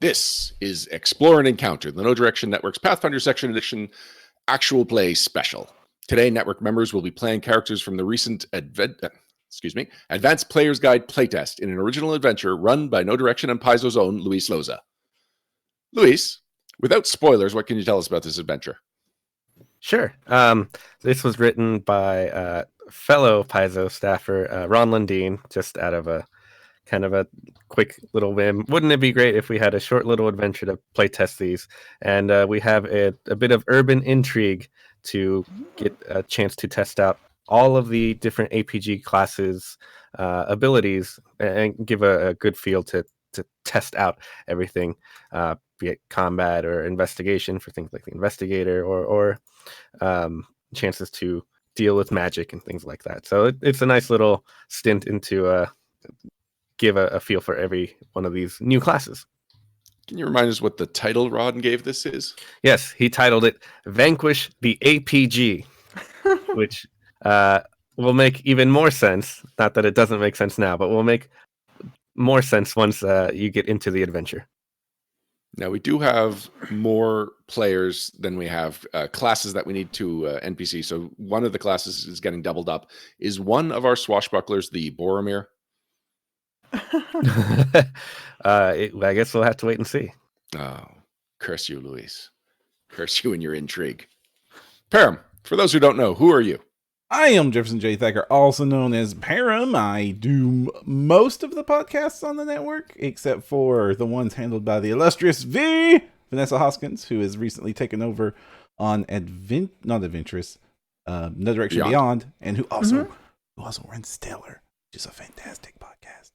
This is Explore and Encounter, the No Direction Network's Pathfinder Section Edition Actual Play Special. Today, network members will be playing characters from the recent Advanced Player's Guide playtest in an original adventure run by No Direction and Paizo's own Luis Loza. Luis, without spoilers, what can you tell us about this adventure? Sure. This was written by fellow Paizo staffer Ron Lundeen, just out of a kind of a quick little whim. Wouldn't it be great if we had a short little adventure to play test these? And we have a bit of urban intrigue to get a chance to test out all of the different APG classes abilities and give a good feel to test out everything, be it combat or investigation for things like the investigator, or chances to deal with magic and things like that. So it's a nice little stint into give a feel for every one of these new classes. Can you remind us what the title Ron gave this is? Yes, he titled it Vanquish the APG, which will make even more sense. Not that it doesn't make sense now, but will make more sense once you get into the adventure. Now, we do have more players than we have classes that we need to NPC. So one of the classes is getting doubled up. Is one of our swashbucklers the Boromir? I guess we'll have to wait and see. Oh, curse you, Luis. Curse you and your intrigue. Perram, for those who don't know, who are you? I am Jefferson J. Thacker, also known as Perram. I do most of the podcasts on the network, except for the ones handled by the illustrious Vanessa Hoskins, who has recently taken over on No Direction Beyond, and who also runs Stellar, which is a fantastic podcast.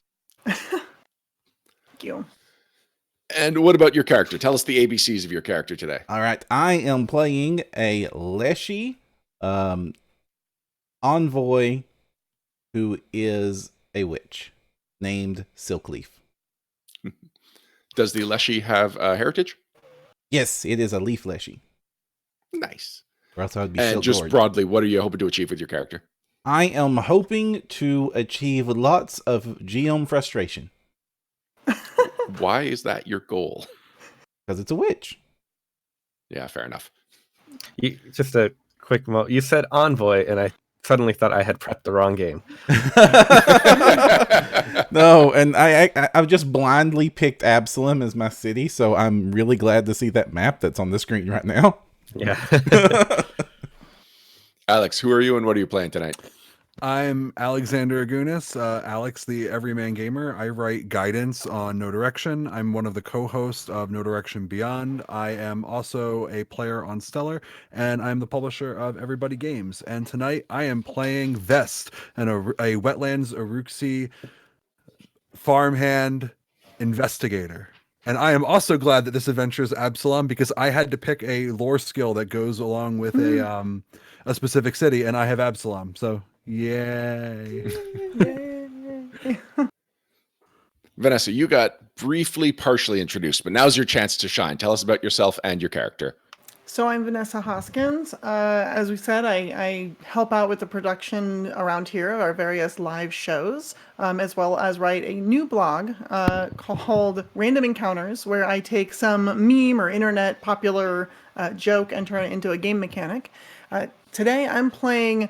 Thank you. And what about your character? Tell us the ABCs of your character today. All right, I am playing a Leshy envoy who is a witch named Silkleaf. Does the Leshy have heritage? Yes, it is a leaf Leshy. Nice. Or else I would be and just broadly, what are you hoping to achieve with your character? I am hoping to achieve lots of GM frustration. Why is that your goal? Because it's a witch. Yeah, fair enough. Just a quick moment. You said envoy, and I suddenly thought I had prepped the wrong game. No, and I've just blindly picked Absalom as my city, so I'm really glad to see that map that's on the screen right now. Yeah. Alex, who are you and what are you playing tonight? I'm Alexander Augunas, Alex the Everyman Gamer. I write guidance on No Direction. I'm one of the co-hosts of No Direction Beyond. I am also a player on Stellar, and I'm the publisher of Everybody Games. And tonight I am playing Vest, and a Wetlands Uruxi farmhand investigator. And I am also glad that this adventure is Absalom, because I had to pick a lore skill that goes along with a specific city, and I have Absalom. So yay. Vanessa, you got briefly, partially introduced, but now's your chance to shine. Tell us about yourself and your character. So I'm Vanessa Hoskins. As we said, I help out with the production around here of our various live shows, as well as write a new blog called Random Encounters, where I take some meme or internet popular joke and turn it into a game mechanic. Today I'm playing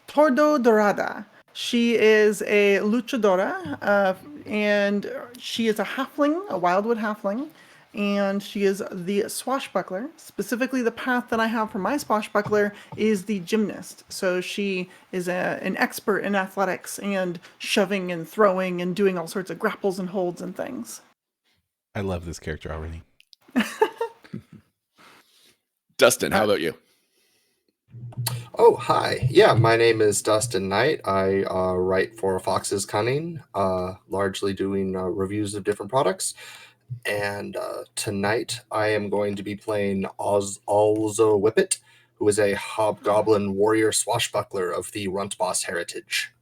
Tordo Dorada. She is a luchadora, and she is a halfling, a wildwood halfling, and she is the swashbuckler. Specifically, the path that I have for my swashbuckler is the gymnast. So she is an expert in athletics and shoving and throwing and doing all sorts of grapples and holds and things. I love this character already. Dustin, how about you? Oh, hi. Yeah, my name is Dustin Knight. I write for Fox's Cunning, largely doing reviews of different products. And tonight I am going to be playing Alzo Whippet, who is a hobgoblin warrior swashbuckler of the Runtboss heritage.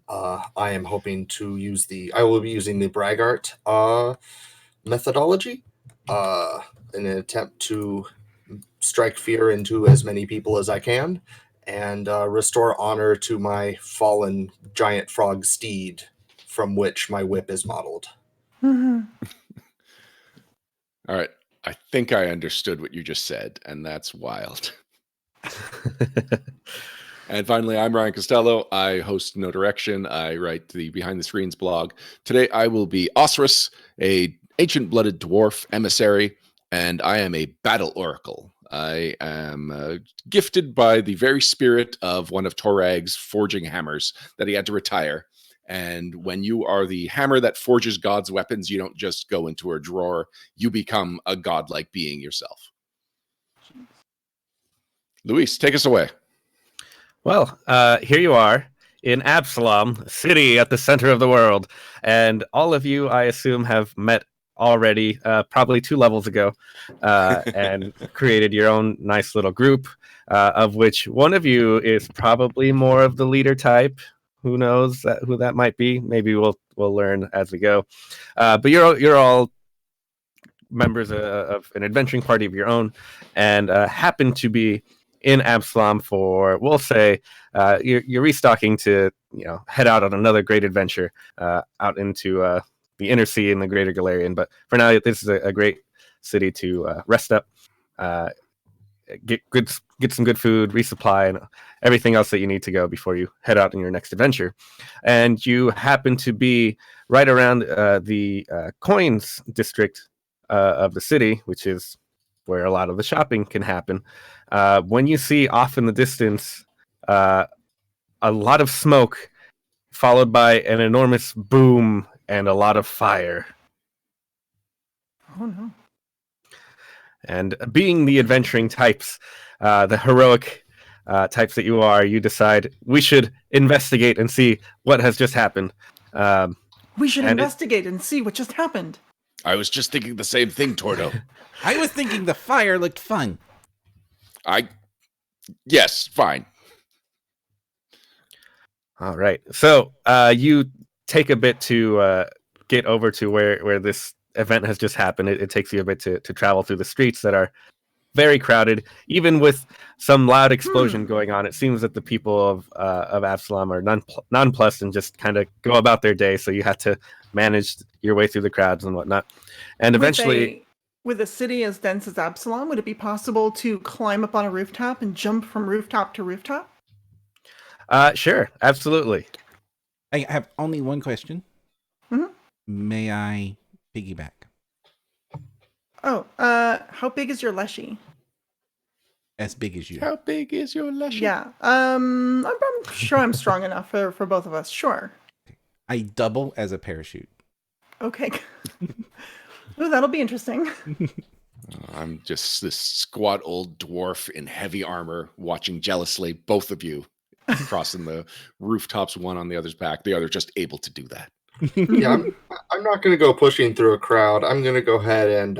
I am hoping to I will be using the braggart methodology in an attempt to strike fear into as many people as I can, and restore honor to my fallen giant frog steed, from which my whip is modeled. All right. I think I understood what you just said, and that's wild. And finally, I'm Ryan Costello. I host No Direction. I write the Behind the Screens blog. Today, I will be Osirus, a ancient-blooded dwarf emissary, and I am a battle oracle. I am gifted by the very spirit of one of Torag's forging hammers that he had to retire. And when you are the hammer that forges God's weapons, you don't just go into a drawer. You become a godlike being yourself. Luis, take us away. Well, here you are in Absalom, city at the center of the world. And all of you, I assume, have met already, probably 2 levels ago, and created your own nice little group, of which one of you is probably more of the leader type. Who knows who that might be? Maybe we'll learn as we go. But you're all members of an adventuring party of your own, and happen to be in Absalom for, we'll say, you're restocking to head out on another great adventure out into the inner sea in the Greater Galarian. But for now, this is a great city to rest up, get some good food, resupply, and everything else that you need to go before you head out on your next adventure. And you happen to be right around the coins district of the city, which is where a lot of the shopping can happen. When you see off in the distance a lot of smoke followed by an enormous boom and a lot of fire. Oh no. And being the adventuring types, the heroic types that you are, you decide we should investigate and see what has just happened. We should investigate and see what just happened. I was just thinking the same thing, Tordo. I was thinking the fire looked fun. Yes, fine. All right. So you take a bit to get over to where this event has just happened. It takes you a bit to travel through the streets that are very crowded. Even with some loud explosion going on, it seems that the people of Absalom are nonplussed and just kind of go about their day. So you have to manage your way through the crowds and whatnot. And eventually, with a city as dense as Absalom, would it be possible to climb up on a rooftop and jump from rooftop to rooftop? Sure, absolutely. I have only one question. Mm-hmm. May I piggyback? Oh, how big is your leshy? As big as you. How big is your leshy? Yeah, I'm sure I'm strong enough for both of us. Sure. I double as a parachute. Okay. Ooh, that'll be interesting. I'm just this squat old dwarf in heavy armor watching jealously both of you crossing the rooftops, one on the other's back, the other just able to do that. Yeah, I'm not going to go pushing through a crowd. I'm going to go ahead and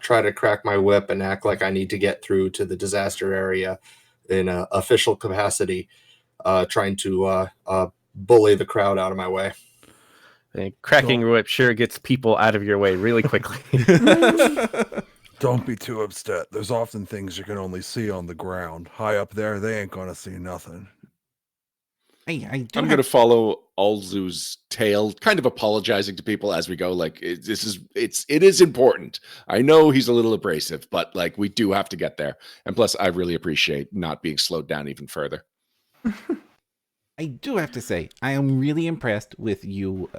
try to crack my whip and act like I need to get through to the disaster area in an official capacity, trying to bully the crowd out of my way. And cracking your whip sure gets people out of your way really quickly. Don't be too upset. There's often things you can only see on the ground. High up there, they ain't going to see nothing. I'm going to follow Alzu's tail, kind of apologizing to people as we go. Like, it is important. I know he's a little abrasive, but like, we do have to get there. And plus, I really appreciate not being slowed down even further. I do have to say, I am really impressed with you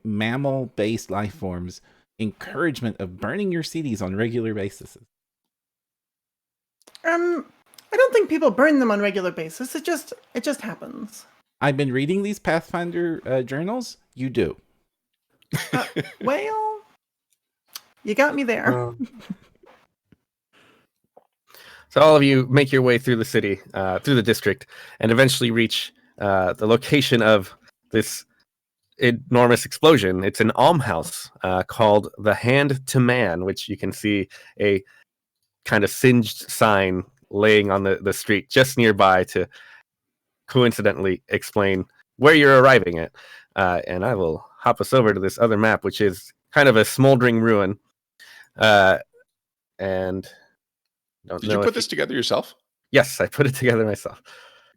mammal-based life forms' encouragement of burning your cities on regular basis. I don't think people burn them on regular basis. It just happens. I've been reading these Pathfinder journals. You do. Well, you got me there. So all of you make your way through the city, through the district, and eventually reach the location of this enormous explosion. It's an almhouse called the Hand to Man, which you can see a kind of singed sign laying on the street just nearby to coincidentally explain where you're arriving at. And I will hop us over to this other map, which is kind of a smoldering ruin. And did you put this together yourself? Yes, I put it together myself.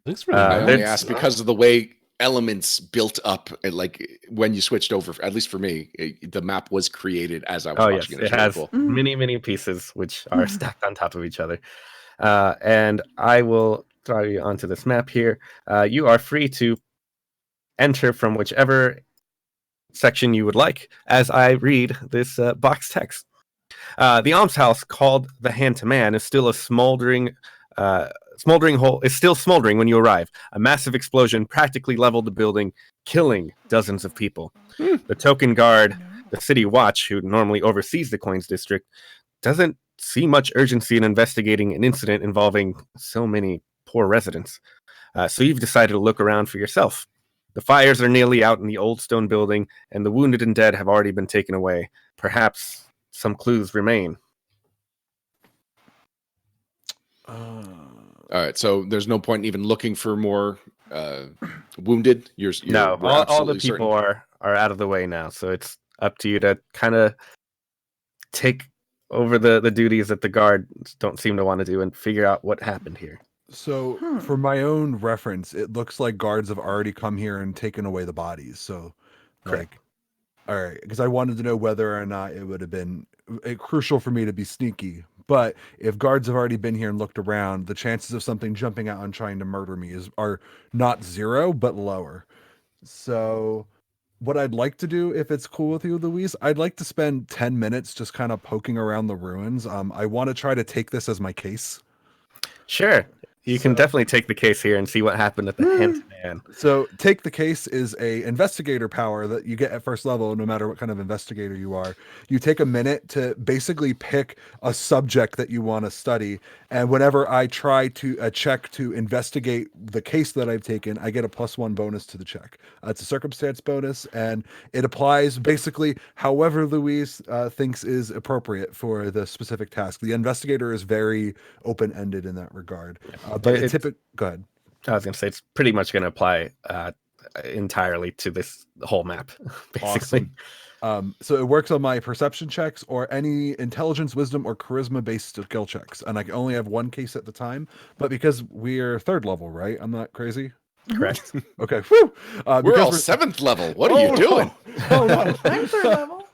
Looks really I nice. only asked because of the way elements built up, like when you switched over. At least for me, the map was created as I was watching it. It has cool. many pieces which are stacked on top of each other. And I will throw you onto this map here. You are free to enter from whichever section you would like as I read this box text. The almshouse, called the Hand to Man, is still a smoldering hole. Is still smoldering when you arrive. A massive explosion practically leveled the building, killing dozens of people. The token guard, the city watch, who normally oversees the coins district, doesn't see much urgency in investigating an incident involving so many poor residents. So you've decided to look around for yourself. The fires are nearly out in the old stone building, and the wounded and dead have already been taken away. Perhaps some clues remain. All right, so there's no point in even looking for more wounded. You're No, we're all the absolutely people certain. are out of the way now, so it's up to you to kind of take over the duties that the guards don't seem to want to do and figure out what happened here. So, for my own reference, it looks like guards have already come here and taken away the bodies. So, Correct. all right, because I wanted to know whether or not it would have been crucial for me to be sneaky. But if guards have already been here and looked around, the chances of something jumping out and trying to murder me are not zero, but lower. So, what I'd like to do, if it's cool with you, Louise, I'd like to spend 10 minutes just kind of poking around the ruins. I want to try to take this as my case. Sure. You can definitely take the case here and see what happened at the Hand Man. So take the case is a investigator power that you get at first level, no matter what kind of investigator you are. You take a minute to basically pick a subject that you want to study. And whenever I try to check to investigate the case that I've taken, I get a +1 bonus to the check. It's a circumstance bonus, and it applies basically however Louise thinks is appropriate for the specific task. The investigator is very open-ended in that regard. But go ahead. I was going to say it's pretty much going to apply entirely to this whole map, basically. Awesome. So it works on my perception checks or any intelligence, wisdom, or charisma-based skill checks, and I can only have one case at the time. But because we're 3rd level, right? I'm not crazy. Correct. Okay. Whew. We're all 7th level. What are you doing? Oh no. I'm 3rd level.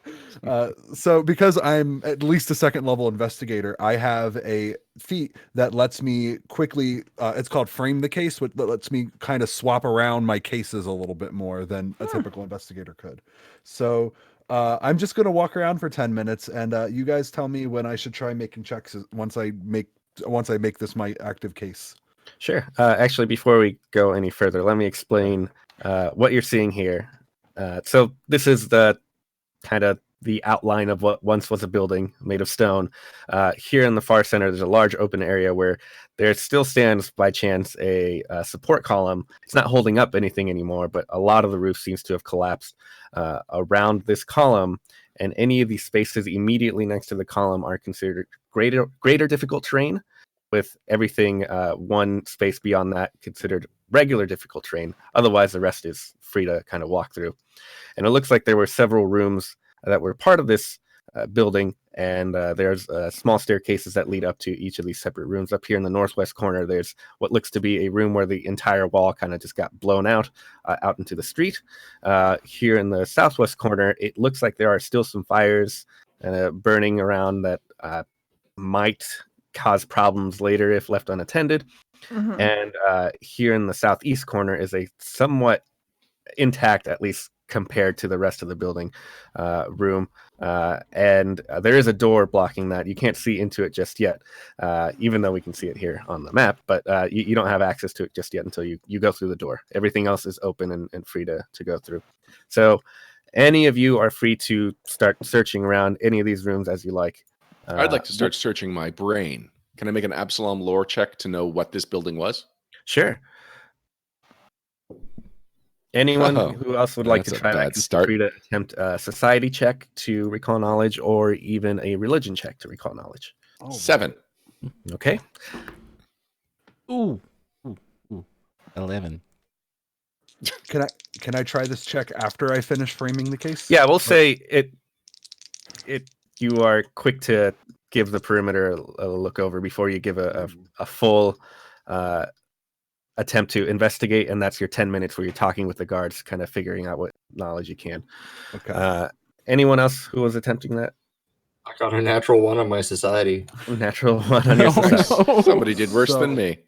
So because I'm at least a 2nd level investigator, I have a feat that lets me quickly, it's called frame the case, which lets me kind of swap around my cases a little bit more than a typical investigator could. So I'm just going to walk around for 10 minutes and you guys tell me when I should try making checks once I make this my active case. Sure. Actually, before we go any further, let me explain what you're seeing here. So this is the kind of the outline of what once was a building made of stone. Here in the far center, there's a large open area where there still stands by chance a support column. It's not holding up anything anymore, but a lot of the roof seems to have collapsed around this column, and any of these spaces immediately next to the column are considered greater difficult terrain, with everything one space beyond that considered regular difficult terrain. Otherwise, the rest is free to kind of walk through. And it looks like there were several rooms that were part of this building, and there's small staircases that lead up to each of these separate rooms. Up here in the northwest corner, there's what looks to be a room where the entire wall kind of just got blown out into the street. Here in the southwest corner, it looks like there are still some fires burning around that might cause problems later if left unattended. Mhm. And here in the southeast corner is a somewhat intact, at least compared to the rest of the building room, and there is a door blocking that. You can't see into it just yet, even though we can see it here on the map, but you don't have access to it just yet until you go through the door. Everything else is open and free to go through. So any of you are free to start searching around any of these rooms as you like. I'd like to start searching my brain. Can I make an Absalom lore check to know what this building was? Sure. Anyone Oh, who else would like to that's a try that bad can start. feel free to attempt a society check to recall knowledge, or even a religion check to recall knowledge. 7. Okay. Ooh. 11. Can I try this check after I finish framing the case? Yeah, we'll say it. You are quick to give the perimeter a look over before you give a full attempt to investigate, and that's your 10 minutes where you're talking with the guards, kind of figuring out what knowledge you can. Okay. Anyone else who was attempting that? I got a natural 1 on my society. Natural one on your Oh, side. no. Somebody did worse So- than me.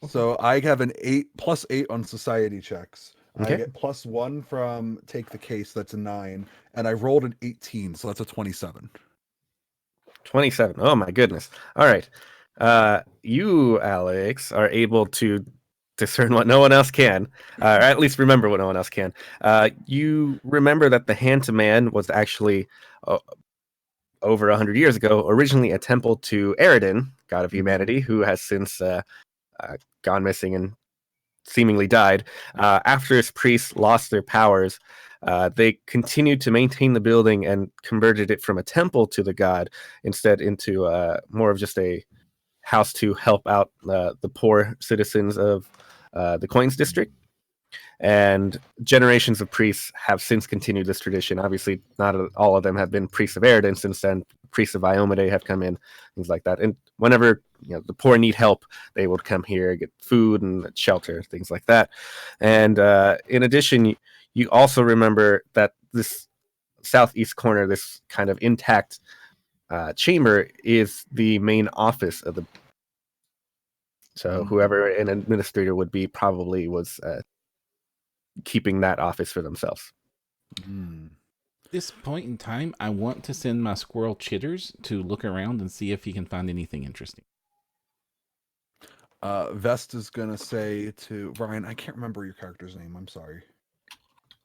So I have an 8 + 8 on society checks. Okay. I get +1 from take the case. That's a 9, and I rolled an 18, so that's a 27. 27. Oh my goodness. All right. You, Alex, are able to discern what no one else can, or at least remember what no one else can. You remember that the hand to man was actually over 100 years ago, originally a temple to Eridan, god of humanity, who has since gone missing and seemingly died. After his priests lost their powers, they continued to maintain the building and converted it from a temple to the god instead into more of just a house to help out the poor citizens of the Coins District. And generations of priests have since continued this tradition. Obviously, not all of them have been priests of Eridan since then. Priests of Iomade have come in, things like that. And whenever the poor need help, they would come here, get food and shelter, things like that. And in addition, you also remember that this southeast corner, this kind of intact chamber, is the main office of the. So whoever an administrator would be probably was keeping that office for themselves. At this point in time, I want to send my squirrel Chitters to look around and see if he can find anything interesting. Vest is gonna say to Brian, I can't remember your character's name. I'm sorry.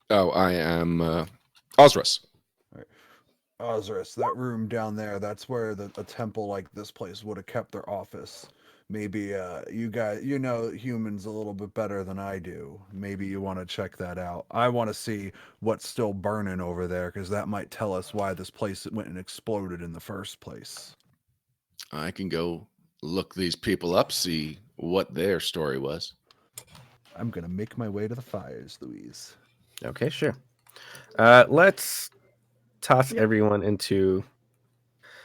Oh, I am Osrus. Osiris, that room down there, that's where a temple like this place would have kept their office. Maybe you guys, humans a little bit better than I do. Maybe you want to check that out. I want to see what's still burning over there, because that might tell us why this place went and exploded in the first place. I can go look these people up, see what their story was. I'm going to make my way to the fires, Louise. Okay, sure. Let's toss everyone into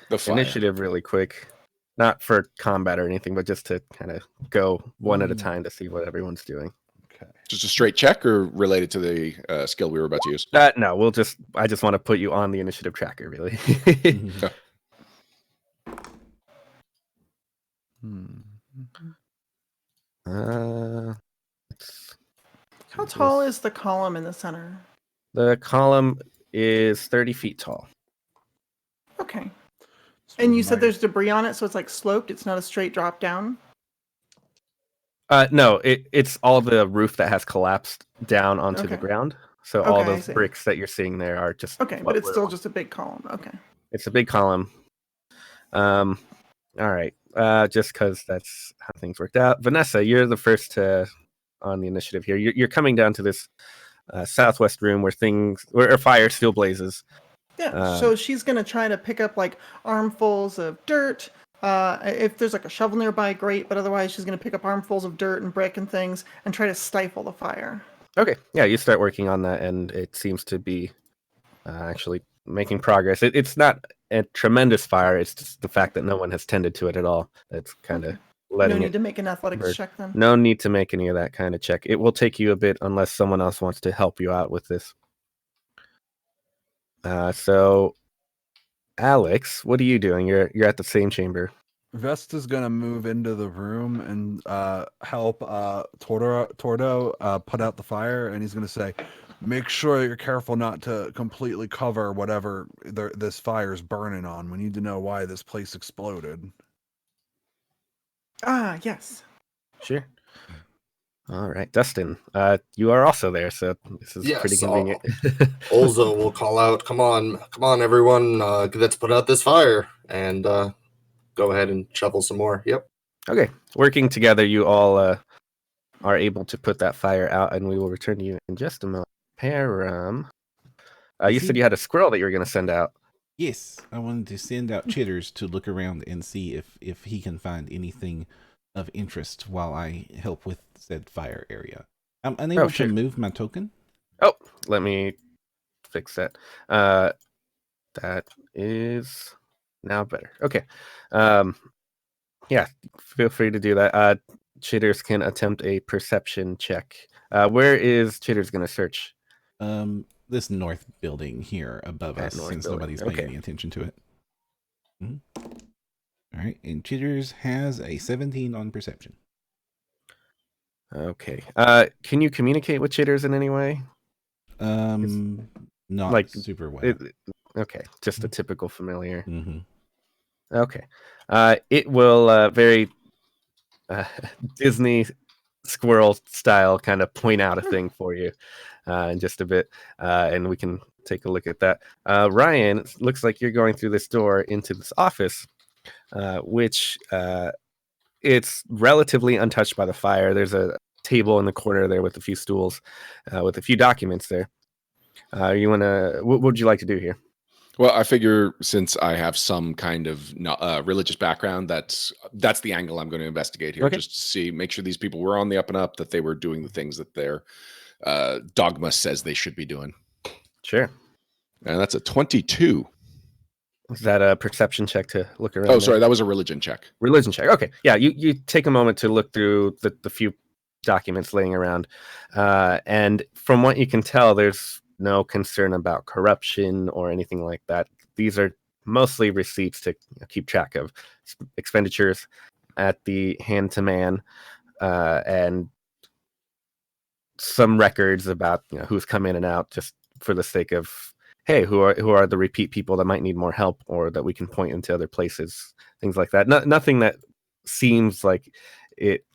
The fire. initiative really quick. Not for combat or anything, but just to kind of go one at a time to see what everyone's doing. Okay. Just a straight check or related to the skill we were about to use? No, I just want to put you on the initiative tracker, really. How tall is the column in the center? The column is 30 feet tall. Okay. And you said there's debris on it, so it's like sloped. It's not a straight drop down. No, it's all the roof that has collapsed down onto the ground. So all Okay, I those see. bricks that you're seeing there are just Okay, but it's still just a big column. Okay. It's a big column. All right. Just because that's how things worked out. Vanessa, you're the first on the initiative here. You're coming down to this southwest room where fire still blazes. Yeah. So she's gonna try to pick up like armfuls of dirt. If there's like a shovel nearby, great. But otherwise, she's gonna pick up armfuls of dirt and brick and things and try to stifle the fire. Okay. Yeah, you start working on that, and it seems to be actually making progress. It's not a tremendous fire. It's just the fact that no one has tended to it at all. That's kind of letting No it. need to make an athletics burn. check then. No need to make any of that kind of check. It will take you a bit unless someone else wants to help you out with this. So, Alex, what are you doing? You're at the same chamber. Vest is gonna move into the room and help Tordo put out the fire, and he's gonna say, "Make sure you're careful not to completely cover whatever this fire's burning on. We need to know why this place exploded." Ah, yes. Sure. All right, Dustin, you are also there, so this is Yes, pretty convenient. Loza will call out, come on, everyone, let's put out this fire, and go ahead and shovel some more. Yep. Okay, working together, you all are able to put that fire out, and we will return to you in just a moment. Perram, you said you had a squirrel that you were going to send out. Yes, I wanted to send out Chitters to look around and see if he can find anything of interest while I help with said fire area. I'm unable to move my token. Oh, let me fix that. That is now better. Okay. Yeah, feel free to do that. Chitters can attempt a perception check. Where is Chitters going to search? This north building here above That us, north since building. nobody's paying Okay. any attention to it. Mhm. All right, and Chitters has a 17 on perception. Okay. Can you communicate with Chitters in any way? Not like, super well. Okay, just a typical familiar. Mm-hmm. Okay. It will very Disney squirrel style kind of point out a thing for you in just a bit, and we can take a look at that. Ryan, it looks like you're going through this door into this office, which it's relatively untouched by the fire. There's a table in the corner there with a few stools, with a few documents there. What would you like to do here? Well, I figure since I have some kind of religious background, that's the angle I'm going to investigate here. Okay. Just to see, make sure these people were on the up and up, that they were doing the things that their dogma says they should be doing. Sure. And that's a 22. Is that a perception check to look around? Oh, sorry, that was a religion check. Religion check. Okay. Yeah, you take a moment to look through the few documents laying around. And from what you can tell, there's no concern about corruption or anything like that. These are mostly receipts to keep track of expenditures at the hand-to-man, and some records about who's come in and out, just for the sake of, hey, who are the repeat people that might need more help, or that we can point into other places, things like that. Nothing that seems like it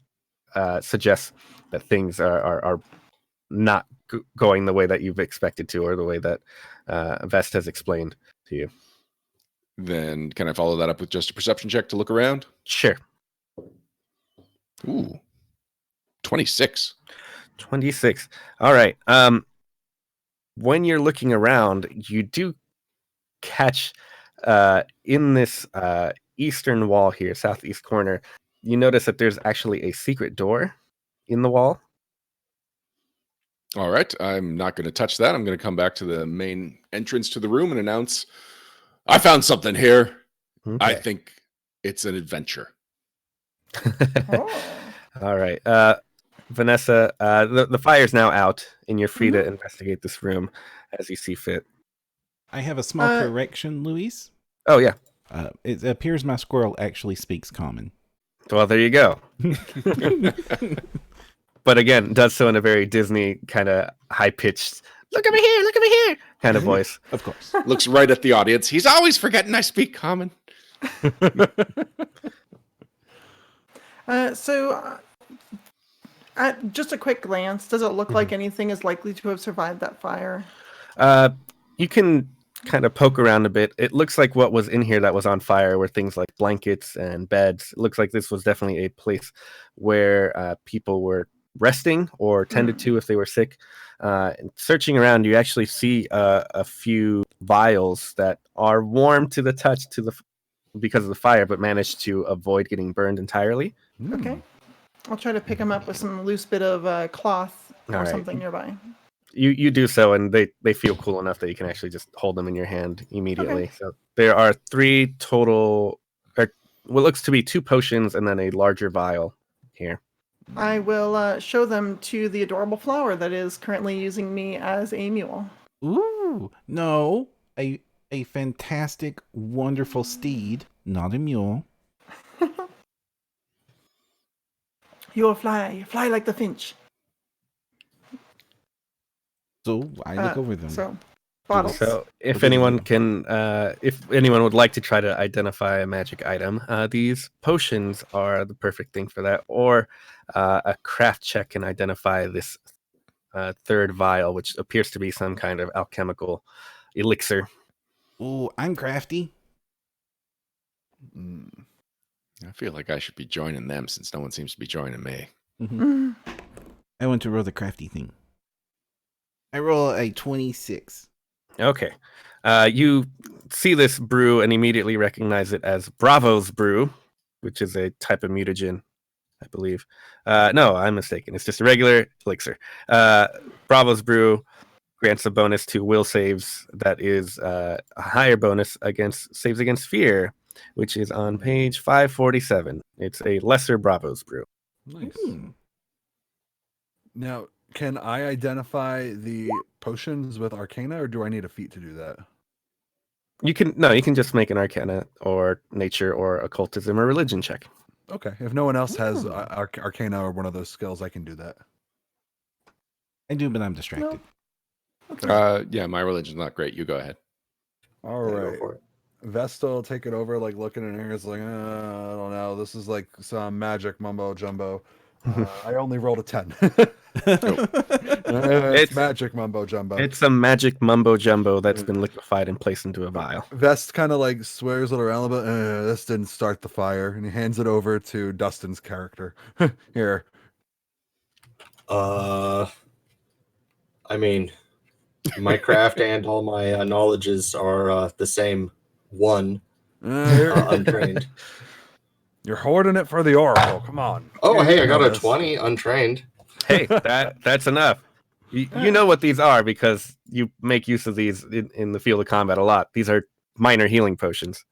suggests that things are not going the way that you've expected to, or the way that Vest has explained to you. Then can I follow that up with just a perception check to look around? Sure. Ooh, 26. 26. All right. When you're looking around, you do catch in this eastern wall here, southeast corner, you notice that there's actually a secret door in the wall. All right, I'm not going to touch that. I'm going to come back to the main entrance to the room and announce, I found something here. Okay. I think it's an adventure. Oh. All right. Vanessa, the fire's now out, and you're free to investigate this room as you see fit. I have a small correction, Luis. Oh, yeah. It appears my squirrel actually speaks common. Well, there you go. But again, does so in a very Disney kind of high-pitched, look over here kind of voice. Of course. Looks right at the audience. He's always forgetting I speak common. So, at just a quick glance, does it look like anything is likely to have survived that fire? You can kind of poke around a bit. It looks like what was in here that was on fire were things like blankets and beds. It looks like this was definitely a place where people were resting or tended to if they were sick. Searching around, you actually see a few vials that are warm to the touch because of the fire, but managed to avoid getting burned entirely. Okay. I'll try to pick them up with some loose bit of cloth or All right. something nearby. You do so, and they feel cool enough that you can actually just hold them in your hand immediately. Okay. So there are 3 total, or what looks to be 2 potions and then a larger vial here. I will show them to the adorable flower that is currently using me as a mule. Ooh, no, a fantastic, wonderful steed, not a mule. You will fly like the finch. So I look over them. So, bottles. So if Okay. anyone would like to try to identify a magic item, these potions are the perfect thing for that. Or a craft check can identify this third vial, which appears to be some kind of alchemical elixir. Ooh, I'm crafty. I feel like I should be joining them since no one seems to be joining me. Mm. I want to roll the crafty thing. I roll a 26. Okay. You see this brew and immediately recognize it as Bravo's brew, which is a type of mutagen, I believe. No, I'm mistaken. It's just a regular elixir. Bravo's brew grants a bonus to will saves that is a higher bonus against saves against fear, which is on page 547. It's a lesser Bravo's brew. Nice. Hmm. Now, can I identify the potions with Arcana, or do I need a feat to do that? You can just make an Arcana or Nature or Occultism or Religion check. Okay. If no one else has Arcana or one of those skills, I can do that. I do, but I'm distracted. Yeah, my religion's not great. You go ahead. All Yeah, go right. for it. Vestal will take it over, like looking in here. It's like, I don't know. This is like some magic mumbo jumbo. I only rolled a 10. It's magic mumbo jumbo. It's a magic mumbo jumbo that's been liquefied and placed into a vial. Vest kind of like swears it around a bit. This didn't start the fire, and he hands it over to Dustin's character. Here. I mean, my craft and all my knowledges are the same one, untrained. You're hoarding it for the Oracle. Come on. Oh, hey, I You got know a this. 20 untrained. Hey, that's enough. You know what these are because you make use of these in the field of combat a lot. These are minor healing potions.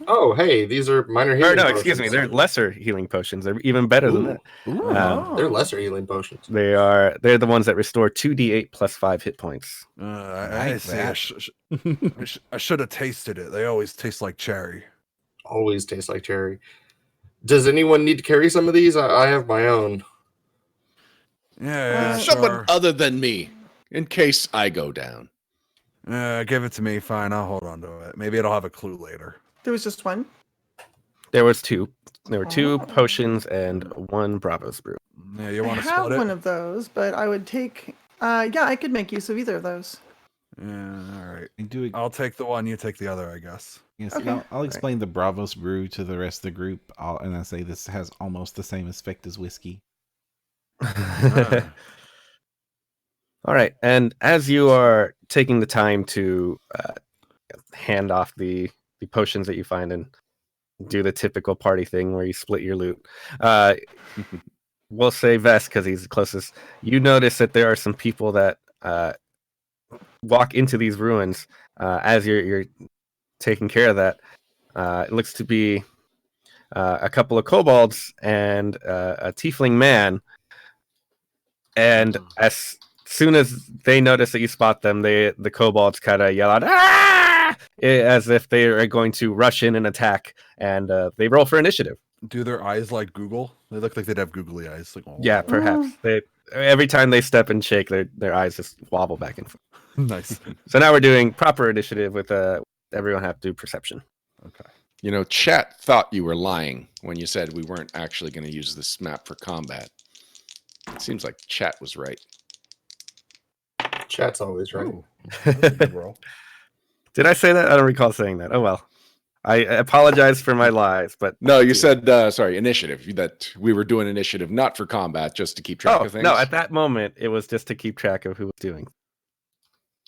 Oh, hey, these are minor healing Or no, potions. excuse me, they're lesser healing potions. They're even better than that. They're lesser healing potions. They're the ones that restore 2d8 plus 5 hit points. I see. I should have tasted it. They always taste like cherry. Always tastes like cherry. Does anyone need to carry some of these? I have my own. Yeah, Someone sure. other than me, in case I go down. Give it to me. Fine, I'll hold on to it. Maybe it'll have a clue later. There was just one. There was two. There were two potions and one Bravo's brew. Yeah, you I want to have split one it? of those, but I would take. Yeah, I could make use of either of those. Yeah, all right. I do. I'll take the one. You take the other, I guess. Yes, Okay. I'll explain the Bravos brew to the rest of the group, and I say this has almost the same effect as whiskey. All right, and as you are taking the time to hand off the potions that you find and do the typical party thing where you split your loot, we'll say Vest because he's the closest. You notice that there are some people that walk into these ruins as you're taking care of that. It looks to be a couple of kobolds and a tiefling man. And as soon as they notice that you spot them, the kobolds kind of yell out, "Ah!" as if they are going to rush in and attack. And they roll for initiative. Do their eyes like Google? They look like they'd have googly eyes. Like, oh. Yeah, perhaps. Every time they step and shake, their eyes just wobble back and forth. Nice. So now we're doing proper initiative with everyone have to do perception. Okay. You know, chat thought you were lying when you said we weren't actually going to use this map for combat. It seems like chat was right. Chat's always right. Ooh, that's a good roll. Did I say that? I don't recall saying that. Oh well. I apologize for my lies, but No, you said, sorry, initiative. That we were doing initiative not for combat, just to keep track of things. No, at that moment it was just to keep track of who was doing.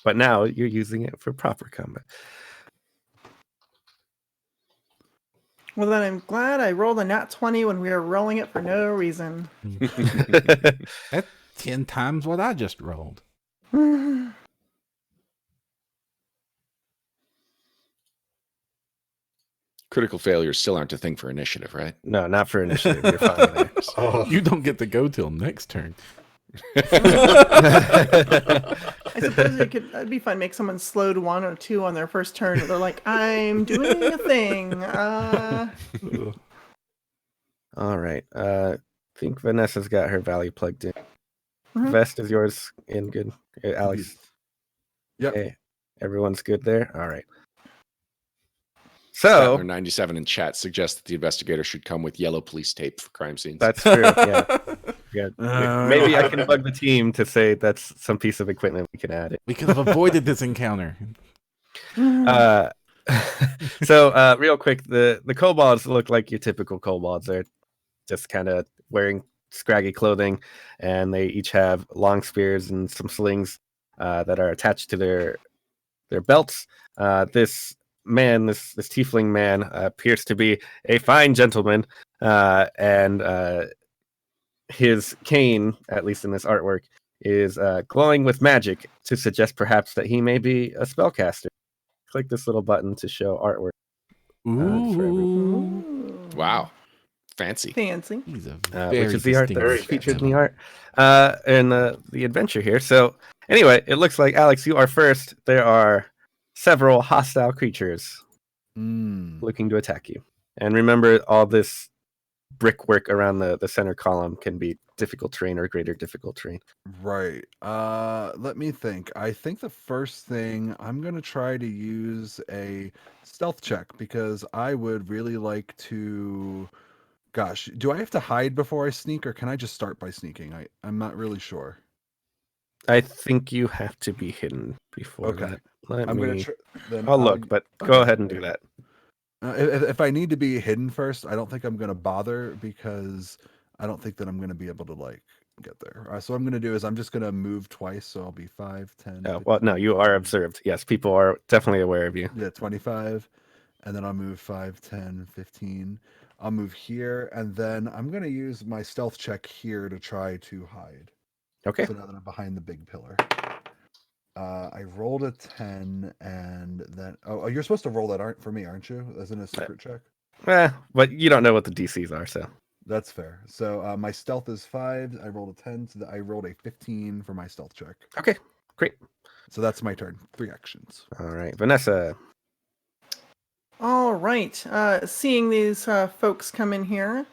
But now you're using it for proper combat. Well, then I'm glad I rolled a nat 20 when we were rolling it for no reason. That's 10 times what I just rolled. Critical failures still aren't a thing for initiative, right? No, not for initiative. You're fine there. Oh, You don't get to go till next turn. I suppose it'd be fun. Make someone slow to 1 or 2 on their first turn. They're like, I'm doing a thing. All right. I think Vanessa's got her value plugged in. Mhm. Vest is yours in good. Alex. Yep. Okay. Everyone's good there. All right. Statler So 97 in chat suggests that the investigator should come with yellow police tape for crime scenes. that's true. Yeah. Maybe I can bug the team to say that's some piece of equipment we can add it. We could have avoided this encounter. So real quick, the kobolds look like your typical kobolds. They're just kind of wearing scraggy clothing, and they each have long spears and some slings that are attached to their belts. This tiefling man appears to be a fine gentleman, and his cane, at least in this artwork, is glowing with magic to suggest perhaps that he may be a spellcaster. Click this little button to show artwork. For everyone. Ooh. Wow. Fancy. Fancy. He's a which is the art distinguished that's featured in gentleman. the art in the adventure here. So anyway, it looks like Alex, you are first. There are several hostile creatures looking to attack you. And remember, all this brickwork around the center column can be difficult terrain or greater difficult terrain. Right. Let me think. I think the first thing I'm gonna try to use a stealth check because I would really like to. Gosh, do I have to hide before I sneak, or can I just start by sneaking? I'm not really sure. I think you have to be hidden before Okay. that. Let I'm me. then I'll look, but go okay. ahead and do that. If I need to be hidden first, I don't think I'm gonna bother because I don't think that I'm gonna be able to like get there. So what I'm gonna do is I'm just gonna move twice, so I'll be 5, 10. Oh, well, no, you are observed. Yes, people are definitely aware of you. Yeah, 25, and then I'll move 5, 10, 15. I'll move here, and then I'm gonna use my stealth check here to try to hide. Okay. So now that I'm behind the big pillar. I rolled a 10, and then you're supposed to roll that for me, aren't you? As in a secret check. But you don't know what the DCs are, so That's fair. So my stealth is 5. I rolled a 10, so I rolled a 15 for my stealth check. okay, great. So that's my turn. 3 actions. All right, Vanessa. All right. Seeing these folks come in here,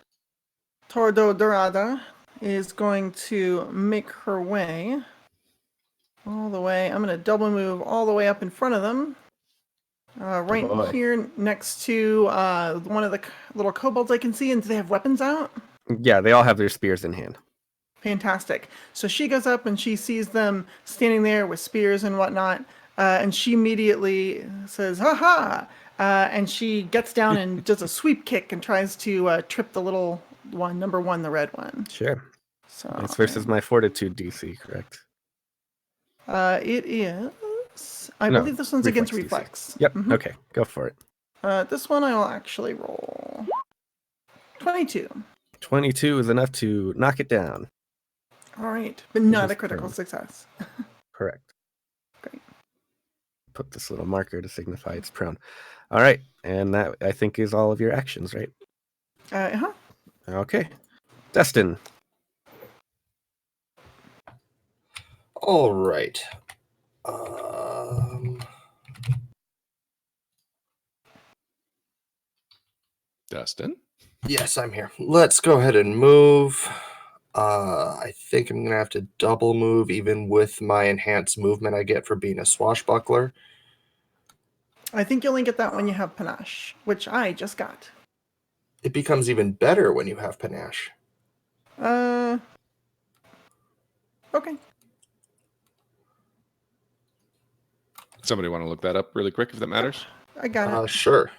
Tordo Dorada is going to make her way all the way. I'm going to double move all the way up in front of them. Right boy. here next to one of the little kobolds I can see. And do they have weapons out? Yeah, they all have their spears in hand. Fantastic. So she goes up and she sees them standing there with spears and whatnot. And she immediately says, "Ha ha!" And she gets down and does a sweep kick and tries to trip the little one, number 1, the red one. Sure. So That's versus my fortitude DC, correct? it is. I No, believe this one's against DC. reflex. Yep. Mhm. Okay, go for it. This one I will actually roll 22. 22 is enough to knock it down. All right, but not Just a critical prone. success. Correct. Great. Put this little marker to signify it's prone. All right, and that I think is all of your actions, right? Uh-huh. Okay. Dustin. All right. Dustin? Yes, I'm here. Let's go ahead and move. I think I'm gonna have to double move even with my enhanced movement I get for being a swashbuckler. I think you only get that when you have panache, which I just got. It becomes even better when you have panache. Okay. Somebody want to look that up really quick if that matters? I got it. Sure.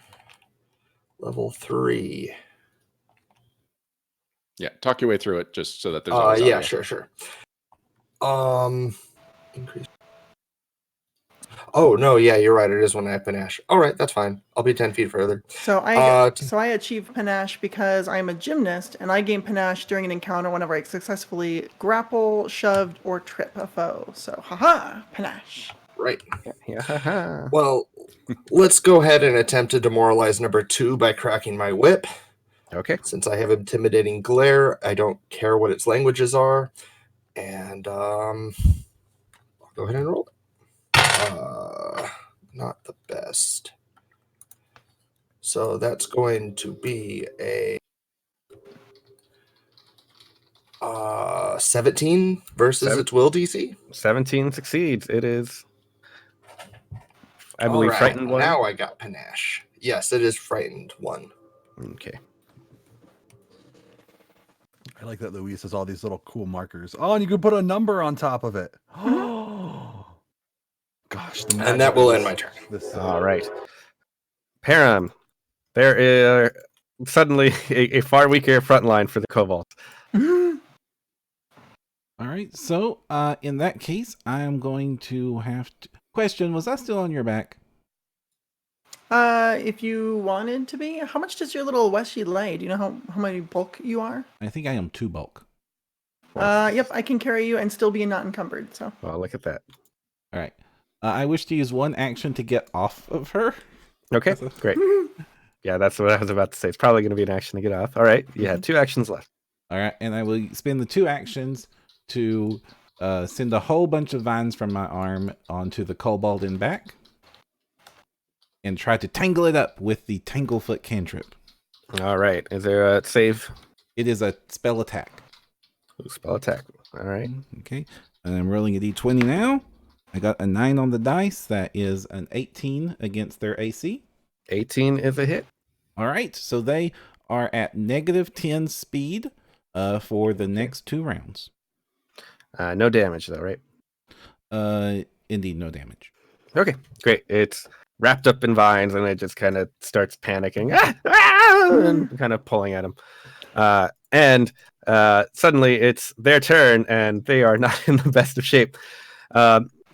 Level 3. Yeah, talk your way through it just so that there's always Yeah, audio. sure. Increase. Oh no, yeah, you're right. It is when I have panache. All right, that's fine. I'll be 10 feet further. So I achieve panache because I'm a gymnast, and I gain panache during an encounter whenever I successfully grapple, shoved, or trip a foe. So, haha, panache. Right. Yeah. Well, let's go ahead and attempt to demoralize number 2 by cracking my whip. Okay. Since I have intimidating glare, I don't care what its languages are. And I'll go ahead and roll it. Not the best. So that's going to be a 17 versus its will DC. 17 succeeds. It is, I believe, All right, frightened one. Now I got panache. Yes, it is frightened 1. Okay. I like that Louise has all these little cool markers. Oh, and you can put a number on top of it. Oh, gosh. And that will end my turn. All right. Perram, there is suddenly a far weaker front line for the kobolds. All right, so in that case, I am going to have to... Question, was I still on your back? If you wanted to be, how much does your little Weshy lay? Do you know how many bulk you are? I think I am 2 bulk. Yep, I can carry you and still be not encumbered, so. Well, look at that. All right. I wish to use 1 action to get off of her. Okay, great. Yeah, that's what I was about to say. It's probably going to be an action to get off. All right, you have 2 actions left. All right, and I will spend the 2 actions to send a whole bunch of vines from my arm onto the kobold in back and try to tangle it up with the Tanglefoot cantrip. All right, is there a save? It is a spell attack. Ooh, spell attack. All right. Okay, and I'm rolling a d20 now. I got a 9 on the dice. That is an 18 against their AC. 18 is a hit. All right, so they are at -10 speed for the next 2 rounds. No damage though, right? Indeed, no damage. Okay, great. It's wrapped up in vines, and it just kind of starts panicking and kind of pulling at him. And suddenly, it's their turn, and they are not in the best of shape.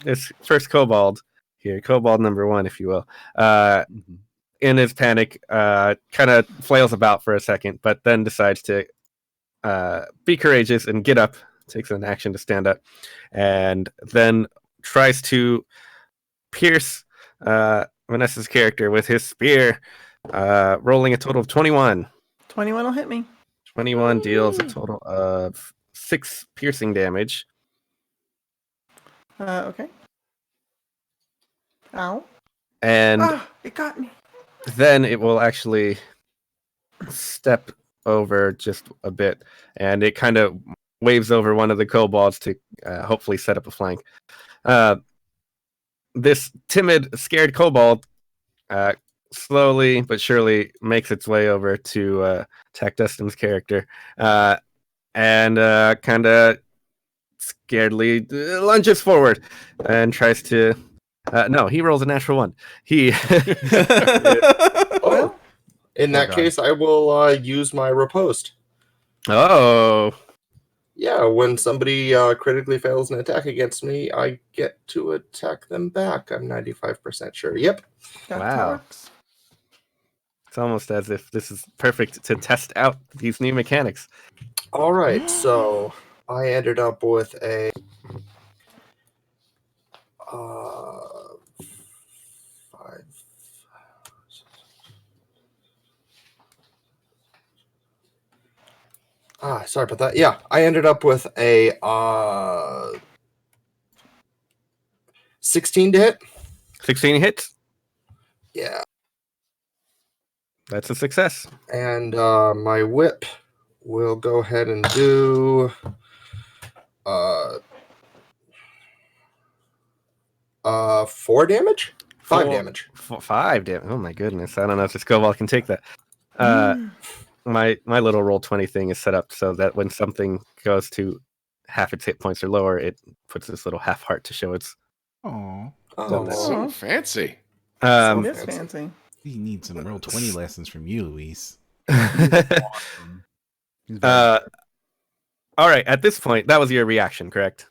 This first kobold here, kobold number 1, if you will, in his panic, kind of flails about for a second, but then decides to be courageous and get up, takes an action to stand up, and then tries to pierce Vanessa's character with his spear, rolling a total of 21. 21 will hit me. 21 deals a total of 6 piercing damage. Okay. Ow. And it got me. then it will actually step over just a bit, and it kind of waves over one of the kobolds to hopefully set up a flank. This timid, scared kobold slowly but surely makes its way over to attack Dustin's character, and kind of scaredly lunges forward and tries to. No, he rolls a natural 1. He. Oh, in that case, I will use my riposte. Oh. Yeah, when somebody critically fails an attack against me, I get to attack them back. I'm 95% sure. Yep. Wow. It's almost as if this is perfect to test out these new mechanics. All right, so I ended up with a 5. Sorry about that. Yeah, I ended up with a 16 to hit. 16 hits? Yeah. That's a success. And my whip will go ahead and do 4 damage? 5 damage. 5 damage. Oh my goodness. I don't know if this kobold can take that. My little roll 20 thing is set up so that when something goes to half its hit points or lower, it puts this little half heart to show it's. Aww. That's so fancy. It is fancy. We need some roll 20 lessons from you, Luis. Awesome. All right. At this point, that was your reaction, correct?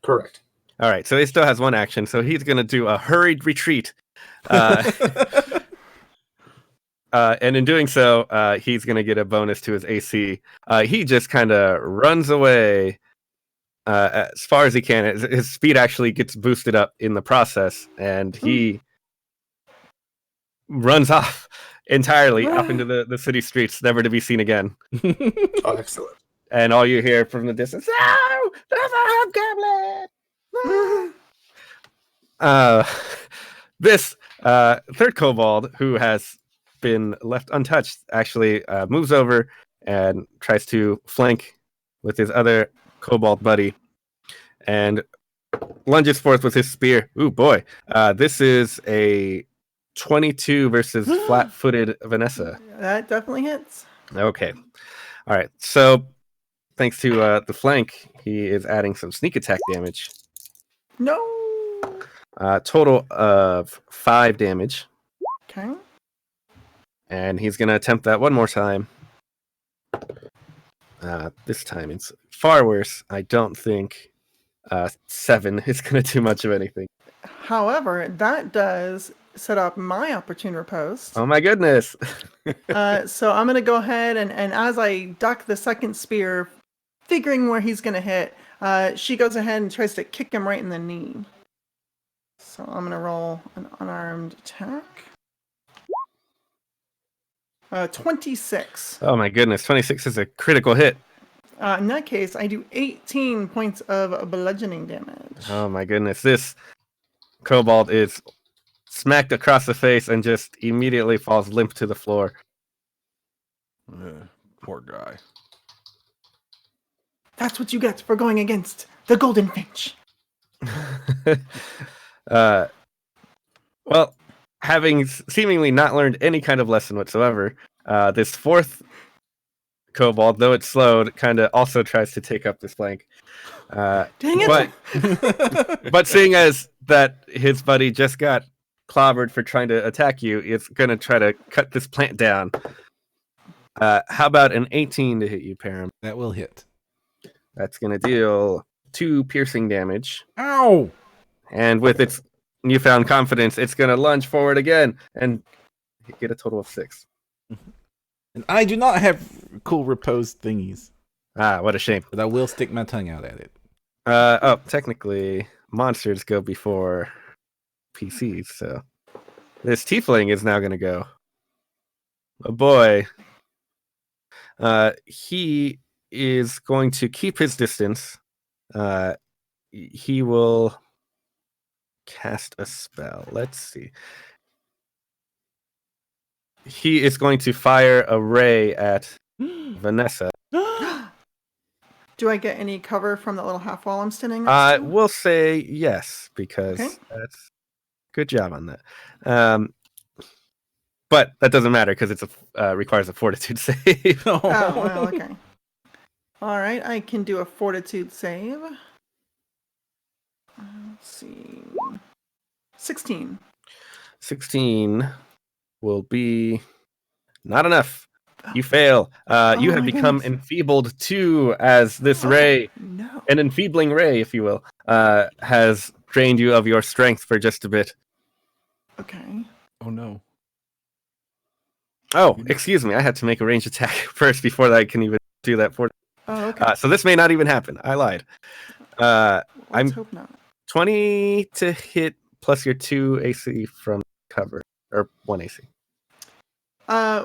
Correct. All right. So he still has 1 action. So he's going to do a hurried retreat. And in doing so, he's going to get a bonus to his AC. He just kind of runs away as far as he can. His speed actually gets boosted up in the process, and he runs off entirely up into the city streets, never to be seen again. Oh, excellent. And all you hear from the distance, "No! There's a hobgoblin!" This third kobold, who has been left untouched, actually moves over and tries to flank with his other kobold buddy and lunges forth with his spear. Ooh, boy. This is a 22 versus flat-footed Vanessa. That definitely hits. Okay. All right. So thanks to the flank, he is adding some sneak attack damage. No. Total of 5 damage. Okay. And he's going to attempt that one more time. This time it's far worse. I don't think 7 is going to do much of anything. However, that does set up my opportune riposte. Oh my goodness. So I'm going to go ahead and as I duck the second spear, figuring where he's going to hit, she goes ahead and tries to kick him right in the knee. So I'm going to roll an unarmed attack. 26. Oh my goodness, 26 is a critical hit. In that case, I do 18 points of bludgeoning damage. Oh my goodness, this kobold is smacked across the face and just immediately falls limp to the floor. Poor guy. That's what you get for going against the golden finch. Well, having seemingly not learned any kind of lesson whatsoever, this fourth kobold, though it's slowed, kind of also tries to take up this flank. Dang it! But seeing as that his buddy just got clobbered for trying to attack you, it's going to try to cut this plant down. How about an 18 to hit you, Perram? That will hit. That's going to deal 2 piercing damage. Ow! And with its newfound confidence, it's going to lunge forward again and get a total of 6. And I do not have cool repose thingies, Ah, what a shame. but I will stick my tongue out at it. Technically, monsters go before PCs, so this tiefling is now going to go. Oh boy. He is going to keep his distance. He will cast a spell. Let's see. He is going to fire a ray at Vanessa. Do I get any cover from that little half wall I'm standing next to? We'll say yes, because Okay. that's good job on that. But that doesn't matter because it's requires a fortitude save. Oh, well, okay. All right, I can do a fortitude save. Let's see. 16. 16 will be not enough. You fail. You have my become goodness. enfeebled too, as this ray, No. an enfeebling ray, if you will, has drained you of your strength for just a bit. Okay. Oh no. Oh, excuse me. I had to make a ranged attack first before I can even do that. Oh, okay. So this may not even happen. I lied. Let's I'm hope not. 20 to hit plus your 2 AC from cover, or 1 AC.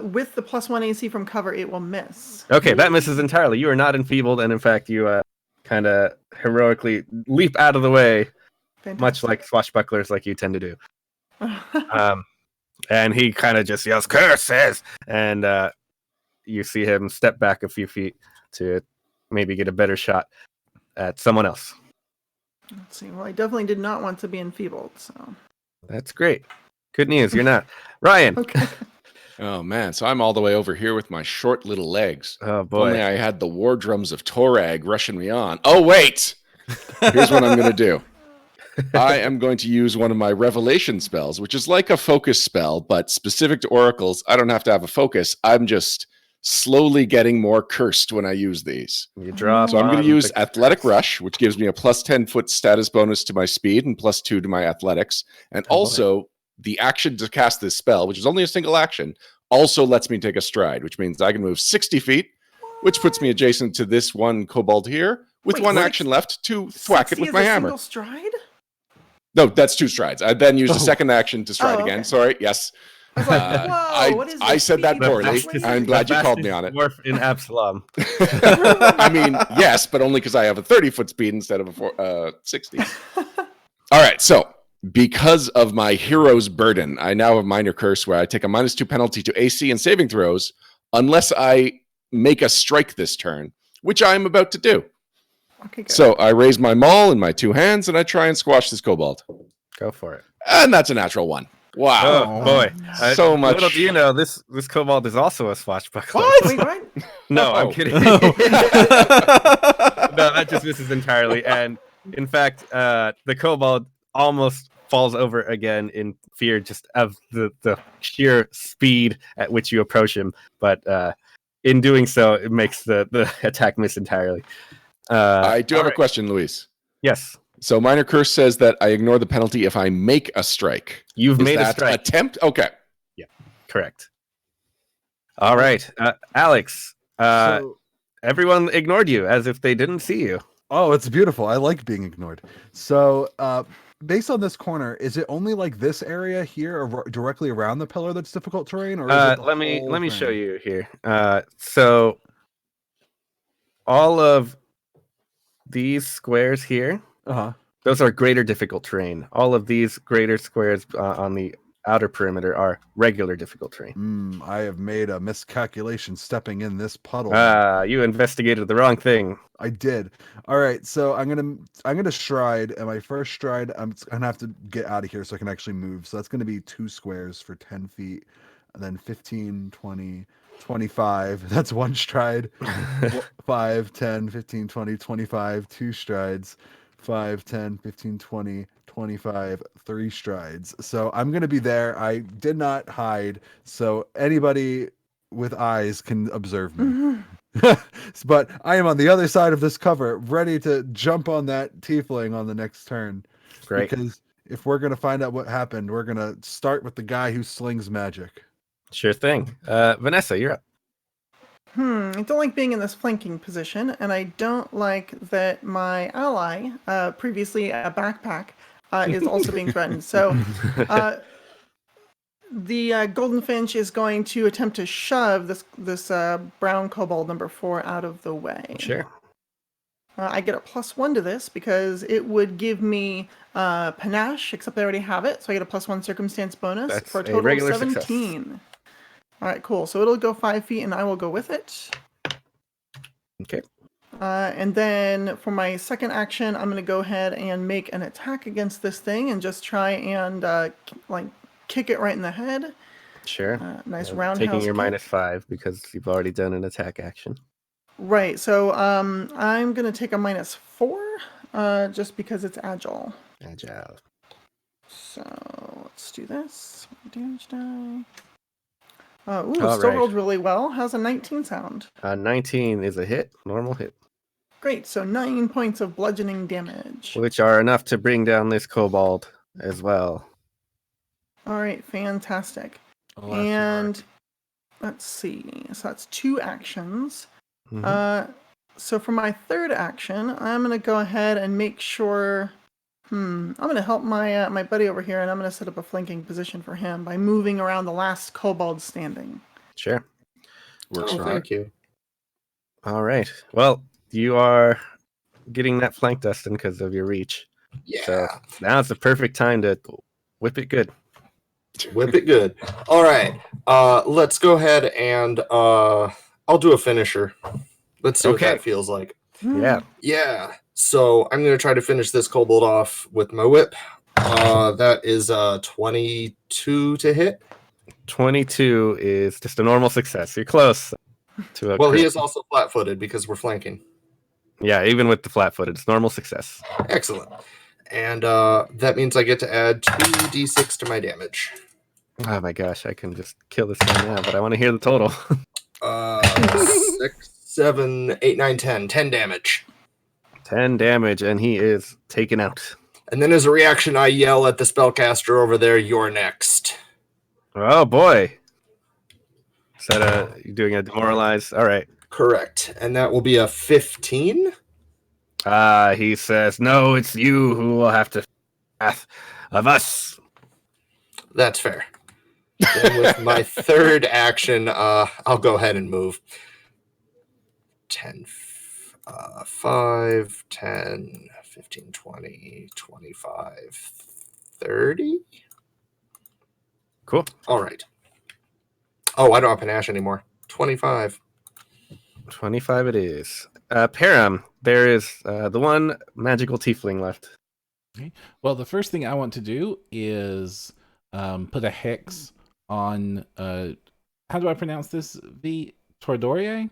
With the +1 AC from cover, it will miss. Okay, that misses entirely. You are not enfeebled, and in fact, you kind of heroically leap out of the way, much like swashbucklers like you tend to do. And he kind of just yells, "Curses!" And you see him step back a few feet to maybe get a better shot at someone else. Let's see. Well, I definitely did not want to be enfeebled, so. That's great. Good news, you're not. Ryan. Okay. Oh man, so I'm all the way over here with my short little legs. Oh If only boy. I had the war drums of Torag rushing me on. Oh wait! Here's what I'm going to do. I am going to use one of my revelation spells, which is like a focus spell, but specific to oracles. I don't have to have a focus. I'm just slowly getting more cursed when I use these. You draw. So I'm going upon to use the Athletic curse. Rush, which gives me a plus 10 foot status bonus to my speed and plus 2 to my athletics. And Oh, boy. also, the action to cast this spell, which is only a single action, also lets me take a stride, which means I can move 60 feet, which puts me adjacent to this one kobold here with Wait, one what? action left to thwack it 60 with is my a hammer. Single stride? No, that's 2 strides. I then used a second action to stride Oh, again. okay. Sorry. Yes. I was like, whoa, what is I this said that speed poorly. athlete? I'm glad you called me on it. Dwarf in Absalom. I mean, yes, but only because I have a 30-foot speed instead of a 60. All right, so because of my hero's burden, I now have minor curse where I take a -2 penalty to AC and saving throws unless I make a strike this turn, which I am about to do. Okay, good. So I raise my maul in my 2 hands and I try and squash this kobold. Go for it. And that's a natural 1. Wow. Oh boy. no. So much. Little do you know, this kobold is also a swashbuckler. Wait, what? No, Oh. I'm kidding. Oh. No, that just misses entirely. And in fact, the kobold almost falls over again in fear just of the sheer speed at which you approach him. But in doing so, it makes the attack miss entirely. I do have a alright. question, Luis. Yes, So minor curse says that I ignore the penalty if I make a strike. you've Is made a that strike. attempt? Okay. Correct. All right, Alex. So- Everyone ignored you as if they didn't see you. Oh, it's beautiful. I like being ignored. So based on this corner, is it only like this area here, or directly around the pillar that's difficult terrain, or is it the let me whole show thing? you here. So all of these squares here, those are greater difficult terrain. All of these greater squares on the outer perimeter are regular difficult terrain. I have made a miscalculation stepping in this puddle. You investigated the wrong thing. I did. All right, so I'm gonna stride, and my first stride, I'm gonna have to get out of here so I can actually move. So that's gonna be 2 squares for 10 feet, and then 15, 20, 25. That's 1 stride. 5, 10, 15, 20, 25, 2 strides. 5, 10, 15, 20, 25, 3 strides. So I'm going to be there. I did not hide, so anybody with eyes can observe me. But I am on the other side of this cover, ready to jump on that tiefling on the next turn. Great. Because if we're going to find out what happened, we're going to start with the guy who slings magic. Sure thing. Vanessa, you're up. I don't like being in this flanking position, and I don't like that my ally, previously a backpack, is also being threatened. So the golden finch is going to attempt to shove this brown kobold number 4 out of the way. Sure. I get a +1 to this because it would give me panache, except I already have it, so I get a +1 circumstance bonus That's for a a total regular of 17. success. All right, cool. So it'll go 5 feet, and I will go with it. Okay. And then for my second action, I'm going to go ahead and make an attack against this thing and just try and like kick it right in the head. Sure. Nice roundhouse Taking your kick. -5 because you've already done an attack action. Right. So I'm going to take a -4 just because it's agile. Agile. So let's do this. Damage die. Ooh, All still right. rolled really well. How's a 19 sound? 19 is a hit, normal hit, Great. So 9 points of bludgeoning damage. which are enough to bring down this kobold as well. All right, fantastic. Alas, And let's see. So that's 2 actions. Mhm. So for my third action, I'm gonna go ahead and make sure. I'm gonna help my my buddy over here, and I'm gonna set up a flanking position for him by moving around the last kobold standing. Sure. Works Oh, for thank you. All right. Well, you are getting that flank, Dustin, because of your reach. Yeah. So now it's the perfect time to whip it good. Whip it good. All right. Let's go ahead and I'll do a finisher. Let's see what Okay. that feels like. Yeah. Yeah. So I'm going to try to finish this kobold off with my whip. That is 22 to hit. 22 is just a normal success. You're close to a Well, he crit. is also flat-footed because we're flanking. Yeah, even with the flat-footed, it's normal success. Excellent. And that means I get to add 2d6 to my damage. Oh my gosh, I can just kill this guy now, but I want to hear the total. 6, 7, 8, 9, 10. 10 damage. 10 damage, and he is taken out. And then as a reaction, I yell at the spellcaster over there, "You're next." Oh boy. Is that you doing a demoralize? All right. Correct. And that will be a 15. He says, no, it's you who will have to wrath of us. That's fair. Then with my third action, I'll go ahead and move. 10, 5, 10, 15, 20, 25, 30. Cool. All right. Oh, I don't have panache anymore. 25. 25 it is. Perram, there is the one magical tiefling left. Okay. Well, the first thing I want to do is put a hex on. How do I pronounce this? The Tordoria?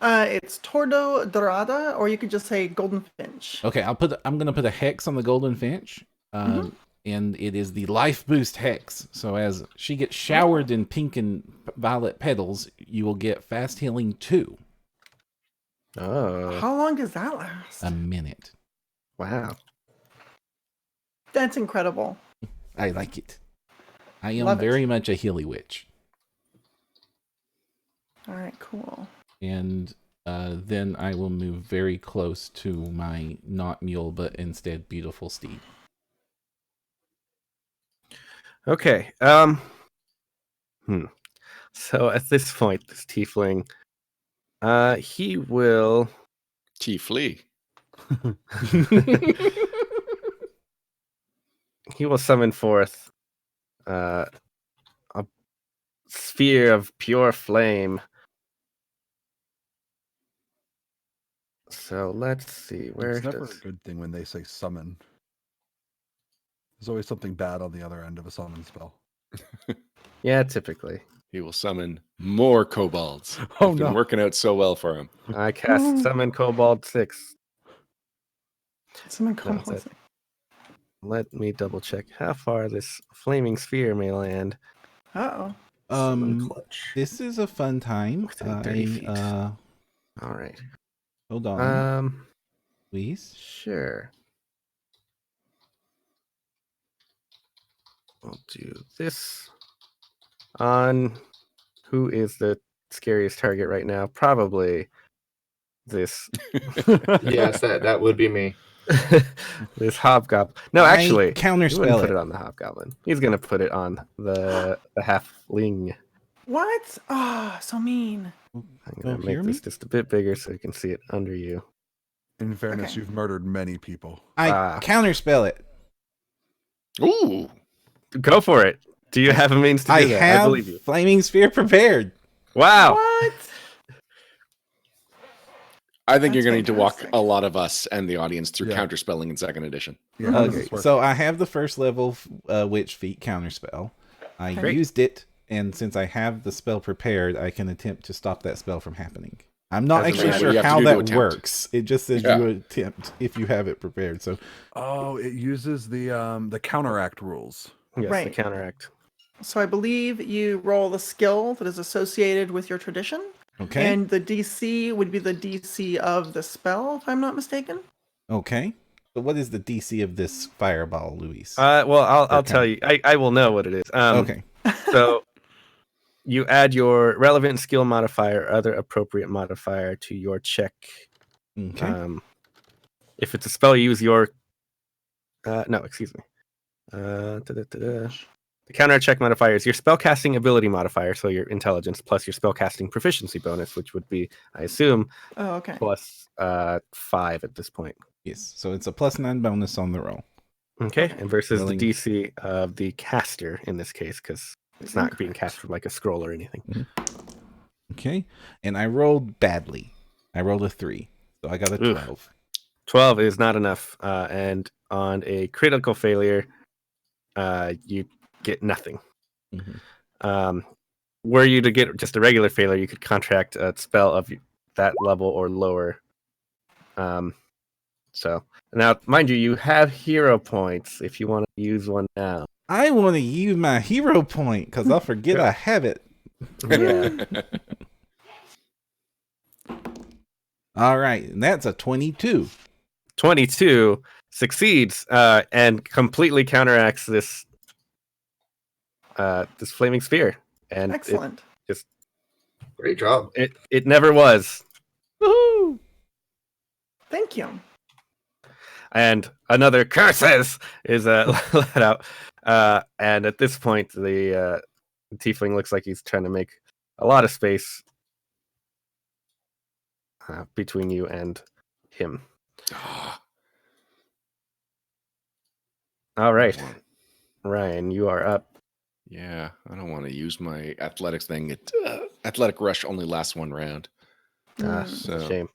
It's Tordo Dorada, or you could just say Golden Finch. Okay, I'm gonna put a hex on the Golden Finch, and it is the life boost hex. So as she gets showered in pink and violet petals, you will get fast healing 2. Oh, How long does that last? A minute. wow. That's incredible. I like it. I am Love it. very much a healy witch. All right, cool. And then I will move very close to my not mule, but instead beautiful steed. Okay. So at this point, this tiefling, he will. T-flea. He will summon forth a sphere of pure flame. So let's see. Where It's never does... a good thing when they say summon. There's always something bad on the other end of a summon spell. Yeah, typically. He will summon more kobolds. Oh, It's been no. working out so well for him. I cast Summon Kobold 6. Someone No, call that- Let me double check how far this flaming sphere may land. Uh-oh. Summon clutch. This is a fun time. Within 30 feet. All right. Hold on, Um, please. sure. We'll do this on who is the scariest target right now? Probably this. Yes, that would be me. This hobgoblin. No, I actually, he wouldn't counterspell put it. it on the hobgoblin. He's gonna put it on the halfling. What? Ah, so mean. I'm Oh, gonna hear make me? this just a bit bigger so you can see it under you. In fairness, Okay. you've murdered many people. I counterspell it. Ooh. Go for it. Do you have a means to do I that? have I believe you. flaming sphere prepared. Wow. What? I think you're That's going to need to walk fantastic. a lot of us and the audience through Yeah. counterspelling in second edition. Yeah, how does Okay, this work? so I have the first level witch feat counterspell. I Great. used it, and since I have the spell prepared, I can attempt to stop that spell from happening. I'm not As a actually matter- sure You have to how do to that attempt. works. It just says Yeah. you attempt if you have it prepared. So Oh, it uses the counteract rules. Yes, the Right. counteract. So I believe you roll the skill that is associated with your tradition. okay, And the DC would be the DC of the spell, if I'm not mistaken. okay. So what is the DC of this fireball, Luis? Well, I'll Or tell you. I will know what it is. Okay, So you add your relevant skill modifier or other appropriate modifier to your check. okay. If it's a spell, you use your. No, excuse me. The counter check modifier is your spellcasting ability modifier, so your intelligence plus your spellcasting proficiency bonus, which would be, I assume, Oh, okay. plus 5 at this point. Yes. So it's a +9 bonus on the roll. Okay, and versus Rolling. the DC of the caster in this case, because it's not being cast from like a scroll or anything. Okay, and I rolled badly. I rolled a 3, so I got a Oof. 12. 12 is not enough, and on a critical failure, you get nothing. Mhm. Were you to get just a regular failure, you could contract a spell of that level or lower. So now, mind you, you have hero points if you want to use one now. I want to use my hero point because I'll forget I have it. Yeah. All right, and that's a 22. 22 succeeds and completely counteracts this this flaming sphere, and Excellent. Great job. it never was. Woohoo! Thank you. And another curses is let out, and at this point the tiefling looks like he's trying to make a lot of space between you and him. All right, Ryan, you are up. Yeah, I don't want to use my athletics thing. Athletic rush only lasts one round. So- Shame.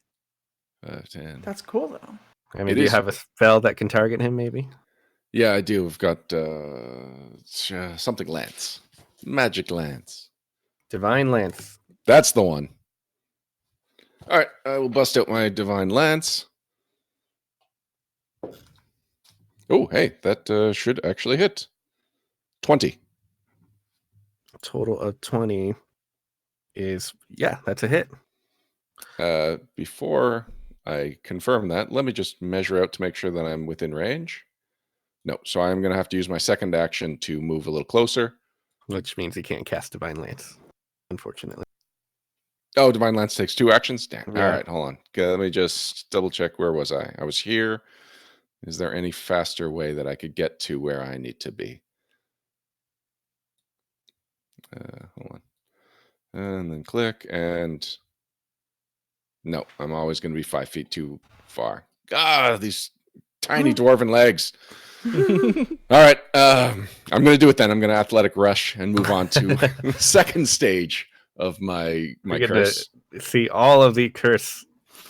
10. That's cool, though. I mean, It do you is- have a spell that can target him? Maybe. Yeah, I do. I've got something lance. Magic lance. Divine Lance. That's the one. All right, I will bust out my divine lance. Oh, hey, that should actually hit. 20. Total of 20 is, yeah, that's a hit. Before I confirm that, let me just measure out to make sure that I'm within range. No, so I'm going to have to use my second action to move a little closer. Which means he can't cast Divine Lance, unfortunately. Oh, divine lance takes 2 actions? Damn. Yeah. All right, hold on. Okay, let me just double check. Where was I? I was here. Is there any faster way that I could get to where I need to be? Hold on. And then click, and no, I'm always going to be 5 feet too far. God, these tiny dwarven legs. All right, I'm going to do it then. I'm going to athletic rush and move on to the second stage of my curse. See all of the curse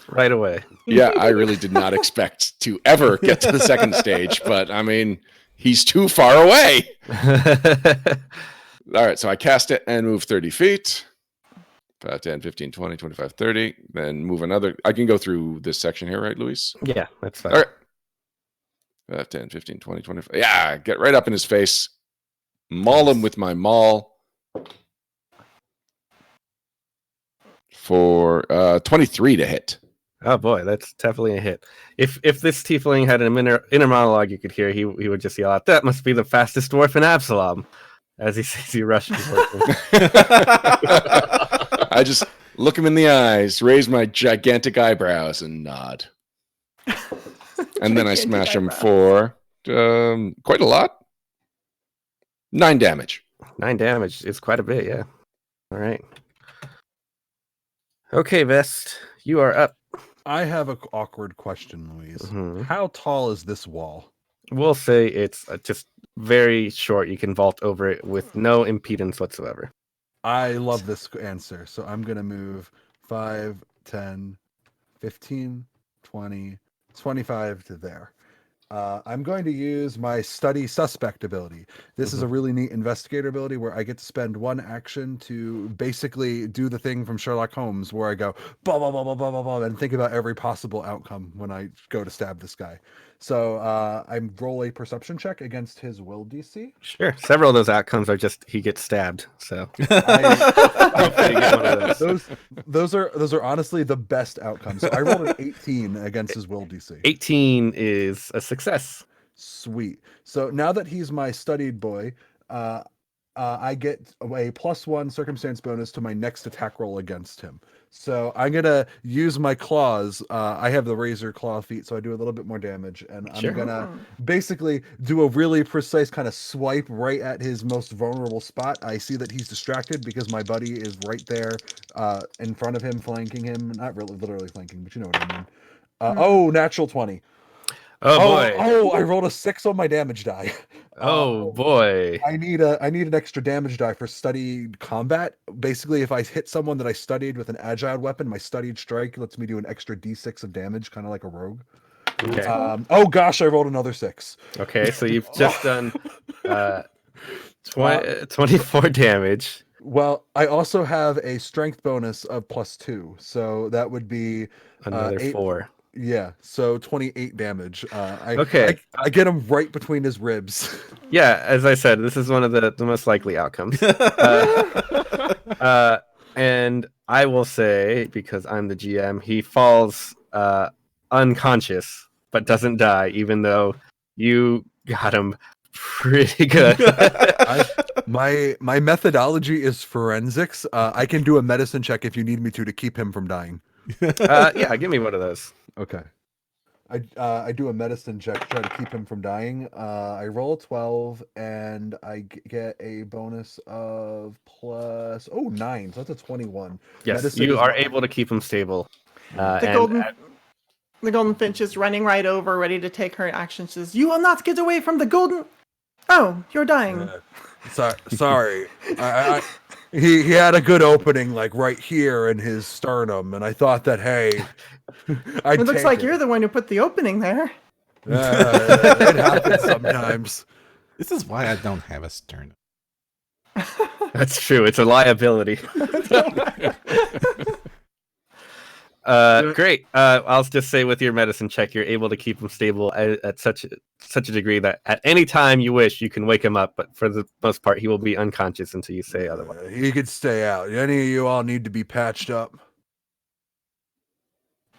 right away. Yeah, I really did not expect to ever get to the second stage, but I mean, he's too far away. All right, so I cast it and move 30 feet. 5, 10, 15, 20, 25, 30. Then move another. I can go through this section here, right, Luis? Yeah, that's fine. All right. 5, 10, 15, 20, 25. Yeah, get right up in his face. Maul him with my maul. For 23 to hit. Oh boy, that's definitely a hit. If this tiefling had an inner monologue you could hear, he would just yell out, "That must be the fastest dwarf in Absalom," as he sees you rushing towards him. I just look him in the eyes, raise my gigantic eyebrows, and nod. And then I smash him for quite a lot. 9 damage. 9 damage is quite a bit, yeah. All right. Okay, Vest, you are up. I have an awkward question, Louise. Mhm. How tall is this wall? We'll say it's just very short. You can vault over it with no impedance whatsoever. I love this answer. So I'm going to move 5, 10, 15, 20, 25 to there. I'm going to use my study suspect ability. This is a really neat investigator ability where I get to spend 1 action to basically do the thing from Sherlock Holmes where I go blah, blah, blah, blah, blah, blah, blah, and think about every possible outcome when I go to stab this guy. So I roll a perception check against his will DC. Sure. Several of those outcomes are just he gets stabbed. So hopefully you get one of those. Those are honestly the best outcomes. So I rolled an 18 against his will DC. 18 is a success. Sweet. So now that he's my studied boy, I get a +1 circumstance bonus to my next attack roll against him. So I'm gonna use my claws. I have the razor claw feet, so I do a little bit more damage, and I'm gonna basically do a really precise kind of swipe right at his most vulnerable spot. I see that he's distracted because my buddy is right there, in front of him, flanking him. Not really, literally flanking, but you know what I mean. Oh, natural 20. Oh boy. Oh, I rolled a 6 on my damage die. Oh boy. I need an extra damage die for studied combat. Basically, if I hit someone that I studied with an agile weapon, my studied strike lets me do an extra d6 of damage, kind of like a rogue. Okay. Oh gosh, I rolled another 6. Okay, so you've just done 24 damage. Well, I also have a strength bonus of +2, so that would be Another 4. Yeah, so 28 damage. I get him right between his ribs. Yeah, as I said, this is one of the most likely outcomes. And I will say, because I'm the GM, he falls unconscious, but doesn't die, even though you got him pretty good. My methodology is forensics. I can do a medicine check if you need me to keep him from dying. Yeah, give me one of those. Okay. I do a medicine check to try to keep him from dying. I roll a 12 and I get a bonus of +9, so that's a 21. Yes, Medicine you is are not- able to keep him stable. The golden finch is running right over, ready to take her action. She says, "You will not get away from the golden." Oh, you're dying. Sorry. He had a good opening, like right here in his sternum, and I thought that, hey, It looks like you're the one who put the opening there. It happens sometimes. This is why I don't have a sternum. That's true. It's a liability. Great. I'll just say with your medicine check, you're able to keep him stable at such a degree that at any time you wish, you can wake him up. But for the most part, he will be unconscious until you say otherwise. He could stay out. Any of you all need to be patched up?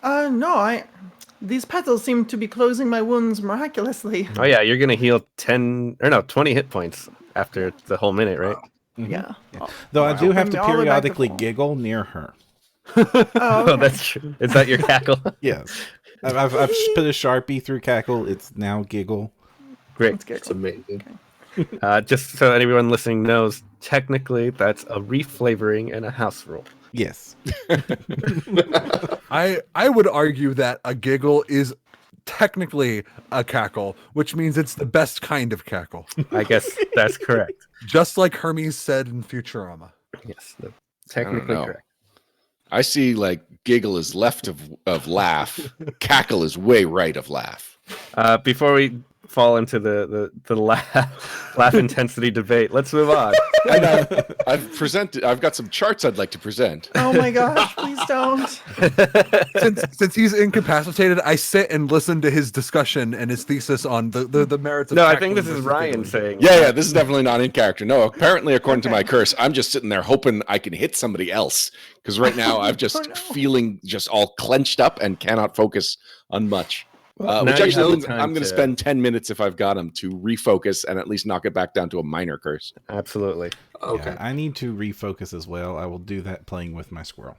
No, these petals seem to be closing my wounds miraculously. Oh yeah, you're gonna heal 20 hit points after the whole minute, right? Yeah. Though I do have to All the way back to periodically full. giggle near her. Oh, that's true. Is that your cackle? Yes. I've put a Sharpie through cackle. It's now giggle. Great. That's good. It's amazing. Just so anyone listening knows, technically that's a reflavoring and a house rule. Yes. I would argue that a giggle is technically a cackle, which means it's the best kind of cackle. I guess that's correct. Just like Hermes said in Futurama. Yes, technically know. correct. I see like giggle is left of laugh, cackle is way right of laugh. Before we fall into the laugh intensity debate, let's move on. And I've got some charts I'd like to present. Oh my gosh, please don't. Since he's incapacitated, I sit and listen to his discussion and his thesis on the merits of No, I cackling think this is versus Ryan giggling. saying. Yeah, this is definitely not in character. No, apparently, according to Okay. my curse, I'm just sitting there hoping I can hit somebody else. Because right now, I'm just Oh, no. feeling just all clenched up and cannot focus on much. Now Which you actually have means time I'm going to to- spend 10 minutes if I've got him to refocus and at least knock it back down to a minor curse. Absolutely. Okay. Yeah, I need to refocus as well. I will do that playing with my squirrel.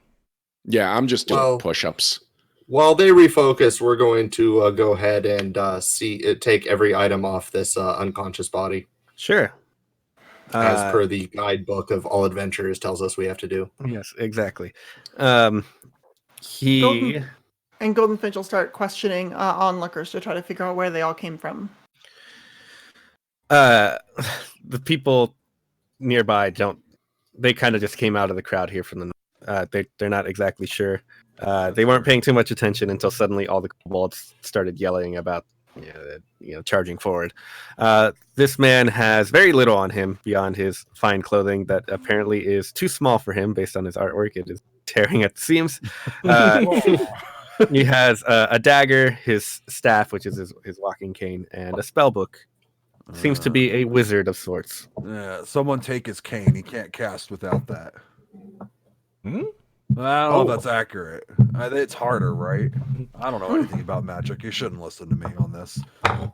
Yeah, I'm just doing Well- push-ups. While they refocus, we're going to go ahead and take every item off this unconscious body, Sure. as per the guidebook of all adventurers tells us we have to do. Yes, exactly. Golden- And Golden Finch will start questioning onlookers to try to figure out where they all came from. The people nearby they kind of just came out of the crowd here from the north. They're not exactly sure. They weren't paying too much attention until suddenly all the kobolds started yelling about charging forward. This man has very little on him beyond his fine clothing that apparently is too small for him based on his artwork. It is tearing at the seams. He has a dagger, his staff, which is his walking cane, and a spell book. Seems to be a wizard of sorts. Someone take his cane. He can't cast without that. Hmm? I don't know if that's accurate. It's harder, right? I don't know anything about magic. You shouldn't listen to me on this.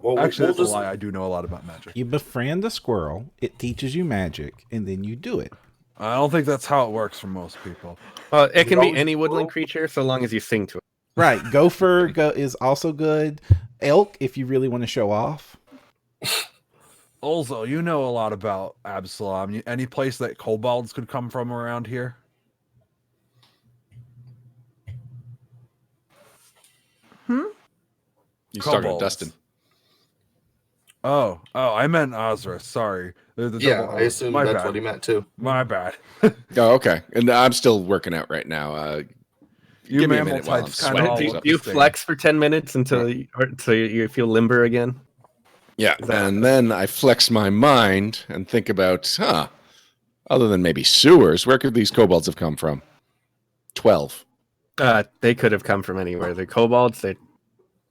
Well, Actually, we'll that's a lie. I do know a lot about magic. You befriend a squirrel, it teaches you magic, and then you do it. I don't think that's how it works for most people. Well, it can be always any woodland creature so long as you sing to it. Right. Gopher is also good. Elk, if you really want to show off. Also, you know a lot about Absalom. Any place that kobolds could come from around here? You started Kobolds. Dustin. Oh, I meant Ozra. Sorry. The Yeah, double- I assume my that's bad. what he meant too. My bad. Oh, okay. And I'm still working out right now. You Give me a mammal minute while I'm types sweating. kinda Well, all do look You the same. flex for 10 minutes until you feel limber again. Yeah, and then I flex my mind and think about, other than maybe sewers, where could these kobolds have come from? 12. They could have come from anywhere. The kobolds, they're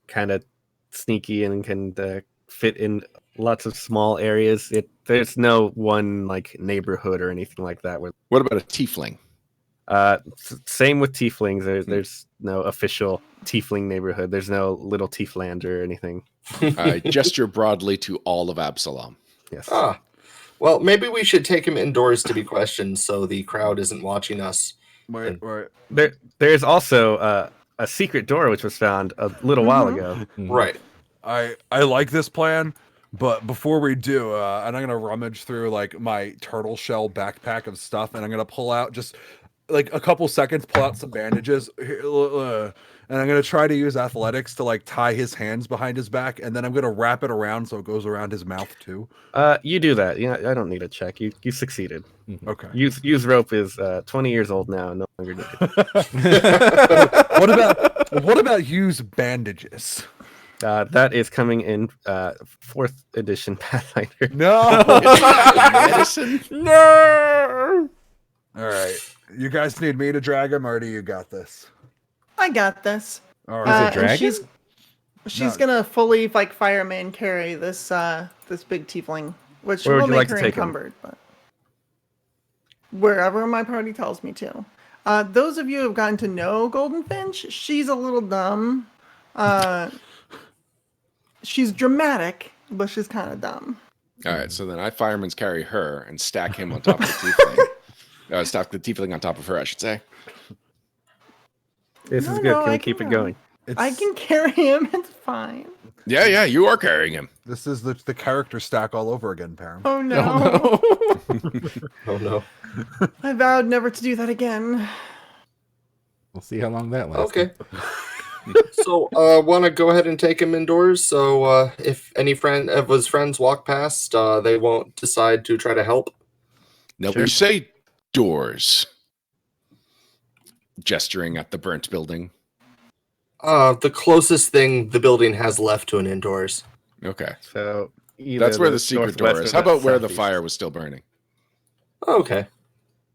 kind of sneaky and can fit in lots of small areas. There's no one like neighborhood or anything like that. Where What about a tiefling? same with tieflings. There's no official tiefling neighborhood. There's no little tiefland or anything. I gesture broadly to all of Absalom. Yes. Well, maybe we should take him indoors to be questioned so the crowd isn't watching us. Wait. There's also a secret door which was found a little while ago. Right. I like this plan, but before we do, and I'm gonna rummage through like my turtle shell backpack of stuff, and I'm gonna pull out just like a couple seconds, pull out some bandages, and I'm gonna try to use athletics to like tie his hands behind his back, and then I'm gonna wrap it around so it goes around his mouth too. You do that. Yeah, I don't need a check. You succeeded. Okay. Use rope is 20 years old now. No longer needed. What about use bandages? That is coming in 4th edition Pathfinder. No. Medicine? No! All right. You guys need me to drag him, or do you got this? I got this. All Is right. it dragon? And she's gonna fully like fireman carry this this big tiefling, which Where would will you make like to her take him? encumbered, but wherever my party tells me to. Those of you who have gotten to know Golden Finch, she's a little dumb. She's dramatic, but she's kind of dumb. All right, so then I fireman's carry her and stack him on top of the tiefling. Stack the tiefling on top of her, I should say. This No, is good. no, Can we I keep can it going? I can carry him. It's fine. Yeah, you are carrying him. This is the character stack all over again, Perram. Oh no. Oh no. I vowed never to do that again. We'll see how long that lasts. Okay. So, want to go ahead and take him indoors? So, if any of his friends walk past, they won't decide to try to help. Now Sure. we say doors. Gesturing at the burnt building. The closest thing the building has left to an indoors. Okay. So either That's where the secret door northwest is. or How about where the southeast. fire was still burning? Okay.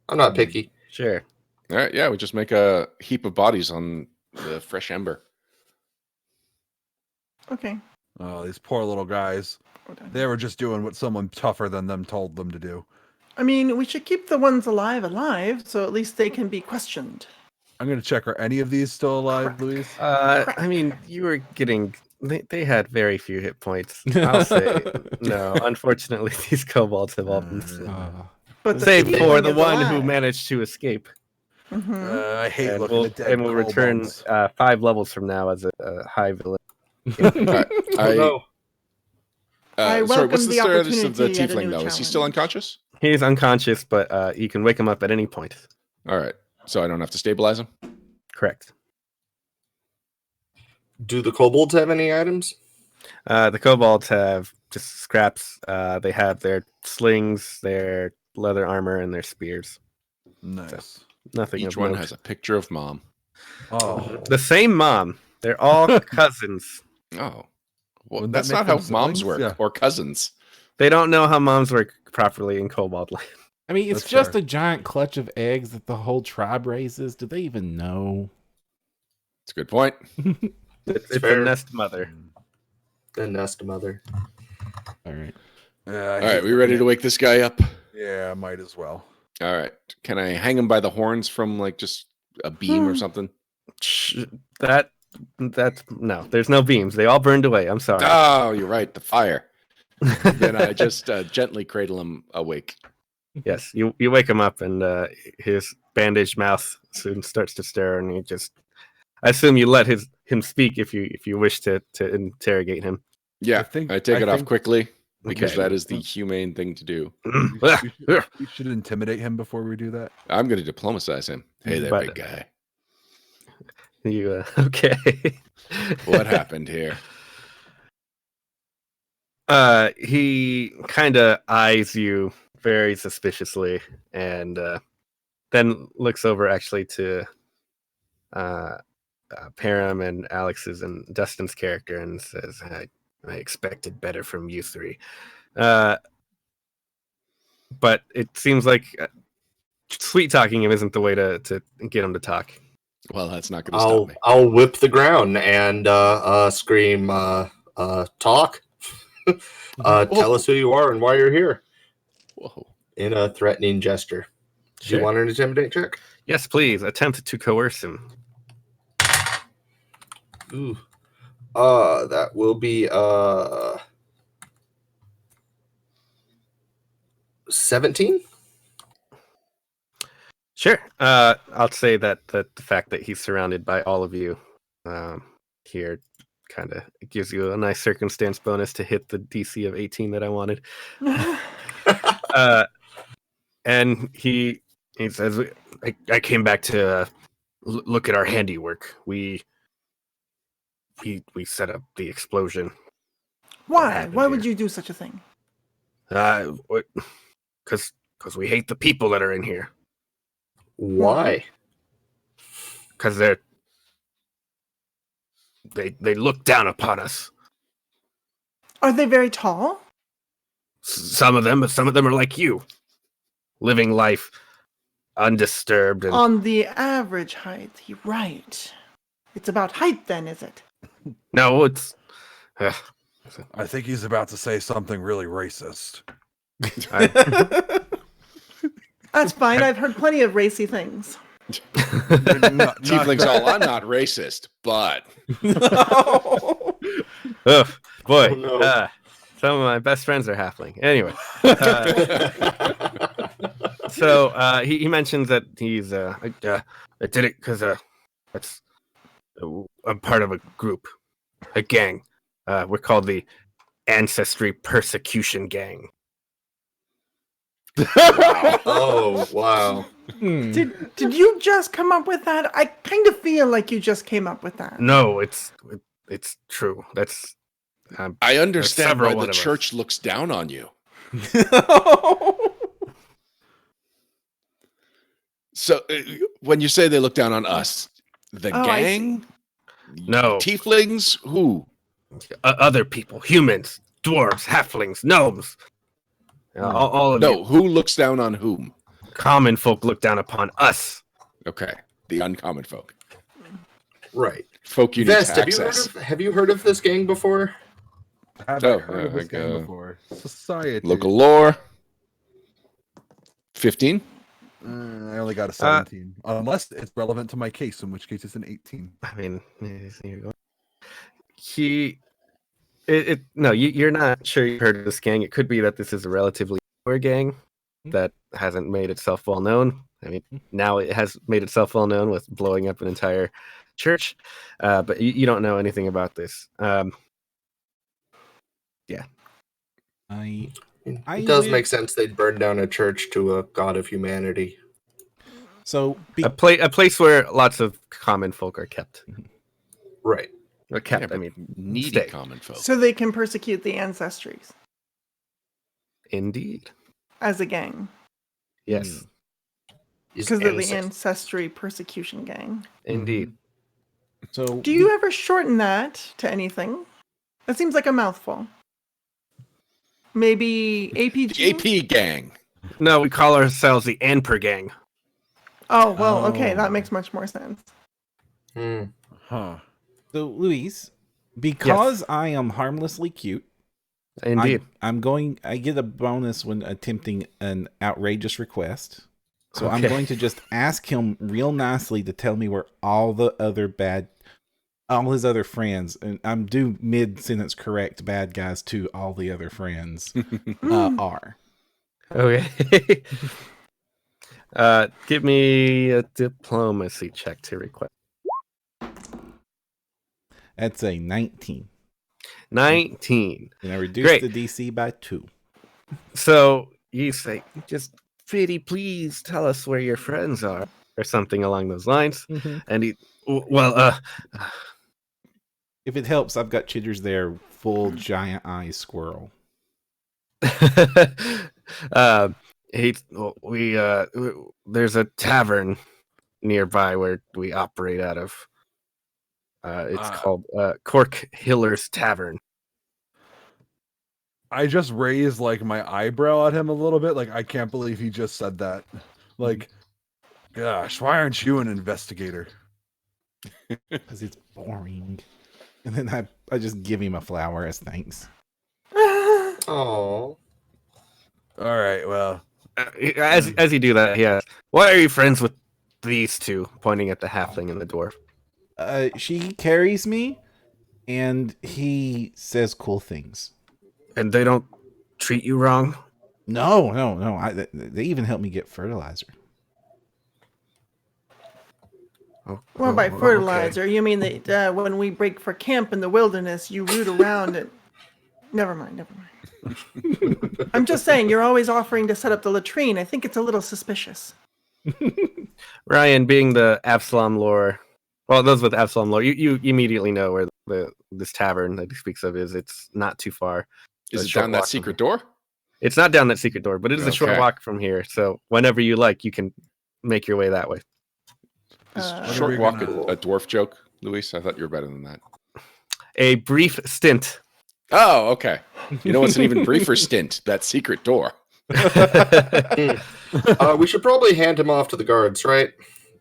I'm not picky. Sure. All right, yeah, we just make a heap of bodies on the fresh ember. Okay. Oh, these poor little guys. Hold on. They were just doing what someone tougher than them told them to do. I mean, we should keep the ones alive, so at least they can be questioned. I'm going to check, are any of these still alive, Louise? I mean, you were getting. They had very few hit points. I'll say no. Unfortunately, these kobolds have all been But save the for the is one who alive. managed to escape. Mhm. I hate And looking we'll, at dead and we'll return kobolds. 5 levels from now as a high villain. No. I Sorry, welcome what's the the status of the opportunity at a tiefling, new though? Is he still challenge. unconscious? He's unconscious, but you can wake him up at any point. All right, so I don't have to stabilize him? Correct. Do the kobolds have any items? The kobolds have just scraps. They have their slings, their leather armor, and their spears. Nice. Nothing Each of one note. has a picture of mom. Oh, The same mom. They're all cousins. Oh. Well, Wouldn't that that's make not how them moms siblings? work, Yeah. or cousins. They don't know how moms work properly in Kobold Land. I mean, it's That's just fair. a giant clutch of eggs that the whole tribe raises. Do they even know? It's a good point. It's a fair. nest mother. The nest mother. All right. yeah. All right, we ready to wake this guy up? Yeah, might as well. All right. Can I hang him by the horns from like just a beam or something? That's no. There's no beams. They all burned away. I'm sorry. Oh, you're right. The fire. Then I just gently cradle him awake. Yes, you wake him up, and his bandaged mouth soon starts to stir, and you just. I assume you let him speak if you wish to interrogate him. Yeah, I take it off think quickly because Okay. that is the humane thing to do. we should intimidate him before we do that. I'm going to diplomacize him. Hey there, But- big guy. You okay? What happened here? He kind of eyes you very suspiciously, and then looks over actually to Perram and Alex's and Dustin's character, and says, "I expected better from you three." But it seems like sweet talking him isn't the way to get him to talk. Well, that's not going to stop me. I'll whip the ground and scream, talk. Tell us who you are and why you're here. Whoa. In a threatening gesture. Do Sure. you want an intimidate check? Yes, please attempt to coerce him. Ooh. That will be 17. Sure. I'll say that the fact that he's surrounded by all of you here kind of gives you a nice circumstance bonus to hit the DC of 18 that I wanted. And he says, I came back to look at our handiwork. We set up the explosion. Why? happened Why would here? you do such a thing? Because we hate the people that are in here. Why? Because they look down upon us. Are they very tall? Some of them, but some of them are like you, living life undisturbed. And On the average height, you're right. It's about height then, is it? no, it's I think he's about to say something really racist. That's fine. I've heard plenty of racy things. Tiefling's all, I'm not racist, but Ugh, boy. Oh, no. Some of my best friends are halfling. Anyway, so he mentions that he's I did it because I'm part of a group, a gang. We're called the Ancestry Persecution Gang. Oh, wow. Did you just come up with that? I kind of feel like you just came up with that. No, it's true. That's I understand several why one the of us. church looks down on you. So when you say they look down on us, the I gang, No. tieflings, who? Other people, humans, dwarves, halflings, gnomes. All of No, you. who looks down on whom? Common folk look down upon us. Okay, the uncommon folk. Right. Folk you need Vest, to access. have you heard of this gang before? Have Oh, I heard of this like, game before? Society. Local lore. 15? I only got a 17. Unless it's relevant to my case, in which case it's an 18. I mean, here you go. You're not sure you heard of this gang. It could be that this is a relatively newer gang that hasn't made itself well known. I mean, now it has made itself well known with blowing up an entire church, but you don't know anything about this. It does make sense they'd burn down a church to a god of humanity. So A place where lots of common folk are kept. Right. Or kept, Yeah, I mean, needy stay. common folk. So they can persecute the ancestries Indeed. as a gang. Yes, Because they're the ancestry persecution gang. indeed. So Do you ever shorten that to anything? That seems like a mouthful. Maybe APG? The AP gang. No, we call ourselves the Anper Gang. Oh, well, okay, Oh. that makes much more sense. Huh. So Luis, because I am harmlessly cute, Indeed. I get a bonus when attempting an outrageous request. So I'm Okay. going to just ask him real nicely to tell me where all his other friends, and I'm due mid-sentence correct bad guys to all the other friends are. Okay. Give me a diplomacy check to request. That's a 19. 19. And I reduced Great. the DC by 2. So you say, just pretty please tell us where your friends are, or something along those lines. And he, If it helps, I've got chitters there, full giant eye squirrel. there's a tavern nearby where we operate out of. It's called Cork Hiller's Tavern. I just raised like my eyebrow at him a little bit. Like, I can't believe he just said that. Like, gosh, why aren't you an investigator? Because it's boring. And then I just give him a flower as thanks. Oh. All right, well, As you do that, he asks, "Why are you friends with these two?" Pointing at the halfling and the dwarf. She carries me, and he says cool things. And they don't treat you wrong? No. They even help me get fertilizer. Well, by okay. fertilizer, you mean that when we break for camp in the wilderness, you root around and... Never mind. I'm just saying, you're always offering to set up the latrine. I think it's a little suspicious. Ryan, being the Absalom lore, well, those with Absalom lore, you immediately know where this tavern that he speaks of is. It's not too far. Is A it short down that walk from secret here. door? It's not down that secret door, but it is a short Okay. walk from here. So whenever you like, you can make your way that way. Is What short are we walk gonna- a dwarf joke, Luis? I thought you were better than that. A brief stint. Oh, okay. You know what's an even briefer stint? That secret door. We should probably hand him off to the guards, right?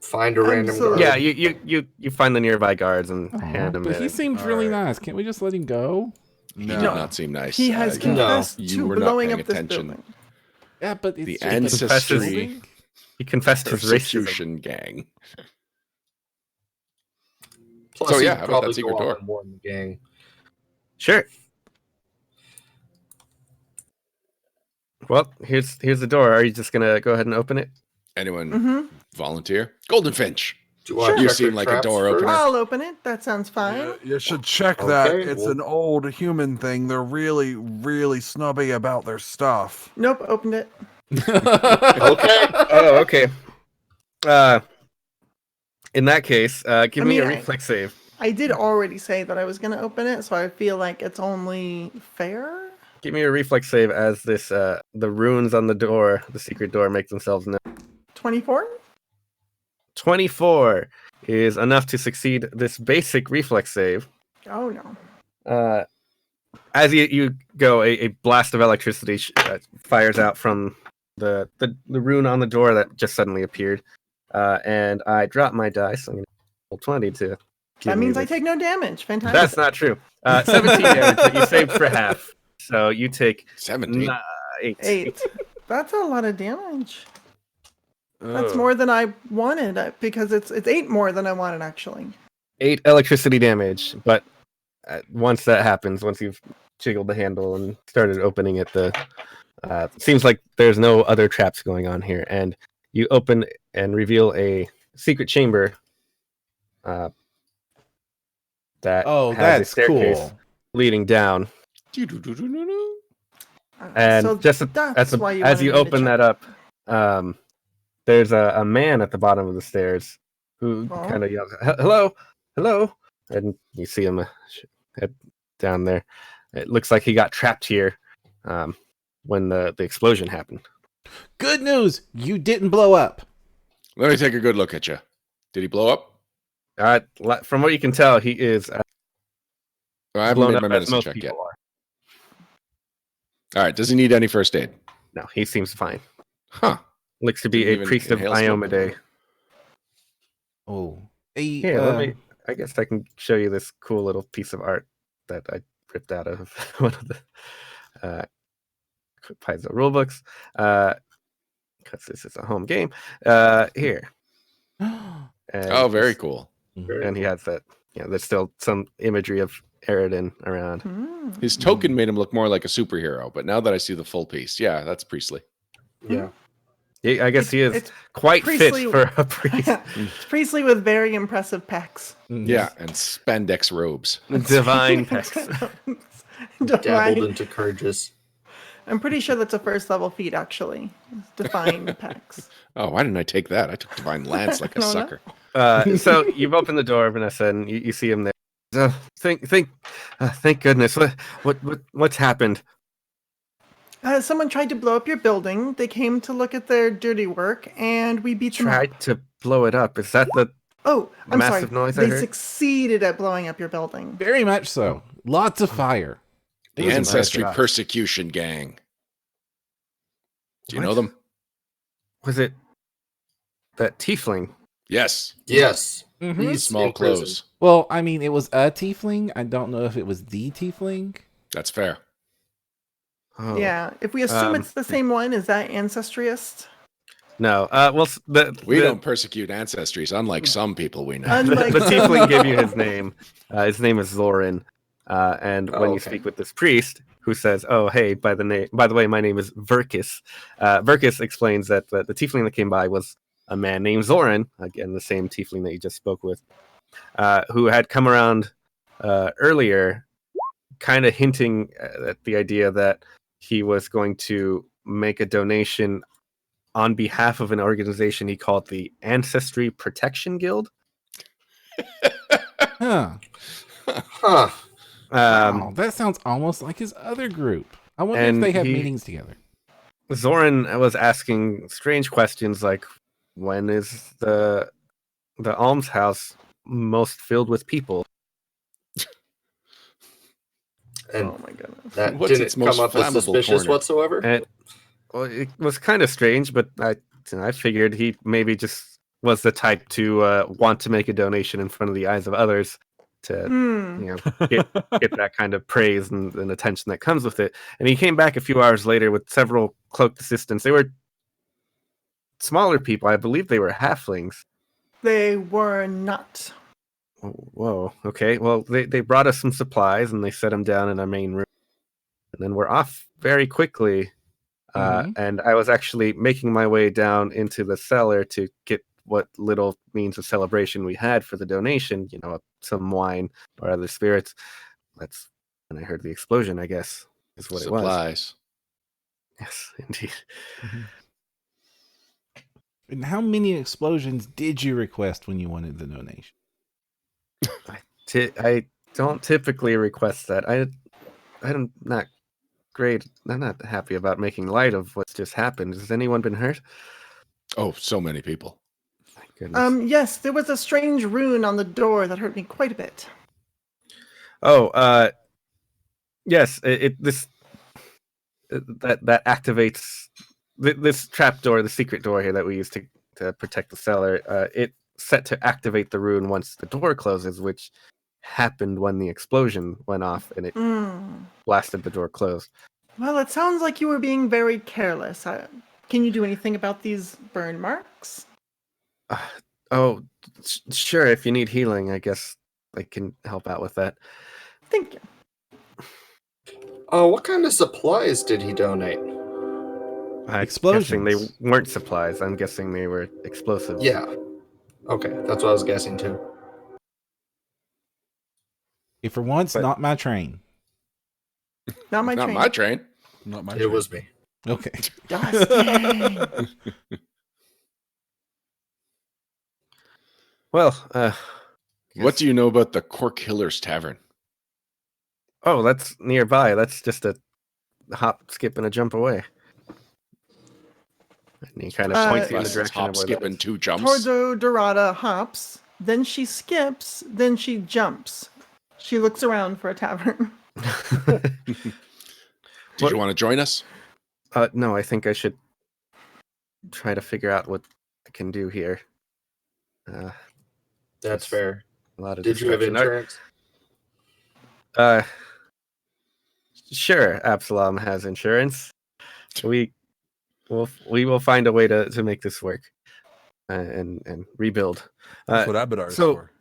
Find a random guard. Absolutely. Yeah, you find the nearby guards and hand them But in. he seems really Alright. nice. Can't we just let him go? He No. did not seem nice. He has Yeah. confessed You to were not blowing paying up this attention. building. Yeah, but it's The just a ancestry building. He confessed his racism. persecution gang. Plus, So, he'd yeah, how about probably that secret go door? off and warn the gang. Sure. Well, here's the door. Are you just gonna go ahead and open it? Anyone Mm-hmm. volunteer? Golden Finch. Do you want You to check seem for like a traps door first? opener. I'll open it. That sounds fine. Yeah, you should check that. Okay, It's well- an old human thing. They're really, really snobby about their stuff. Nope, opened it. Okay. Oh, okay. In that case, give me a reflex save. I did already say that I was going to open it, so I feel like it's only fair. Give me a reflex save as this the runes on the door, the secret door, make themselves known. 24? 24 is enough to succeed this basic reflex save. Oh, no. As you go, a blast of electricity fires out from the rune on the door that just suddenly appeared. And I drop my dice. I'm going to roll 20 to. That means I take no damage. Fantastic. That's not true. 17 damage, but you saved for half. So you take 17. 8. That's a lot of damage. That's Oh. more than I wanted because it's 8 more than I wanted actually. 8 electricity damage, but once that happens, once you've jiggled the handle and started opening it, seems like there's no other traps going on here, and you open and reveal a secret chamber that has a that's staircase cool. leading down. So And just that's why you as wanted you me to open check. that up, there's a man at the bottom of the stairs who Oh. kind of yells, "Hello, hello!" And you see him head down there. It looks like he got trapped here when the explosion happened. Good news, you didn't blow up. Let me take a good look at you. Did he blow up? From what you can tell, he is I haven't blown made up my as medicine most check people yet. are. All right. Does he need any first aid? No, he seems fine. Huh. Looks to be Didn't a even priest of inhale smoke. Iomade. Oh. Here, I guess I can show you this cool little piece of art that I ripped out of one of the Paizo rulebooks. Because this is a home game. Here. And Oh, very cool. And he has that. There's still some imagery of Eridan around. Hmm. His token made him look more like a superhero, but now that I see the full piece, yeah, that's priestly. Yeah. I guess he is It's quite priestly- fit for a priest. It's priestly with very impressive pecs. Yeah, and spandex robes. Divine pecs. Dabbled Divine. into courageous. I'm pretty sure that's a first level feat actually. Define pecs. Oh, why didn't I take that? I took Divine Lance like a No, no. sucker. So you've opened the door, Vanessa, and you see him there. Thank goodness. What's happened? Someone tried to blow up your building. They came to look at their dirty work, and we beat them up. Tried to blow it up. Is that the Oh, I'm massive sorry. noise I They heard? succeeded at blowing up your building. Very much so. Lots of fire. The was Ancestry impressive. Persecution Gang. Do you know What? them? was it? That tiefling. Yes. Yes. Mhm. He's Small in prison. clothes. Well, I mean, it was a tiefling. I don't know if it was the tiefling. That's fair. Oh. Yeah, if we assume Um, it's the same one, is that ancestriest? No. Well, We don't persecute ancestries, unlike some people we know. Unlike the some- tiefling gave you his name. His name is Zoran. And when you okay. speak with this priest, who says, "Oh, hey, by the way, my name is Verkis." Verkis explains that the tiefling that came by was a man named Zoran, again the same tiefling that you just spoke with, who had come around earlier, kind of hinting at the idea that he was going to make a donation on behalf of an organization he called the Ancestry Protection Guild. Huh. Huh. Wow, that sounds almost like his other group. I wonder if and they have he- meetings together. Zoran was asking strange questions like, when is the almshouse most filled with people? And Oh my goodness. that What's didn't its most come up as flammable suspicious corner? whatsoever. And well, it was kind of strange, but I figured he maybe just was the type to want to make a donation in front of the eyes of others to Hmm. get that kind of praise and attention that comes with it. And he came back a few hours later with several cloaked assistants. They were smaller people. I believe they were halflings. They were not. Whoa. Okay. Well, they brought us some supplies and they set them down in our main room, and then we're off very quickly. Mhm. And I was actually making my way down into the cellar to get what little means of celebration we had for the donation, some wine or other spirits. That's when I heard the explosion, I guess, is what it was. Supplies. Yes, indeed. And how many explosions did you request when you wanted the donation? I don't typically request that. I'm not great. I'm not happy about making light of what's just happened. Has anyone been hurt? Oh, so many people. My goodness. Yes, there was a strange rune on the door that hurt me quite a bit. Oh, yes. That activates this trap door, the secret door here that we use to protect the cellar. It's set to activate the rune once the door closes, which happened when the explosion went off and it blasted the door closed. Well, it sounds like you were being very careless. Can you do anything about these burn marks? Sure. If you need healing, I guess I can help out with that. Thank you. What kind of supplies did he donate? I'm guessing they Explosions. weren't supplies. I'm guessing they were explosives. Yeah. Okay, that's what I was guessing too. Hey, for once, But- not my train. Not my Not train. my train. Not my. It was me. Okay. Dustin. Well, What do you know about the Cork Hillers Tavern? Oh, that's nearby. That's just a hop, skip, and a jump away. And he kind of points you in the Less direction hop, of where skip, that and 2 jumps. Tordo Dorada hops, then she skips, then she jumps. She looks around for a tavern. Did you want to join us? No, I think I should try to figure out what I can do here. That's fair. A lot of Did you have distraction. insurance? Sure, Absalom has insurance. We will find a way to make this work and rebuild. That's what Abadar is so- for.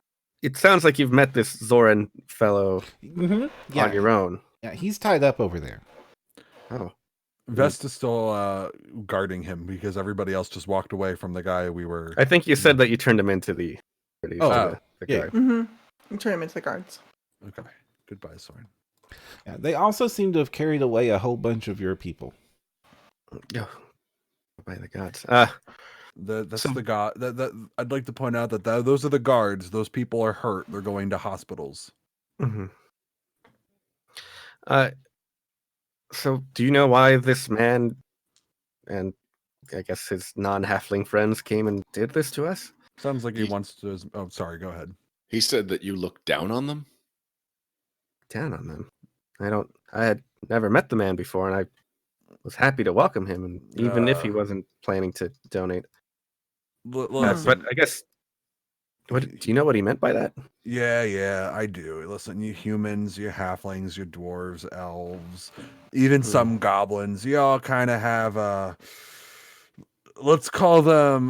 It sounds like you've met this Zoran fellow Yeah. on your own. Yeah, he's tied up over there. Oh, Vest is still guarding him because everybody else just walked away from the guy we were. I think you said that you turned him into the. Oh, the yeah. guard. Mm-hmm. Turn him into the guards. Okay. Goodbye, Soren. Yeah, they also seem to have carried away a whole bunch of your people. Oh, by the gods. That's So- the god. That I'd like to point out that those are the guards. Those people are hurt. They're going to hospitals. Mhm. So do you know why this man and I guess his non-halfling friends came and did this to us? Sounds like he He- wants to. Oh, sorry. Go ahead. He said that you looked down on them. Down on them. I had never met the man before, and I was happy to welcome him, and even if he wasn't planning to donate. Listen, But I guess, do you know what he meant by that? yeah, I do. Listen, you humans, you halflings, you dwarves, elves, even some goblins, you all kind of have let's call them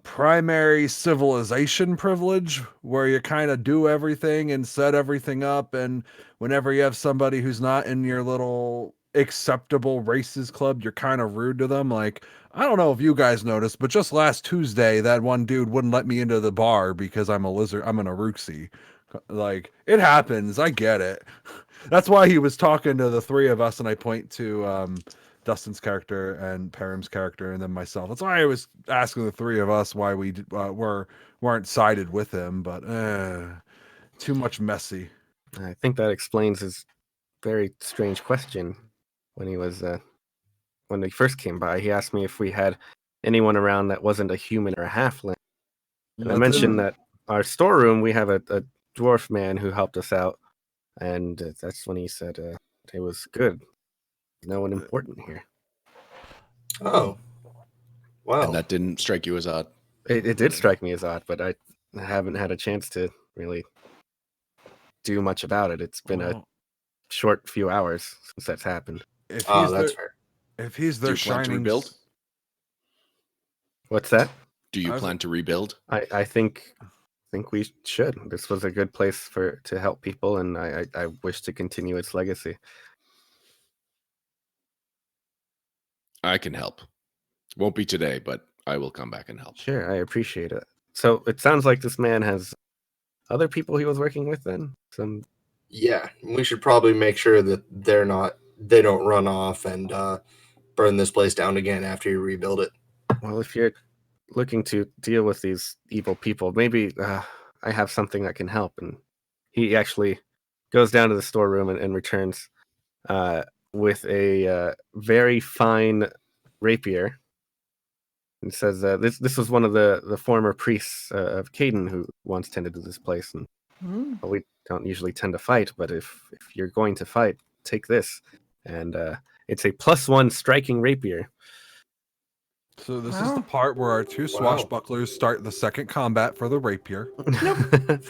primary civilization privilege, where you kind of do everything and set everything up, and whenever you have somebody who's not in your little acceptable races club, you're kind of rude to them. Like, I don't know if you guys noticed, but just last Tuesday, that one dude wouldn't let me into the bar because I'm an Aruxi. Like, it happens. I get it. That's why he was talking to the three of us, and I point to Dustin's character and Perram's character and then myself. That's why I was asking the three of us why we weren't sided with him, but too much messy. I think that explains his very strange question when he was when he first came by. He asked me if we had anyone around that wasn't a human or a halfling. And I mentioned that our storeroom, we have a dwarf man who helped us out, and that's when he said it was good. No one important here. Oh, wow. And that didn't strike you as odd. It did strike me as odd, but I haven't had a chance to really do much about it. It's been a short few hours since that's happened. If Oh, he's that's their, fair. if he's Do their you plan to shining rebuild? What's that? Do you I was- plan to rebuild? I think we should. This was a good place to help people, and I wish to continue its legacy. I can help. Won't be today, but I will come back and help. Sure, I appreciate it. So it sounds like this man has other people he was working with then? Yeah, we should probably make sure that they don't run off and burn this place down again after you rebuild it. Well, if you're looking to deal with these evil people, maybe I have something that can help. And he actually goes down to the storeroom and returns with a very fine rapier. And says, this was one of the former priests of Caden who once tended to this place. And well, we don't usually tend to fight, but if you're going to fight, take this. And it's a +1 striking rapier. So this is the part where our two swashbucklers start the second combat for the rapier.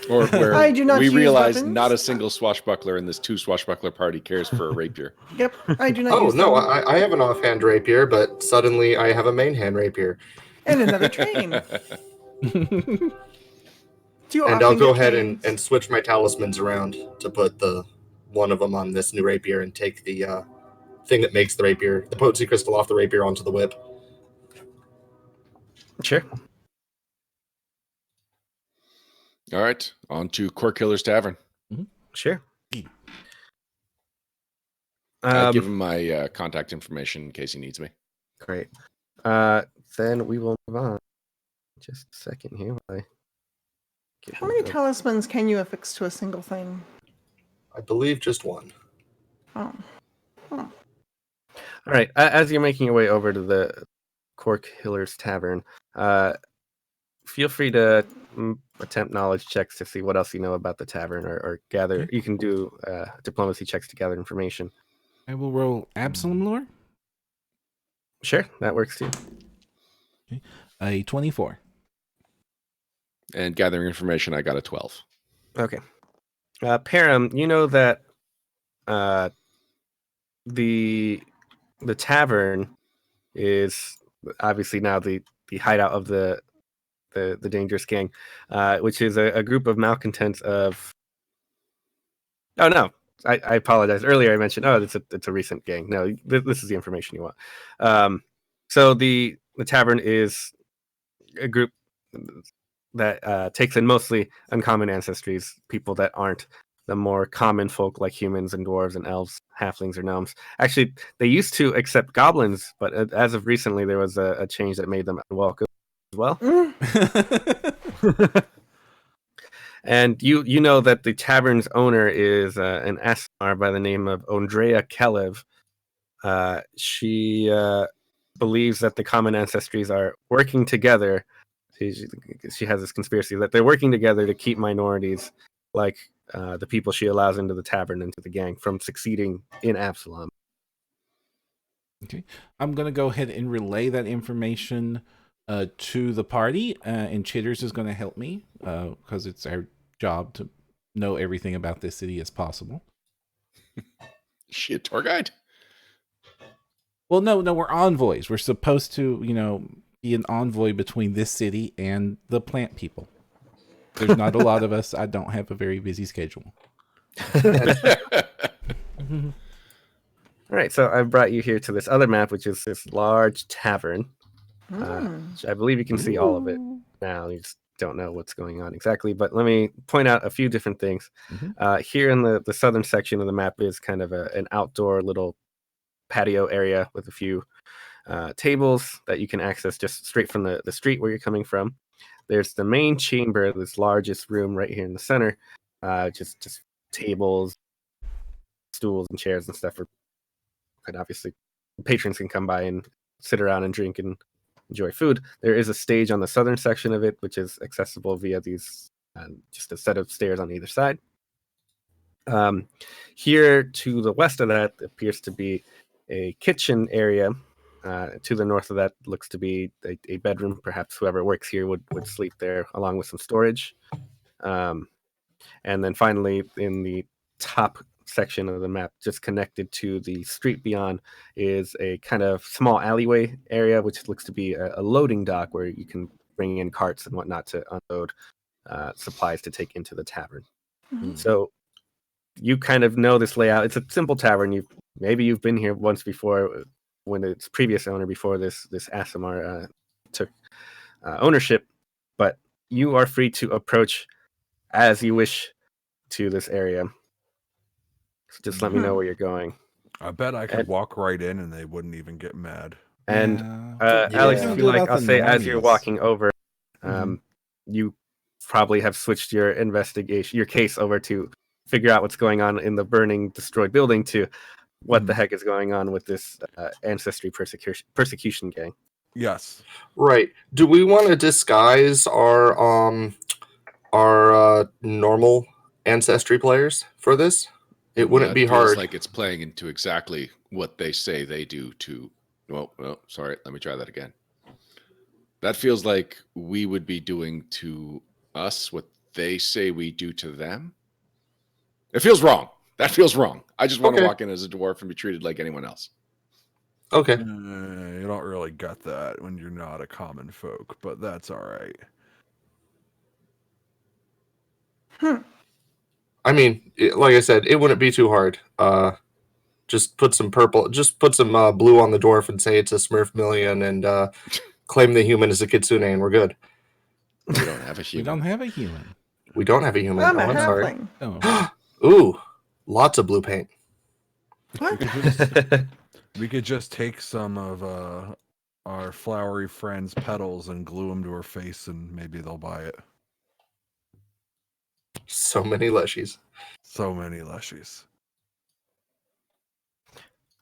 Or where I do not we use realize weapons. not a single swashbuckler in this 2 swashbuckler party cares for a rapier. Yep, I do not Oh, use no, them. I have an offhand rapier, but suddenly I have a main hand rapier. And another train. Do you And often I'll go get ahead trains? and switch my talismans around to put one of them on this new rapier and take the thing that makes the rapier, the potency crystal off the rapier onto the whip. Sure. All right, on to Core Killer's Tavern. Sure. I give him my contact information in case he needs me. Great. Then we will move on. Just a second here. How many talismans can you affix to a single thing? I believe just one. Oh. All right. As you're making your way over to the Cork Hiller's Tavern, feel free to attempt knowledge checks to see what else you know about the tavern, or gather. Okay. You can do diplomacy checks to gather information. I will roll Absalom lore. Sure, that works too. Okay. A 24. And gathering information, I got a 12. Okay. Perram, you know that the tavern is obviously now the hideout of the dangerous gang, which is a group of malcontents of. Oh no, I apologize. Earlier I mentioned it's a recent gang. No, this is the information you want. So the tavern is a group that takes in mostly uncommon ancestries, people that aren't the more common folk like humans and dwarves and elves, halflings or gnomes. Actually, they used to accept goblins, but as of recently, there was a change that made them unwelcome as well. And you know that the tavern's owner is an Asmar by the name of Ondrea Kelev. She believes that the common ancestries are working together. She has this conspiracy that they're working together to keep minorities like the people she allows into the tavern, into the gang, from succeeding in Absalom. Okay. I'm going to go ahead and relay that information to the party, and Chitters is going to help me because it's our job to know everything about this city as possible. Shit, tour guide? Well, no, we're envoys. We're supposed to, be an envoy between this city and the plant people. There's not a lot of us. I don't have a very busy schedule. All right, so I brought you here to this other map, which is this large tavern. Which I believe you can see all of it now. You just don't know what's going on exactly. But let me point out a few different things. Here in the southern section of the map is kind of an outdoor little patio area with a few tables that you can access just straight from the street where you're coming from. There's the main chamber, this largest room right here in the center. Just tables, stools, and chairs and stuff. And obviously, patrons can come by and sit around and drink and enjoy food. There is a stage on the southern section of it, which is accessible via these just a set of stairs on either side. Here to the west of that appears to be a kitchen area. To the north of that looks to be a bedroom. Perhaps whoever works here would sleep there, along with some storage. And then finally, in the top section of the map, just connected to the street beyond, is a kind of small alleyway area, which looks to be a loading dock where you can bring in carts and whatnot to unload supplies to take into the tavern. So you kind of know this layout. It's a simple tavern. Maybe you've been here once before when its previous owner, before this Asimar, took ownership, but you are free to approach as you wish to this area. So just let me know where you're going. I bet I could walk right in and they wouldn't even get mad. And Yeah. Alex, Yeah. if you like, I'll say as you're Normies. walking over, Mhm. you probably have switched your case over to figure out what's going on in the burning, destroyed building to what the heck is going on with this ancestry persecution gang. Yes. Right. Do we want to disguise our normal ancestry players for this? It wouldn't That be feels hard. like it's playing into exactly what they say they do to. Well, sorry. Let me try that again. That feels like we would be doing to us what they say we do to them. It feels wrong. That feels wrong. I just want to Okay. walk in as a dwarf and be treated like anyone else. Okay. You don't really get that when you're not a common folk, but that's all right. I mean, like I said, it wouldn't be too hard. Just put some purple, just put some blue on the dwarf and say it's a Smurf million, and claim the human as a kitsune, and we're good. We don't have a We human. don't have a human. We don't have a human. I'm Oh, a I'm sorry. halfling. Oh. Ooh, lots of blue paint. What? We could just take some of our flowery friend's petals and glue them to her face, and maybe they'll buy it. So many leshies. So many leshies.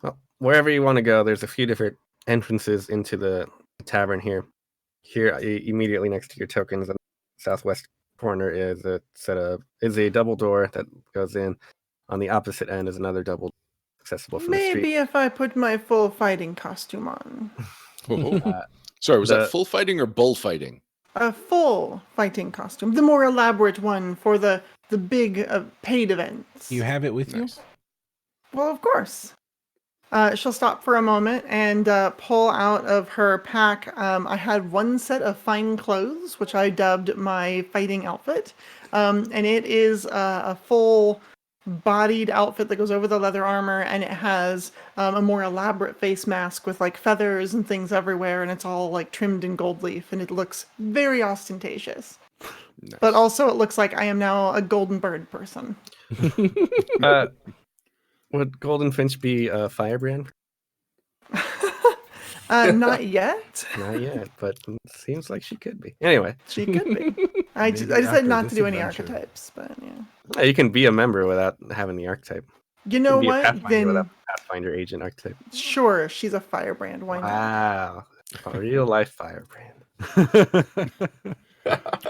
Well, wherever you want to go, there's a few different entrances into the tavern here. Here, immediately next to your tokens, on the southwest corner is a double door that goes in. On the opposite end is another double accessible from the Maybe street. if I put my full fighting costume on. Sorry, was the- that full fighting or bullfighting? A full fighting costume. The more elaborate one for the big paid events. You have it with Nice. you? Well, of course. She'll stop for a moment and pull out of her pack. I had one set of fine clothes, which I dubbed my fighting outfit. And it is a full bodied outfit that goes over the leather armor, and it has a more elaborate face mask with like feathers and things everywhere, and it's all like trimmed in gold leaf, and it looks very ostentatious. Nice. But also it looks like I am now a golden bird person. Would Golden Finch be a firebrand? Not yet. Not yet, but it seems like she could be. Anyway, She could be. I Maybe decided after not to this do any adventure. archetypes, but yeah. you can be a member without having the archetype. You know be a what? Pathfinder Then without Pathfinder agent archetype. sure, she's a firebrand. Why not? Wow, a real life firebrand.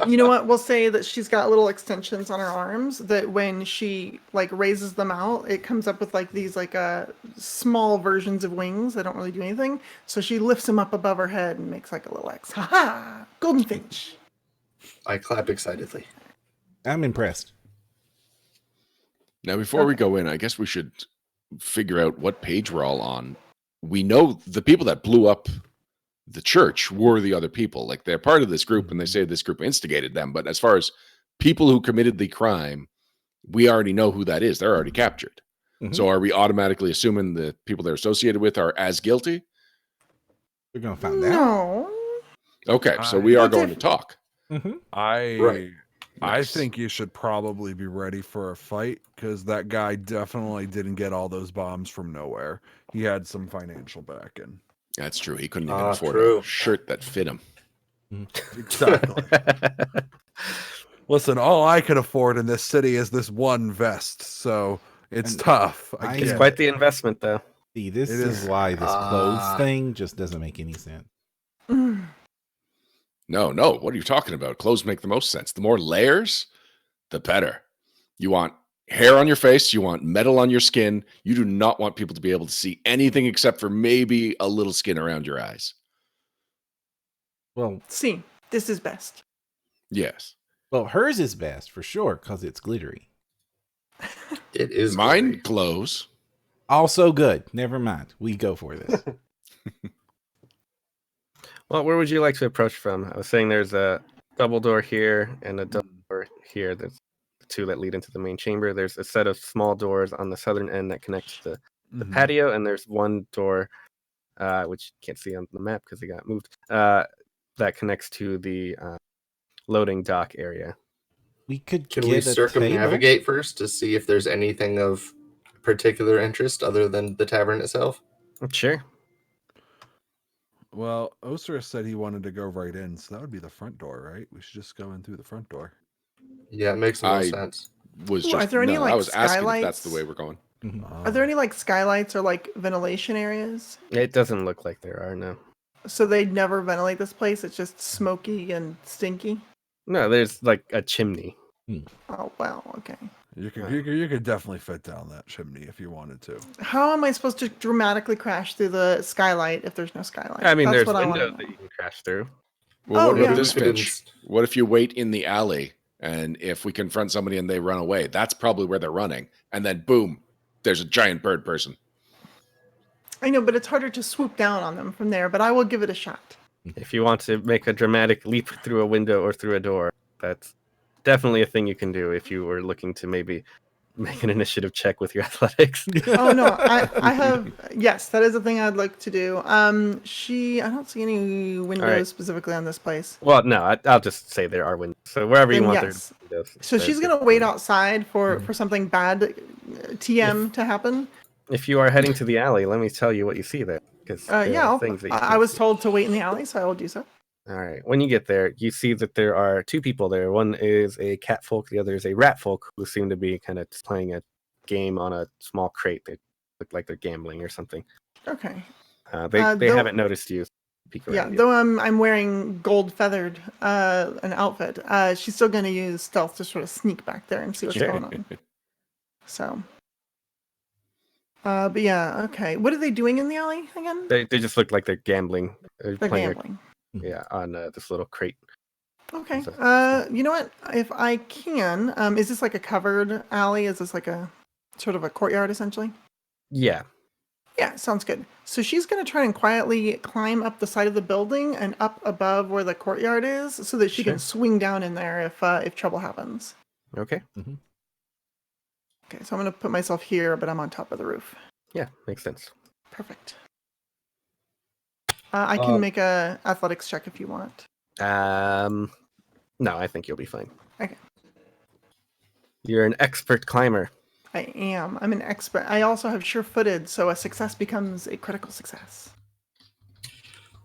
You know what? We'll say that she's got little extensions on her arms that when she like raises them out, it comes up with like these like small versions of wings that don't really do anything. So she lifts them up above her head and makes like a little X. Ha ha! Golden Finch. I clap excitedly. I'm impressed. Now, before we go in, I guess we should figure out what page we're all on. We know the people that blew up the church were the other people. Like, they're part of this group, and they say this group instigated them. But as far as people who committed the crime, we already know who that is. They're already captured. Mhm. So are we automatically assuming the people they're associated with are as guilty? We're going to find out. No. Okay, so we are That's going if- to talk. Mm-hmm. Right. I Nice. think you should probably be ready for a fight, because that guy definitely didn't get all those bombs from nowhere. He had some financial backing. That's true. He couldn't even Ah, afford true. a shirt that fit him. Exactly. Listen, all I can afford in this city is this one vest, so it's And tough. I- It's Yeah. quite the investment, though. See, this It is is- why this clothes Ah. thing just doesn't make any sense. No. What are you talking about? Clothes make the most sense. The more layers, the better. You want hair on your face. You want metal on your skin. You do not want people to be able to see anything except for maybe a little skin around your eyes. Well, See, this is best. Yes. hers is best for sure because it's glittery. It is Mine glittery. glows. Also good. Never mind. We go for this. Well, where would you like to approach from? I was saying there's a double door here and a double door here. There's two that lead into the main chamber. There's a set of small doors on the southern end that connects to the Mhm. patio, and there's one door, which you can't see on the map because it got moved, that connects to the loading dock area. We could Can get we a table. circumnavigate first to see if there's anything of particular interest other than the tavern itself? Sure. Well, Osiris said he wanted to go right in, so that would be the front door, right? We should just go in through the front door. Yeah, it makes the most I sense. was Ooh, just are there any, I like, was asking if that's the skylights? way we're going. Are there any like skylights or like ventilation areas? It doesn't look like there are, no. So they'd never ventilate this place. It's just smoky and stinky. No, there's like a chimney. Oh well, okay. You could definitely fit down that chimney if you wanted to. How am I supposed to dramatically crash through the skylight if there's no skylight? I mean, That's there's what I wanna windows know. that you can crash through. Well, Oh, what about yeah. this, We could Finch? What if you wait in the alley, and if we confront somebody and they run away, that's probably where they're running, and then boom, there's a giant bird person. I know, but it's harder to swoop down on them from there. But I will give it a shot. If you want to make a dramatic leap through a window or through a door, that's definitely a thing you can do if you were looking to maybe make an initiative check with your athletics. Oh no, I have, yes, that is a thing I'd like to do. I don't see any windows right. specifically on this place. Well, no, I'll just say there are windows. So wherever you Then want yes. there to be windows. So she's gonna wait outside for something bad, TM to happen. If you are heading to the alley, let me tell you what you see there. Because Yeah, things that you I can was see. told to wait in the alley, so I will do so. All right. When you get there, you see that there are two people there. One is a cat folk, the other is a rat folk who seem to be kind of playing a game on a small crate. They look like they're gambling or something. Okay. They though- haven't noticed you. Peek Yeah, around you. though I'm wearing gold feathered an outfit, she's still gonna use stealth to sort of sneak back there and see what's Sure. going on. So. But yeah, okay. What are they doing in the alley again? They just look like they're gambling. They're playing gambling. on this little crate. Okay. So- You know what? If I can, is this like a covered alley? Is this like a sort of a courtyard essentially? Yeah. Yeah, sounds good. So she's gonna try and quietly climb up the side of the building and up above where the courtyard is, so that she Sure. can swing down in there if trouble happens. Okay. Okay, so I'm gonna put myself here, but I'm on top of the roof. Yeah, makes sense. Perfect. I can make a athletics check if you want. No, I think you'll be fine. Okay. You're an expert climber. I am. I'm an expert. I also have sure-footed, so a success becomes a critical success.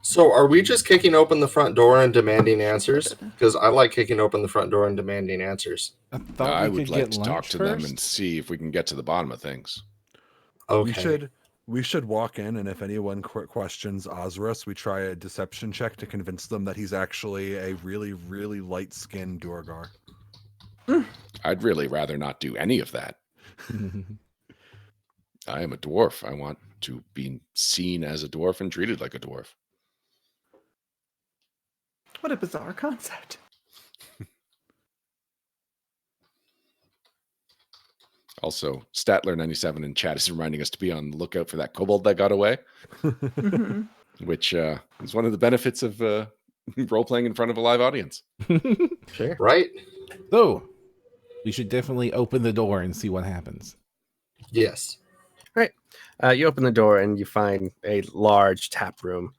So are we just kicking open the front door and demanding answers? Because I like kicking open the front door and demanding answers. I thought I we would could like get to talk lunch to first. them and see if we can get to the bottom of things. Okay. We should walk in, and if anyone questions Osiris, we try a deception check to convince them that he's actually a really, really light-skinned Duergar. I'd really rather not do any of that. I am a dwarf. I want to be seen as a dwarf and treated like a dwarf. What a bizarre concept. Also, Statler97 in chat is reminding us to be on the lookout for that kobold that got away, Mhm. which is one of the benefits of role-playing in front of a live audience. Sure. Right? So, we should definitely open the door and see what happens. Yes. You open the door and you find a large tap room.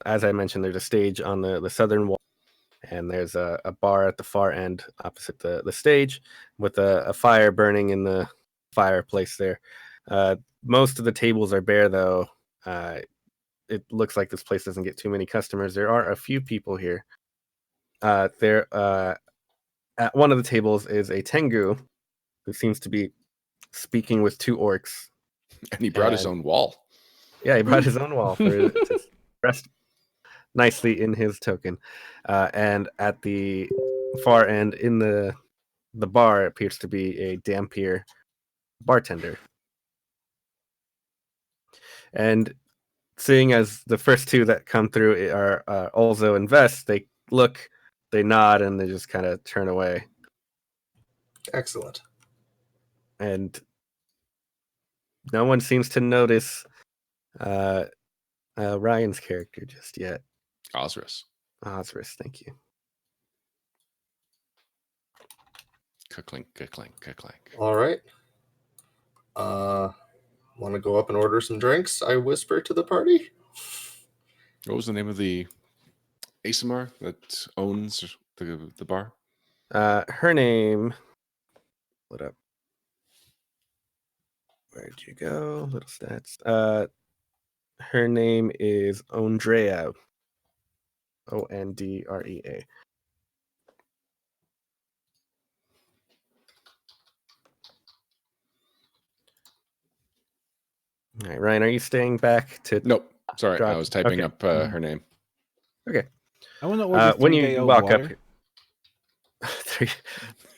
As I mentioned, there's a stage on the southern wall, and there's a bar at the far end opposite the stage with a fire burning in the fireplace there. Most of the tables are bare, though. It looks like this place doesn't get too many customers. There are a few people here. At one of the tables is a tengu who seems to be speaking with two orcs. And he brought his own wall. Yeah, he brought his own wall to rest nicely in his token. And at the far end in the bar appears to be a Dampier bartender. And seeing as the first two that come through are Olzo and Vest, they look, they nod, and they just kind of turn away. Excellent. And no one seems to notice Ryan's character just yet. Osiris. Osiris, thank you. Clink, clink, clink. All right. Want to go up and order some drinks? I whisper to the party. What was the name of the ASMR that owns the bar? Her name. What up? Where'd you go? Little stats. Her name is Ondrea. Ondrea. All right, Ryan, are you staying back to? Nope. Sorry, Drop- I was typing okay. up her name. Okay. I want to order When 3-day you old walk water. up,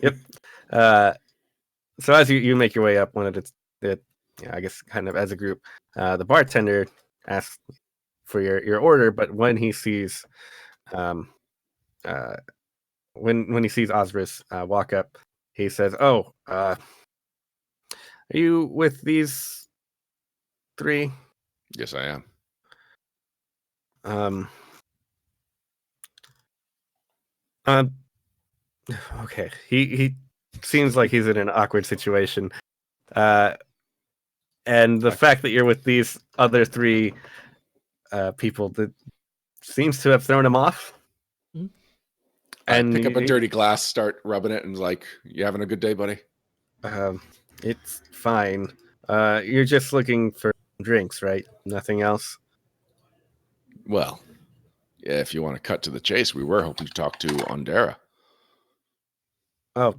yep. So as you make your way up, one of the I guess kind of as a group, the bartender asks for your order, but when he sees when he sees Osris walk up, he says, "Oh, are you with these three?" Yes, I am. Okay. He seems like he's in an awkward situation. And the fact that you're with these other three people that seems to have thrown him off. I pick up a dirty glass, start rubbing it, and like, "You having a good day, buddy?" It's fine. You're just looking for drinks, right? Nothing else? Well, yeah, if you want to cut to the chase, we were hoping to talk to Ondera. Oh,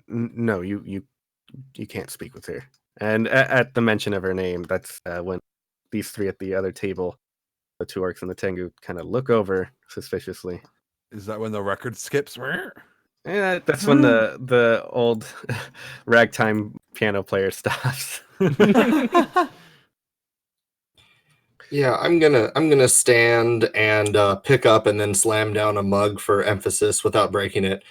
no, you can't speak with her. And at the mention of her name, that's when these three at the other table, the two orcs and the tengu, kind of look over suspiciously. Is that when the record skips? Yeah, that's when the old ragtime piano player stops. Yeah, I'm gonna stand and pick up and then slam down a mug for emphasis without breaking it.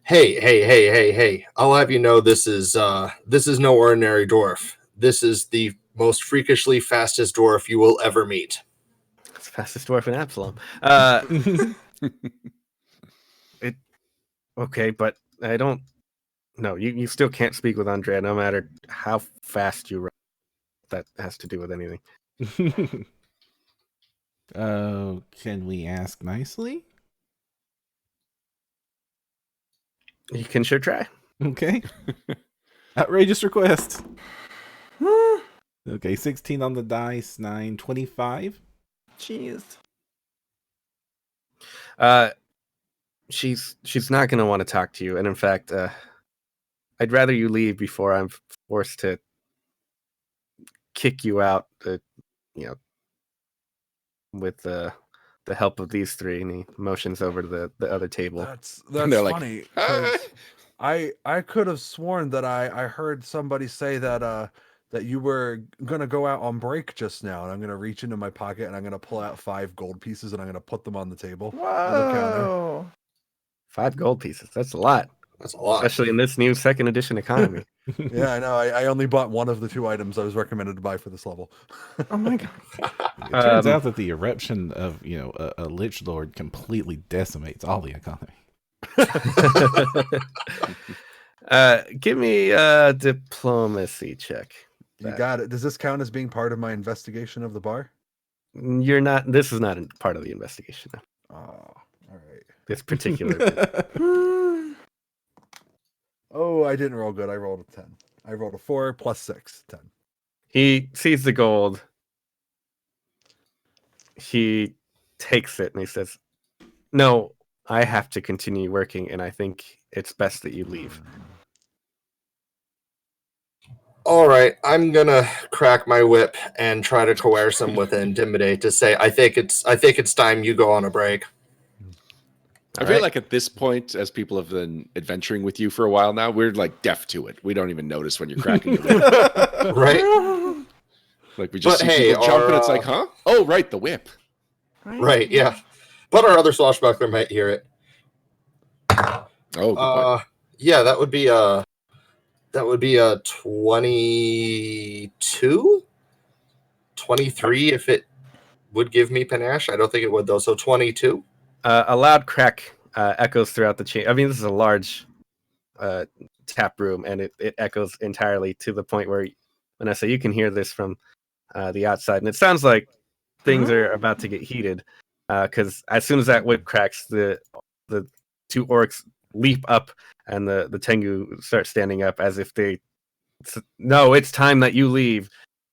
Hey! I'll have you know this is no ordinary dwarf. This is the most freakishly fastest dwarf you will ever meet. It's the fastest dwarf in Absalom. Okay, but I don't. No, you still can't speak with Andrea, no matter how fast you run. That has to do with anything. Can we ask nicely? You can sure try. Okay. Outrageous request. Okay, 16 on the dice, 9, 25. Jeez. She's not going to want to talk to you, and in fact, I'd rather you leave before I'm forced to kick you out. With the help of these three, and he motions over to the other table. That's they're like, funny. 'Cause I could have sworn that I heard somebody say that that you were gonna go out on break just now, and I'm gonna reach into my pocket and I'm gonna pull out 5 gold pieces and I'm gonna put them on the table on the counter. Whoa. 5 gold pieces. That's a lot. That's a lot. Especially in this new second edition economy. Yeah, I know. I only bought one of the 2 items I was recommended to buy for this level. Oh my god. It turns out that the eruption of a lich lord completely decimates all the economy. Give me a diplomacy check. You got it. Does this count as being part of my investigation of the bar? You're not. This is not part of the investigation. Oh, all right. This particular. Oh, I didn't roll good. I rolled a 10. I rolled a 4 plus 6, 10. He sees the gold. He takes it and he says, "No, I have to continue working, and I think it's best that you leave." All right, I'm gonna crack my whip and try to coerce him with intimidate to say, I think it's time you go on a break. I feel like at this point, as people have been adventuring with you for a while now, we're like deaf to it. We don't even notice when you're cracking your whip. Right? Like we just But see hey, people jump and it's our, like, huh? Oh, right, the whip. Right, yeah. But our other swashbuckler might hear it. Oh, good point. Yeah, that would be a 22? 23 if it would give me panache. I don't think it would though. So 22. A loud crack echoes throughout the chain. I mean, this is a large tap room, and it echoes entirely to the point where, Vanessa, you can hear this from the outside, and it sounds like things are about to get heated. Because as soon as that whip cracks, the two orcs leap up, and the tengu start standing up as if no, it's time that you leave.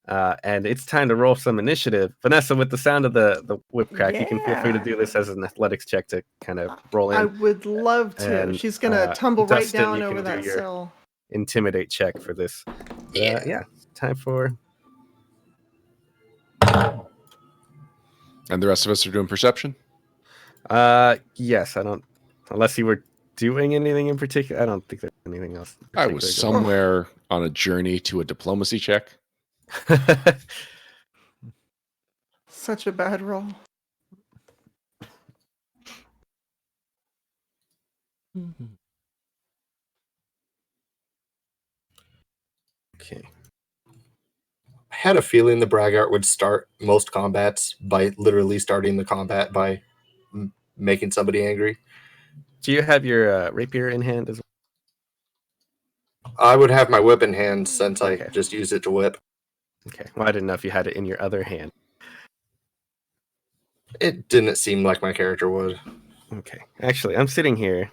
And it's time to roll some initiative. Vanessa, with the sound of the whip crack, you can feel free to do this as an athletics check to kind of roll in. I would love to. And, She's gonna tumble right Dustin, down you over can do that your sill. Intimidate check for this. Yeah, time for. And the rest of us are doing perception? Yes, I don't. Unless you were doing anything in particular, I don't think there's anything else. I was somewhere on a journey to a diplomacy check. Such a bad roll. Okay. I had a feeling the braggart would start most combats by literally starting the combat by making somebody angry. Do you have your rapier in hand as well? I would have my whip in hand since Okay. I just use it to whip. Okay. Well, I didn't know if you had it in your other hand. It didn't seem like my character would. Okay. Actually, I'm sitting here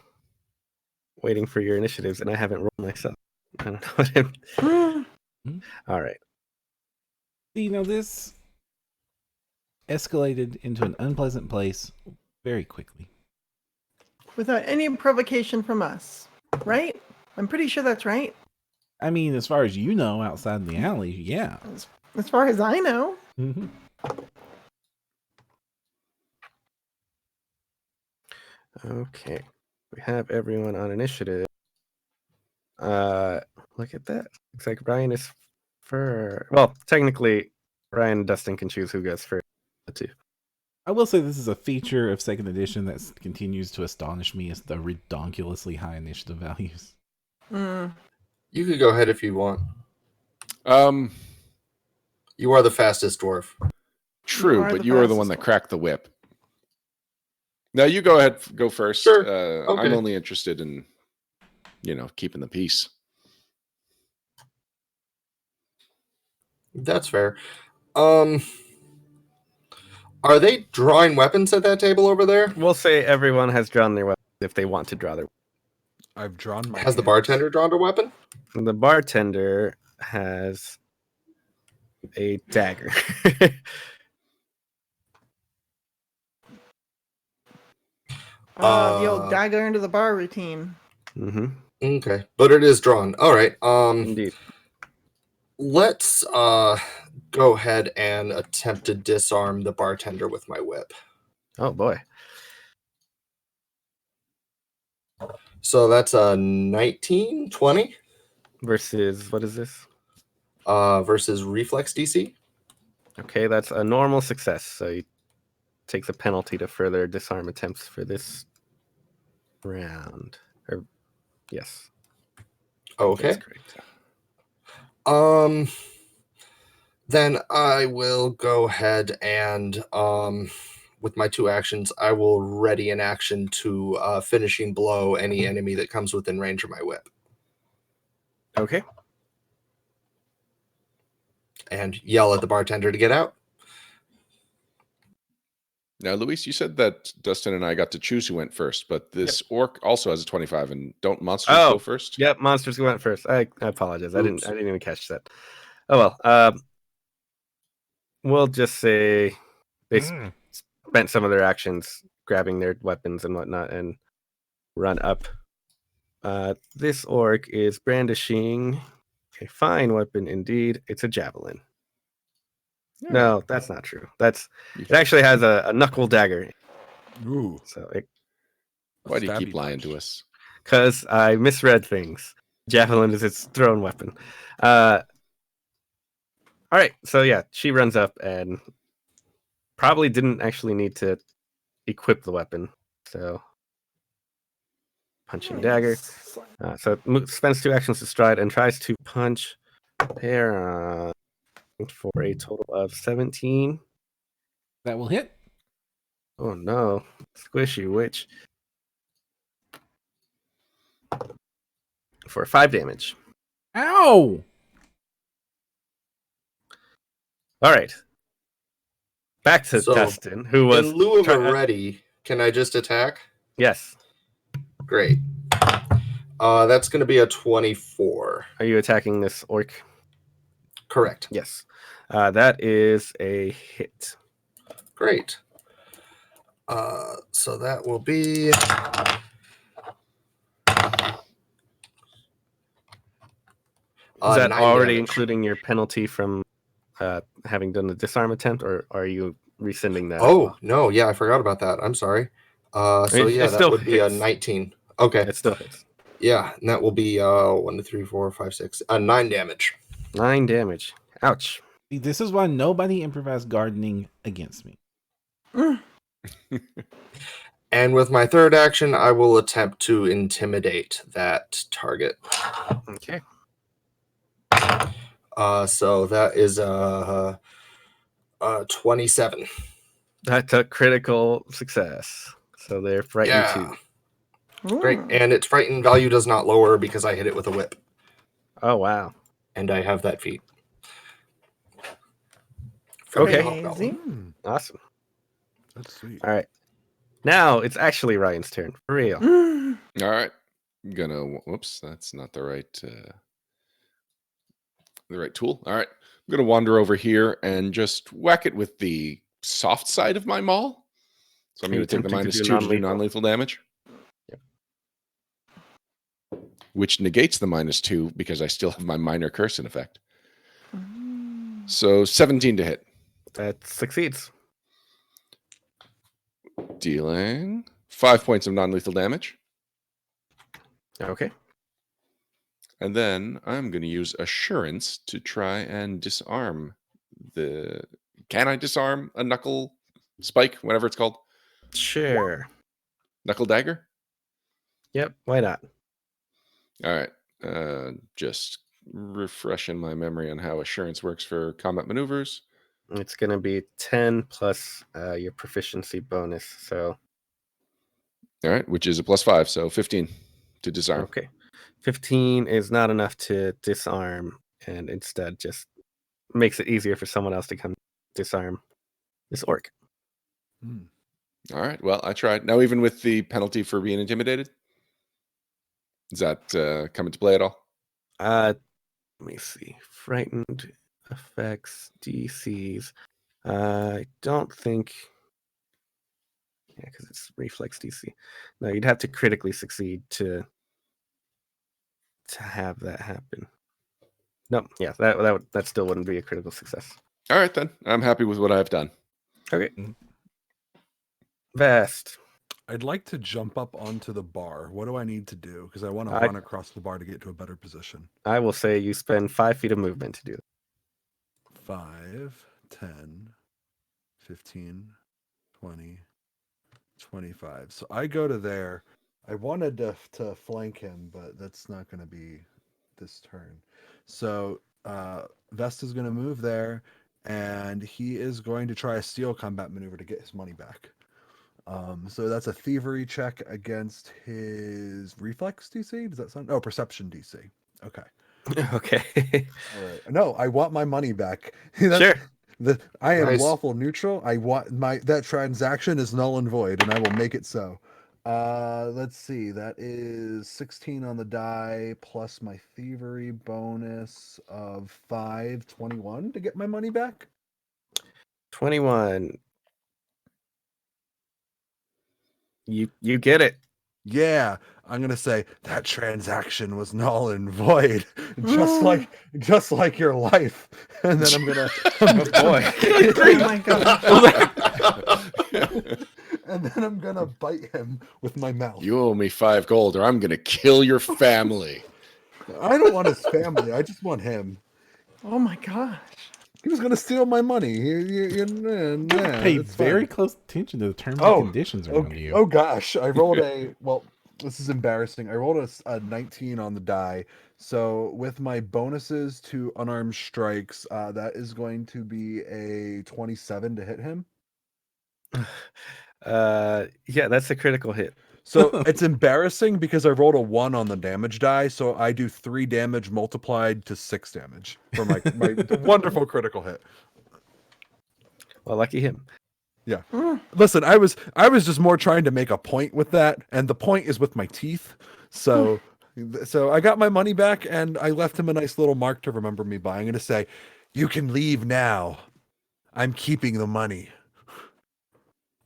waiting for your initiatives, and I haven't rolled myself. I don't know what All right. This escalated into an unpleasant place very quickly. Without any provocation from us, right? I'm pretty sure that's right. I mean, as far as you know, outside the alley, yeah. As far as I know. Mm-hmm. Okay. We have everyone on initiative. Look at that. Looks like Ryan is well, technically Ryan and Dustin can choose who goes first. Too. I will say this is a feature of second edition that continues to astonish me, is the redonkulously high initiative values. You could go ahead if you want. You are the fastest dwarf. True, but you are the one that cracked the whip. No, you go ahead. Go first. Sure. I'm Okay. only interested in, keeping the peace. That's fair. Are they drawing weapons at that table over there? We'll say everyone has drawn their weapons if they want to draw their. I've drawn my. Has the hands. bartender drawn a weapon? The bartender has a dagger. The old dagger into the bar routine. Mm-hmm. Okay, but it is drawn. All right. Indeed. Let's go ahead and attempt to disarm the bartender with my whip. Oh boy. So that's a 19, 20 Versus what is this? versus reflex DC. Okay, that's a normal success. So you take the penalty to further disarm attempts for this round. Yes. Okay. That's correct. Then I will go ahead and with my two actions, I will ready an action to finishing blow any enemy that comes within range of my whip. Okay. And yell at the bartender to get out. Now, Luis, you said that Dustin and I got to choose who went first, but this orc also has a 25, and don't monsters go first? Yep, monsters went first. I apologize. Oops. I didn't even catch that. Oh well. We'll just say they spent some of their actions grabbing their weapons and whatnot and run up. This orc is brandishing a fine weapon indeed. It's a javelin. No, that's not true. It actually has a knuckle dagger. Ooh. So Why do you keep Stabby lying punch. to us? because I misread things. Javelin is its thrown weapon. All right, so yeah, she runs up and probably didn't actually need to equip the weapon. So punching dagger. So it spends 2 actions to stride and tries to punch Perram for a total of 17. That will hit. Oh no, squishy witch. For 5 damage. Ow! All right. Back to So, Dustin, who was In lieu of try- a ready, can I just attack? Yes. Great. That's going to be a 24. Are you attacking this orc? Correct. Yes. That is a hit. Great. So that will be... Is that 9 already damage. including your penalty from having done the disarm attempt, or are you rescinding that? Oh, no. Yeah, I forgot about that. I'm sorry. So It yeah, that still would be a hits. 19. Okay. It still hits. Yeah, and that will be 1, 2, 3, 4, 5, 6, 9 damage. 9 damage. Ouch. This is why nobody improvised gardening against me. And with my third action, I will attempt to intimidate that target. Okay. So that is 27. That's a critical success. So they're frightened too. Great. And its frightened value does not lower because I hit it with a whip. Oh, wow. And I have that feat. Okay. Crazy. Awesome. That's sweet. All right. Now it's actually Ryan's turn. For real. All right. I'm gonna. Whoops, that's not the right tool. All right. I'm gonna wander over here and just whack it with the soft side of my maul. So I'm Are you gonna take the attempting to -2 do to do non-lethal damage. Yep. Which negates the -2 because I still have my minor curse in effect. So 17 to hit. That succeeds. Dealing 5 points of non-lethal damage. Okay. And then I'm going to use Assurance to try and disarm the... Can I disarm a knuckle spike, whatever it's called? Sure. Knuckle dagger? Yep. Why not? All right. Just refreshing my memory on how Assurance works for combat maneuvers. It's going to be 10 plus your proficiency bonus. So, All right, which is a +5, so 15 to disarm. okay. 15 is not enough to disarm, and instead just makes it easier for someone else to come disarm this orc. All right, well, I tried. Now, even with the penalty for being intimidated? Does that come into play at all? Let me see. Frightened effects, DCs. I don't think... Yeah, because it's reflex DC. No, you'd have to critically succeed to have that happen. No, yeah, that still wouldn't be a critical success. All right, then. I'm happy with what I've done. Okay. Vast. I'd like to jump up onto the bar. What do I need to do? Because I want to run across the bar to get to a better position. I will say you spend 5 feet of movement to do it. 5, 10, 15, 20, 25. So I go to there. I wanted to flank him, but that's not going to be this turn. So Vesta's going to move there, and he is going to try a steal combat maneuver to get his money back. So that's a thievery check against his reflex DC. Does that sound? Oh, perception DC. Okay. Okay. All right. No, I want my money back. Sure. I am Nice. lawful neutral. I want that transaction is null and void, and I will make it so. Let's see. That is 16 on the die plus my thievery bonus of 5, 21 to get my money back. 21. You get it. Yeah, I'm gonna say that transaction was null and void, just like your life. And then I'm gonna, Oh boy. Oh my god. and then I'm gonna bite him with my mouth. You owe me 5 gold, or I'm going to kill your family. I don't want his family. I just want him. Oh my gosh. He was gonna steal my money. Pay It's very fine. close attention to the terms Oh, and conditions around you. Oh gosh, I rolled this is embarrassing. I rolled a 19 on the die. So with my bonuses to unarmed strikes, that is going to be a 27 to hit him. Yeah, that's a critical hit. So it's embarrassing because I rolled a 1 on the damage die, so I do 3 damage multiplied to 6 damage for my wonderful critical hit. Well, lucky him. Yeah. Mm. Listen, I was just more trying to make a point with that, and the point is with my teeth. So I got my money back, and I left him a nice little mark to remember me by. I'm going to say, "You can leave now. I'm keeping the money."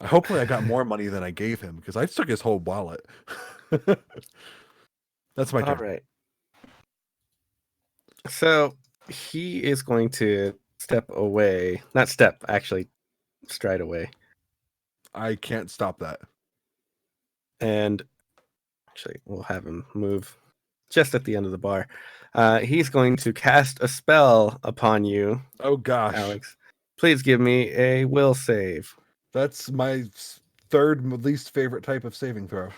Hopefully, I got more money than I gave him because I took his whole wallet. That's my All turn. right. So he is going to step away. Not step, actually, stride away. I can't stop that. And actually, we'll have him move just at the end of the bar. He's going to cast a spell upon you, Oh gosh, Alex. Please give me a will save. that's my third least favorite type of saving throw.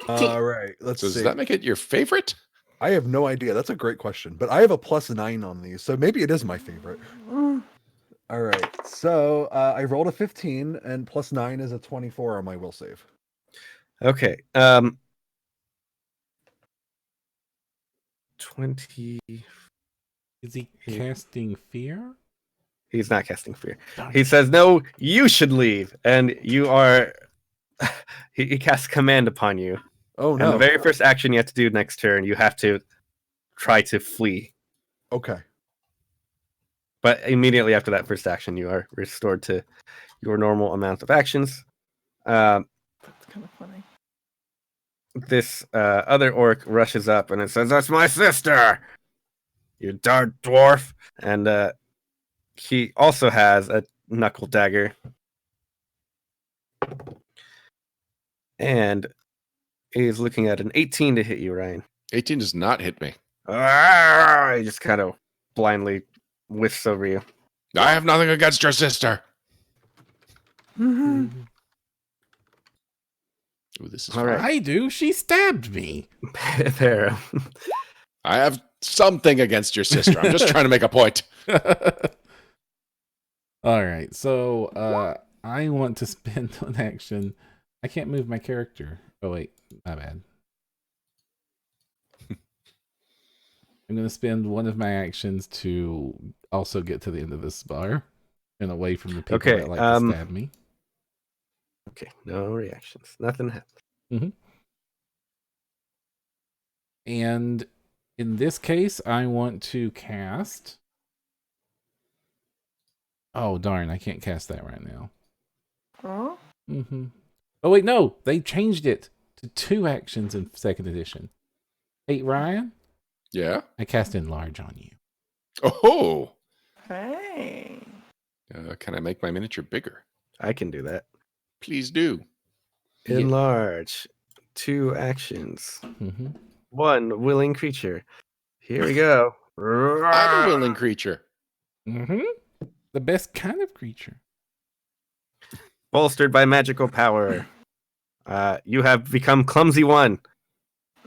All right, let's So does see. that make it your favorite? I have no idea. That's a great question, but I have a +9 on these, so maybe it is my favorite. Mm. All right, so I rolled a 15, and +9 is a 24 on my will save. Okay. 20. Is he casting fear? He's not casting fear. Darn He says, "No, you should leave," and you are. He casts command upon you. Oh And the no. very first action you have to do next turn, you have to try to flee. Okay. But immediately after that first action, you are restored to your normal amount of actions. That's kind of funny. This other orc rushes up and it says, "That's my sister, you darn dwarf!" And he also has a knuckle dagger. And he's looking at an 18 to hit you, Ryan. 18 does not hit me. He just kind of blindly whiffs over you. I have nothing against your sister. Mhm. Ooh, this is All fun. right. I do. She stabbed me. Perram. I have something against your sister. I'm just trying to make a point. All right. So I want to spend an action. I can't move my character. Oh wait, my bad. I'm going to spend one of my actions to also get to the end of this bar and away from the people Okay, that like to stab me. Okay, no reactions. Nothing happened. And in this case, I want to cast. Oh, darn. I can't cast that right now. Oh, Oh, wait, no. They changed it to 2 actions in 2nd edition. Hey, Ryan, Yeah. I cast Enlarge on you. Oh. hey. Can I make my miniature bigger? I can do that. Please do. Yeah. Enlarge. 2 actions. Mm-hmm. 1 willing creature. Here we go. I'm a willing creature. Mm-hmm. The best kind of creature. Bolstered by magical power. You have become clumsy 1.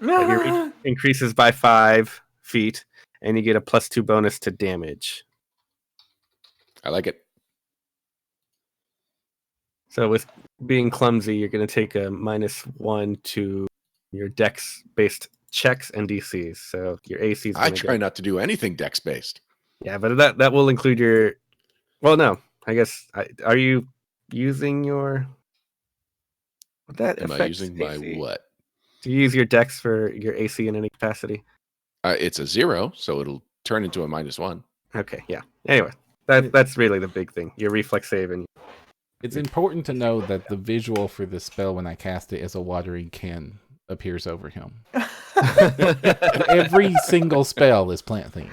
But your reach increases by 5 feet, and you get a +2 bonus to damage. I like it. So with being clumsy, you're going to take a -1 to your dex-based checks and DCs. So your AC is I going to try not to do anything dex based. Yeah, but that will include your. Well, no, I guess. Are you using your? Would that Am I affect using my AC? what? Do you use your dex for your AC in any capacity? It's a 0, so it'll turn into a -1. Okay, yeah. Anyway, that's really the big thing. Your reflex save and. It's important to know that the visual for this spell when I cast it as a watering can appears over him. Every single spell is plant themed.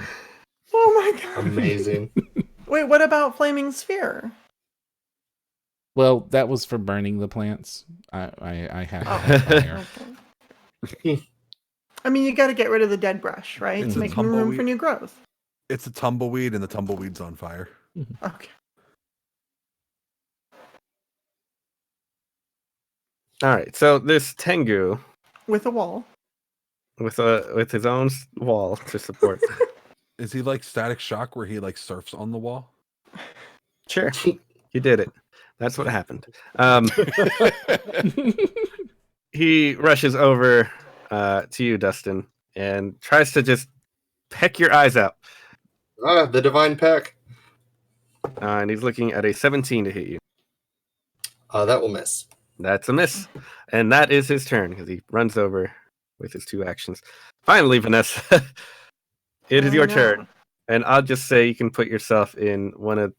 Oh my god. Amazing. Wait, what about Flaming Sphere? Well, that was for burning the plants. I have Oh. fire. Okay. I mean, you got to get rid of the dead brush, right? It's To a make room for tumbleweed. new growth. It's a tumbleweed, and the tumbleweed's on fire. Okay. All right, so this Tengu With a wall. with his own wall to support. Is he like Static Shock, where he like surfs on the wall? Sure, you did it. That's what happened. He rushes over to you, Dustin, and tries to just peck your eyes out. The divine peck. And he's looking at a 17 to hit you. That will miss. That's a miss. And that is his turn because he runs over with his 2 actions. Finally, Vanessa, it is your turn. And I'll just say you can put yourself in one of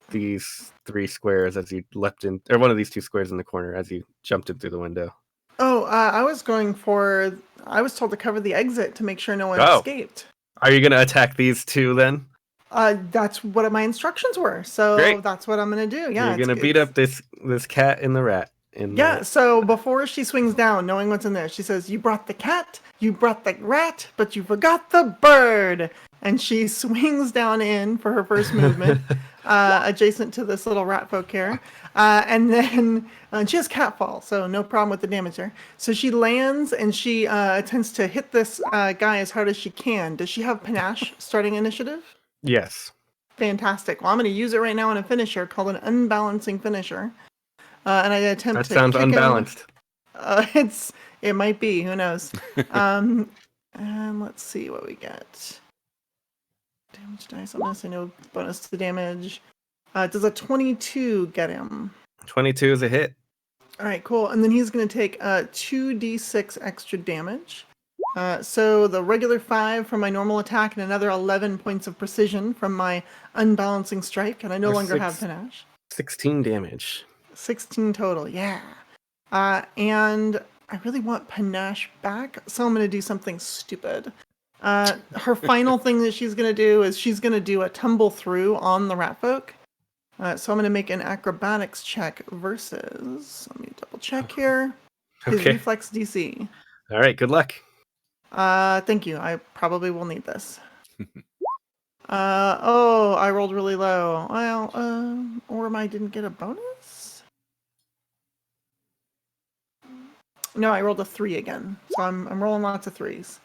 these 3 squares as you leapt in, or one of these 2 squares in the corner as you jumped in through the window. Oh, I was told to cover the exit to make sure no one escaped. Are you going to attack these 2 then? That's what my instructions were. So Great. That's what I'm going to do. Yeah, You're going to beat up this cat and the rat. So before she swings down, knowing what's in there, she says, "You brought the cat, you brought the rat, but you forgot the bird." And she swings down in for her first movement, adjacent to this little rat folk here. And then she has catfall, so no problem with the damage there. So she lands and she attempts to hit this guy as hard as she can. Does she have panache starting initiative? Yes. Fantastic. Well, I'm going to use it right now in a finisher called an unbalancing finisher. And I attempt to. That sounds unbalanced. It might be. Who knows? And let's see what we get. Damage dice. I'm gonna say no bonus to the damage. Does a 22 get him? 22 is a hit. All right, cool. And then he's gonna take 2d6 extra damage. So the regular 5 from my normal attack and another 11 points of precision from my unbalancing strike, and I no longer have panache. 16 damage. 16 total, yeah. And I really want panache back, so I'm going to do something stupid. Her final thing that she's going to do is she's going to do a tumble through on the rat folk. So I'm going to make an acrobatics check versus, let me double check here, his reflex DC. All right, good luck. Thank you. I probably will need this. I rolled really low. Well, or I didn't get a bonus? No, I rolled a 3 again. So I'm rolling lots of 3s.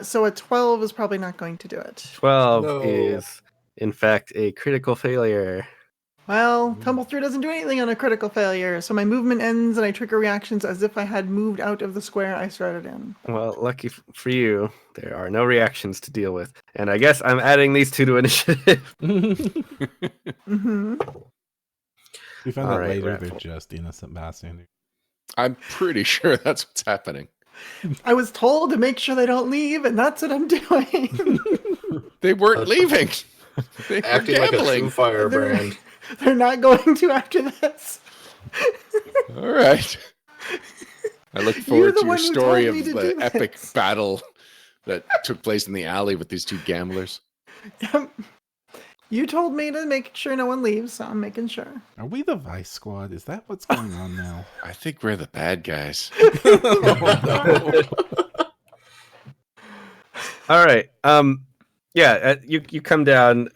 So a 12 is probably not going to do it. 12 is, in fact, a critical failure. Well, tumble through doesn't do anything on a critical failure, so my movement ends and I trigger reactions as if I had moved out of the square I started in. Well, lucky for you, there are no reactions to deal with. And I guess I'm adding these 2 to initiative. Mm-hmm. We found out later they're just innocent bystanders. I'm pretty sure that's what's happening. I was told to make sure they don't leave, and that's what I'm doing. They weren't leaving. They were acting gambling. like a true firebrand. They're not going to after this. All right. I look forward to your story of the epic battle that took place in the alley with these 2 gamblers. You told me to make sure no one leaves, so I'm making sure. Are we the Vice Squad? Is that what's going on now? I think we're the bad guys. All right. You come down.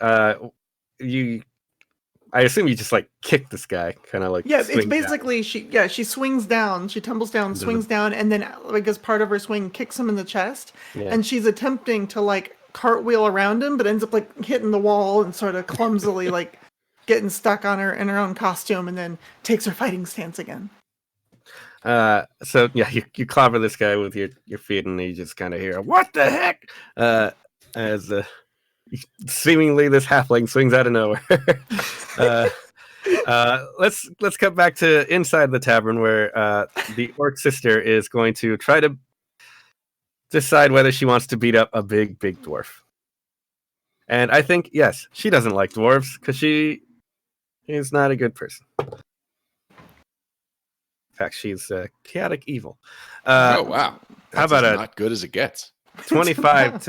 I assume you just like kick this guy, kind of like. Yeah, it's basically down. she swings down, she tumbles down, swings down, and then like as part of her swing, kicks him in the chest, and she's attempting to like cartwheel around him, but ends up like hitting the wall and sort of clumsily like getting stuck on her in her own costume, and then takes her fighting stance again. So yeah, you clobber this guy with your feet, and you just kind of hear "What the heck?" As seemingly this halfling swings out of nowhere. Let's cut back to inside the tavern where the orc sister is going to try to decide whether she wants to beat up a big dwarf. And I think, yes, she doesn't like dwarves because she is not a good person. In fact, she's chaotic evil. Oh, wow. How about not good as it gets. 25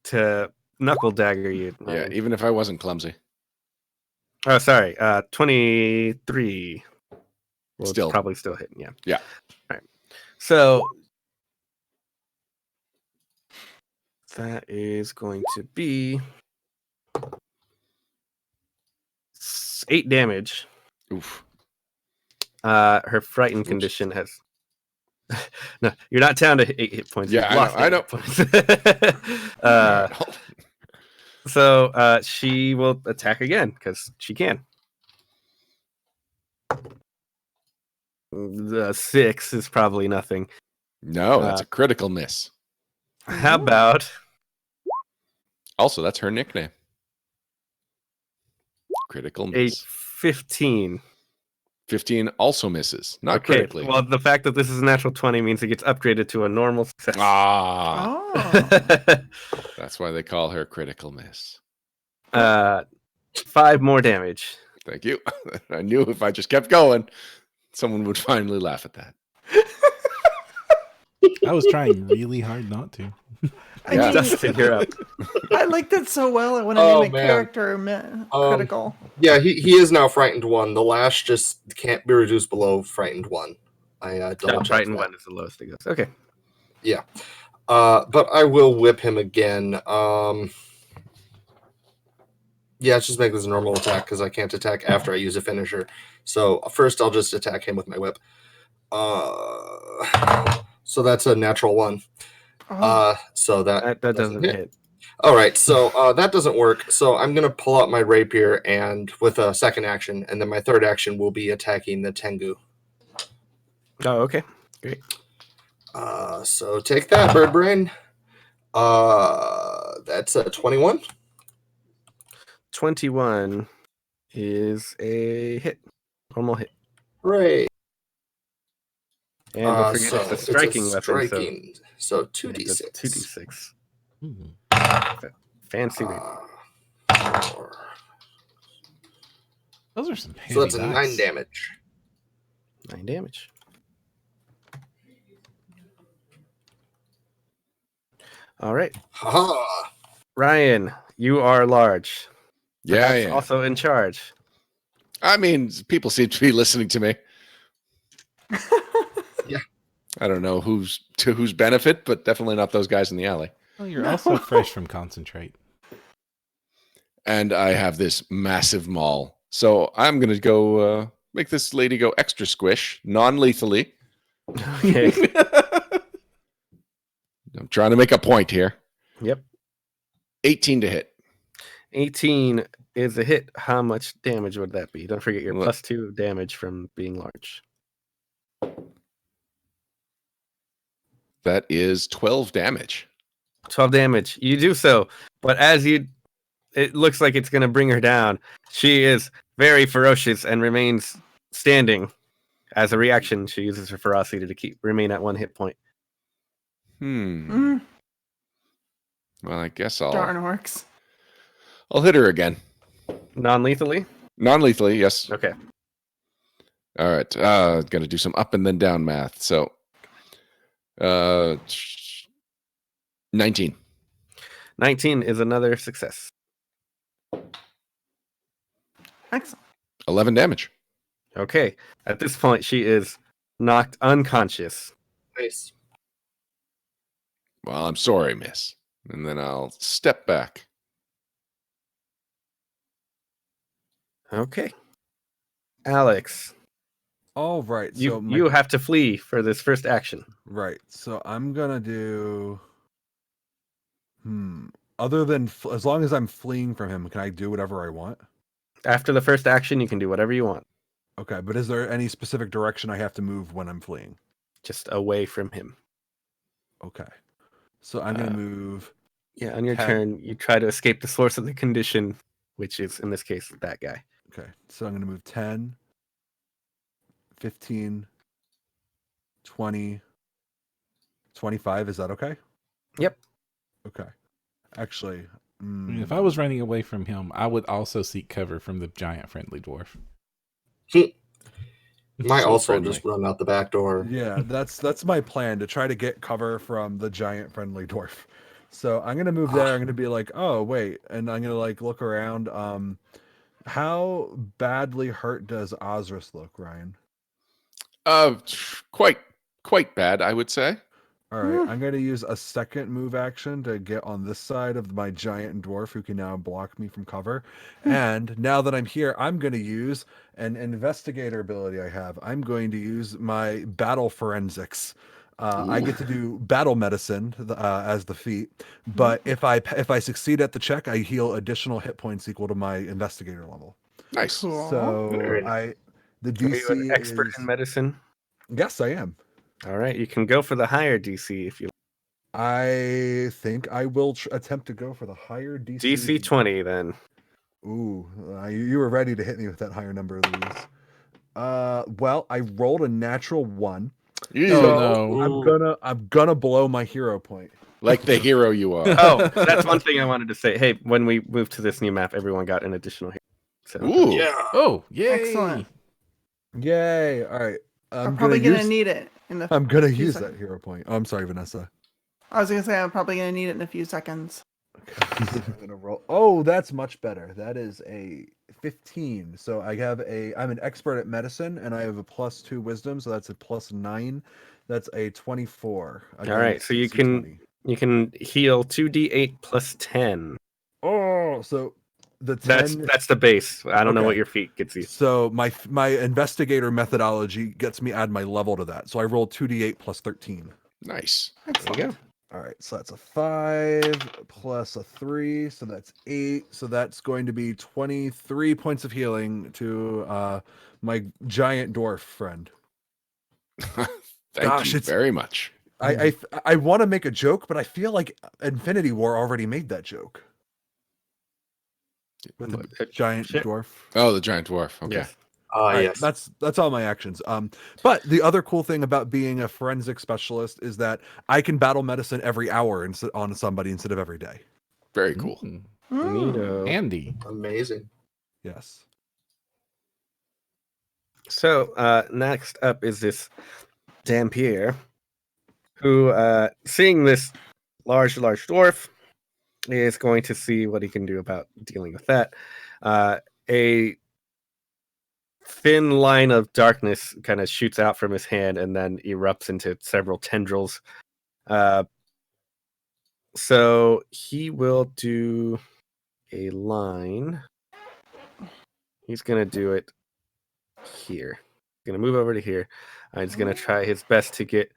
to knuckle dagger you? Yeah, even if I wasn't clumsy. Oh, sorry. 23. Well, Still. it's probably still hitting, yeah. Yeah. All right. So that is going to be 8 damage. Oof. Her frightened condition has. No, you're not down to 8 hit points. Yeah, I know. So she will attack again because she can. The 6 is probably nothing. No, that's a critical miss. How about? Also, that's her nickname. Critical A miss. 15. 15 also misses. Not Okay, critically. well, the fact that this is a natural 20 means it gets upgraded to a normal success. Ah, Oh. that's why they call her critical miss. 5 more damage. Thank you. I knew if I just kept going, someone would finally laugh at that. I was trying really hard not to. I Yeah. mean, Dustin, you're up. I liked it so well. I want to Oh, name a man. character critical. Yeah, he is now frightened 1. The lash just can't be reduced below frightened 1. I double checked Frightened that. 1 is the lowest it goes. Okay. Yeah. But I will whip him again. Yeah, let's just make this a normal attack because I can't attack after I use a finisher. So first I'll just attack him with my whip. So that's a natural 1. Oh. So that doesn't hit. All right, so that doesn't work. So I'm going to pull out my rapier and with a second action, and then my third action will be attacking the tengu. Oh, okay. Great. So take that, bird brain. That's a 21. 21 is a hit. Normal hit. Right. And don't forget So it's a striking weapon. striking. So So 2d6. 2d6. Ooh. Fancy rapier. 4. Those are some heavy So that's a dice. 9 damage. 9 damage. All right. Haha. Ryan, you are large. Yeah, Perhaps yeah. also in charge. I mean, people seem to be listening to me. Yeah. I don't know to whose benefit, but definitely not those guys in the alley. Oh, you're also fresh from concentrate. And I have this massive maul. So I'm going to go make this lady go extra squish, non-lethally. Okay. I'm trying to make a point here. Yep. 18 to hit. 18 is a hit. How much damage would that be? Don't forget your Well- +2 damage from being large. That is 12 damage. 12 damage. You do so, but it looks like it's going to bring her down. She is very ferocious and remains standing. As a reaction, she uses her ferocity to remain at 1 hit point. Well, I guess Darn orcs. I'll hit her again. Non-lethally? Non-lethally, yes. Okay. All right. Gonna do some up and then down math. So 19. 19 is another success. Excellent. 11 damage. Okay. At this point, she is knocked unconscious. Nice. Well, I'm sorry, miss. And then I'll step back. Okay. Alex, All right. you So you have to flee for this first action. right. So I'm gonna do. Other than as long as I'm fleeing from him, can I do whatever I want? After the first action, you can do whatever you want. Okay, but is there any specific direction I have to move when I'm fleeing? Just away from him. Okay. So I'm gonna move. Yeah, on your 10. turn, you try to escape the source of the condition, which is, in this case, that guy. Okay. So I'm gonna move 10, 15, 20, 25. Is that okay? Yep. Okay. Actually, I mean, if I was running away from him, I would also seek cover from the giant friendly dwarf. Might So also friendly. just run out the back door. yeah, that's my plan, to try to get cover from the giant friendly dwarf. So I'm gonna move there. I'm gonna be like, oh wait, and I'm gonna like look around. How badly hurt does Ozris look, Ryan? Quite bad, I would say. All right, I'm going to use a second move action to get on this side of my giant dwarf who can now block me from cover. And now that I'm here, I'm going to use an investigator ability I have. I'm going to use my battle forensics. I get to do battle medicine as the feat, but if I succeed at the check, I heal additional hit points equal to my investigator level. Nice. Cool. So Very the Are you an DC expert is, in medicine? yes, I am. All right, you can go for the higher DC if you I think I will attempt to go for the higher DC. DC 20 then. Ooh, you were ready to hit me with that higher number, Louise. Well, I rolled a natural 1. Oh, So no. I'm gonna blow my hero point. Like the hero you are. Oh, that's one thing I wanted to say. Hey, when we moved to this new map, everyone got an additional hero. So Ooh. Yeah. Oh, yay. Excellent. Yay! All right, I'm probably gonna need it in the. I'm gonna few use seconds. that hero point. Oh, I'm sorry, Vanessa. I was gonna say I'm probably gonna need it in a few seconds. Okay, I'm gonna roll. Oh, that's much better. That is a 15. So I'm an expert at medicine, and I have a +2 wisdom, so that's a +9. That's a 24. all right, so you can heal 2d8 plus 10. Oh, so the 10. That's the base. I don't know Okay. what your feet gets you. So my investigator methodology gets me add my level to that. So I rolled 2d8 plus 13. Nice. There you go. All right, so that's a 5 plus a 3, so that's 8. So that's going to be 23 points of healing to my giant dwarf friend. Thank Gosh, you it's- very much. I want to make a joke, but I feel like Infinity War already made that joke with the giant Shit. dwarf. Oh, the giant dwarf. Okay. Yes. All right, Yes. that's all my actions. But the other cool thing about being a forensic specialist is that I can battle medicine every hour on somebody instead of every day. Very cool. Mm, Neato. Handy. Amazing. Yes. So next up is this Dampier, who, seeing this large dwarf, is going to see what he can do about dealing with that. A thin line of darkness kind of shoots out from his hand and then erupts into several tendrils. So he will do a line. He's going to do it here. Going to move over to here. He's going to try his best to get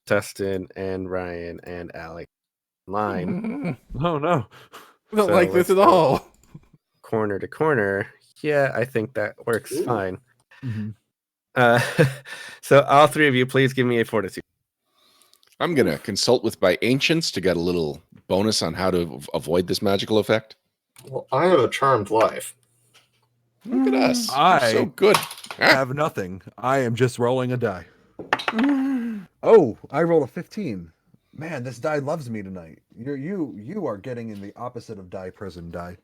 Dustin and Ryan and Alec in line. Oh no. I don't So like this let's at go. all. Corner to corner. Yeah, I think that works Ooh. fine. Mm-hmm. So all three of you, please give me a fortitude. I'm going to consult with my ancients to get a little bonus on how to avoid this magical effect. Well, I have a charmed life. Look at us. We're I so good. I have nothing. I am just rolling a die. Oh, I rolled a 15. Man, this die loves me tonight. You are getting in the opposite of die prison die.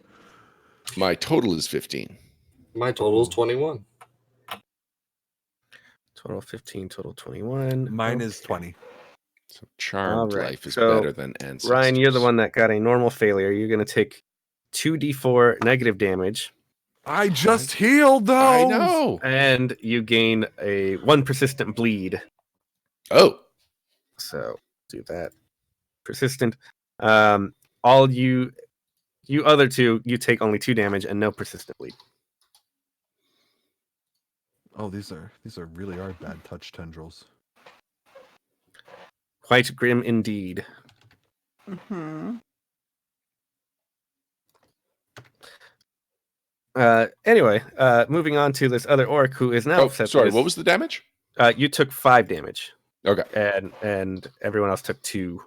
My total is 15. My total is 21. Total 15, total 21. Mine is Okay. 20. So charmed All right, life is so, better than ancestors. Ryan, you're the one that got a normal failure. You're going to take 2d4 negative damage, I just healed those. I know. and you gain a 1 persistent bleed. Oh, So do that. Persistent. All you other two, you take only 2 damage and no persistent bleed. Oh, these are really bad touch tendrils. Quite grim indeed. Mm-hmm. Anyway, moving on to this other orc who is now oh upset. sorry. because, What was the damage? you took 5 damage, Okay. and everyone else took 2.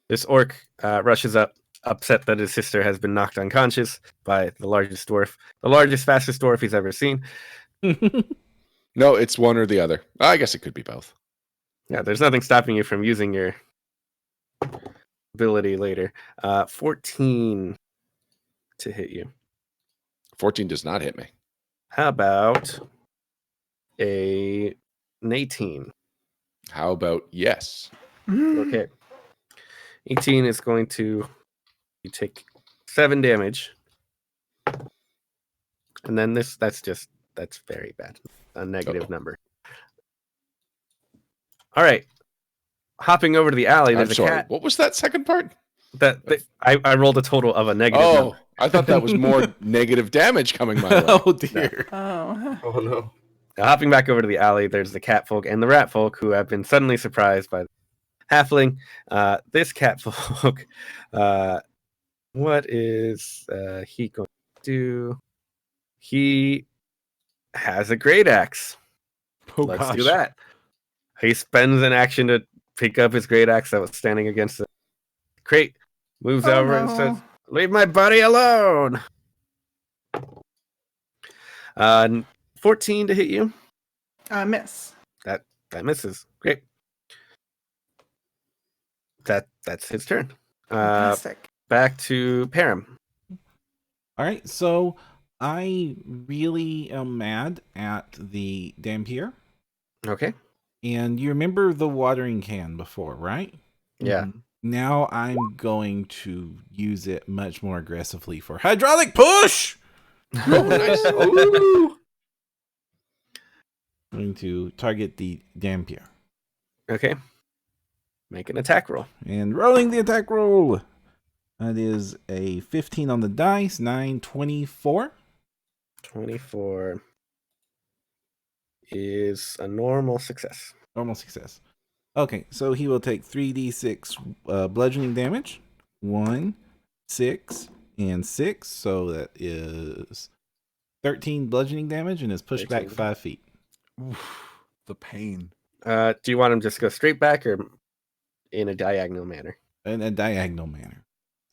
This orc rushes up, upset that his sister has been knocked unconscious by the largest dwarf, the largest, fastest dwarf he's ever seen. No, it's one or the other. I guess it could be both. Yeah, there's nothing stopping you from using your ability later. 14 to hit you. 14 does not hit me. How about an 18? How about yes? Okay. 18 is going to, you take 7 damage. And then that's very bad. A negative Uh-oh. number. All right. Hopping over to the alley, I'm there's a sorry. cat. What was that second part? I rolled a total of a negative Oh, number. I thought that was more negative damage coming my way. Oh dear. Oh. Oh no. Now, hopping back over to the alley, there's the cat folk and the rat folk who have been suddenly surprised by the halfling. This cat folk, what is he going to do? He has a great axe. Oh, Let's gosh. do that. He spends an action to pick up his great axe that was standing against the crate, moves Oh, over and no. says, Leave my buddy alone. 14 to hit you. Miss. That misses. Great. That's his turn. Fantastic. Back to Perram. All right, so I really am mad at the Dampier. Okay. And you remember the watering can before, right? Yeah. Now I'm going to use it much more aggressively for hydraulic push. Nice. Ooh. I'm going to target the Dampier. Okay. Make an attack roll. And rolling the attack roll. That is a 15 on the dice, 9, 24. 24 is a normal success. Normal success. Okay, so he will take 3d6 bludgeoning damage. 1, 6, and 6. So that is 13 bludgeoning damage and is pushed back 13. 5 feet. Oof, the pain. Do you want him just go straight back or in a diagonal manner? In a diagonal manner.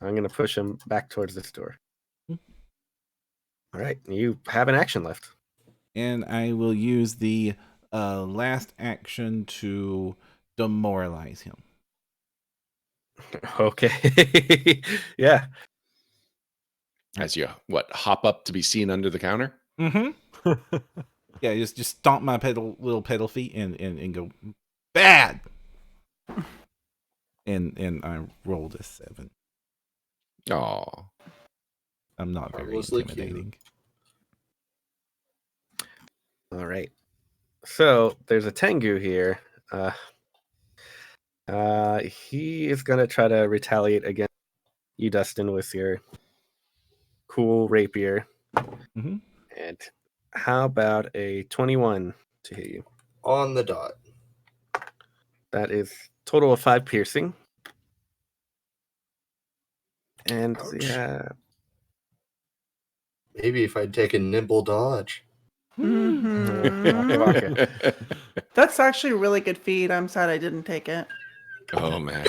I'm going to push him back towards this door. Hmm. All right. You have an action left. And I will use the last action to demoralize him. Okay. Yeah. As you hop up to be seen under the counter? Mm-hmm. Yeah, just stomp my little pedal feet and go bad. And I rolled a 7. Oh. I'm not very Marvelously intimidating. All right. So there's a tengu here. He is going to try to retaliate against you, Dustin, with your cool rapier. Mm-hmm. And how about a 21 to hit you? On the dot. That is total of 5 piercing. And Ouch. yeah, Maybe if I'd taken nimble dodge. Mhm. That's actually a really good feat. I'm sad I didn't take it. Oh, man.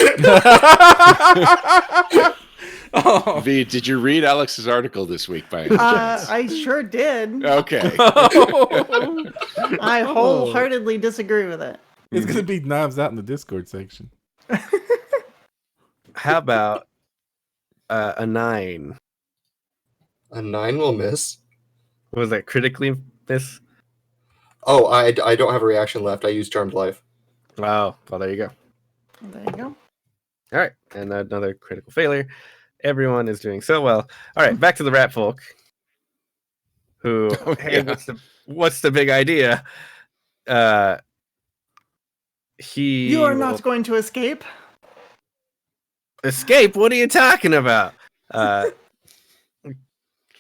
Oh. V, did you read Alex's article this week by any chance? I sure did. Okay. I wholeheartedly disagree with it. It's gonna be knives out in the Discord section. how about a 9? A 9 will miss. Was that critically miss? Oh, I don't have a reaction left. I used Charmed Life. Wow. Well, there you go. There you go. All right. And another critical failure. Everyone is doing so well. All right. Back to the rat folk. Who, Oh, hey, yeah. what's the big idea? You are will not going to escape. escape. What are you talking about?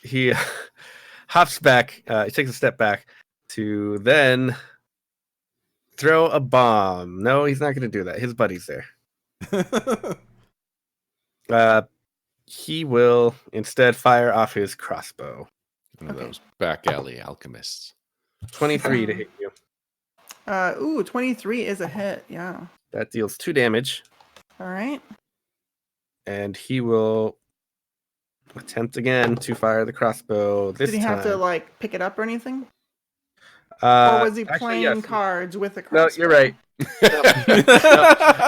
He hops back. He takes a step back to then throw a bomb. No, he's not going to do that. His buddy's there. He will instead fire off his crossbow. One of those back alley alchemists. 23 to hit you. 23 is a hit. Yeah. That deals 2 damage, All right. and he will attempt again to fire the crossbow. This Did he have to time. like pick it up or anything? Or Or was he playing cards with the No, crossbow? you're right.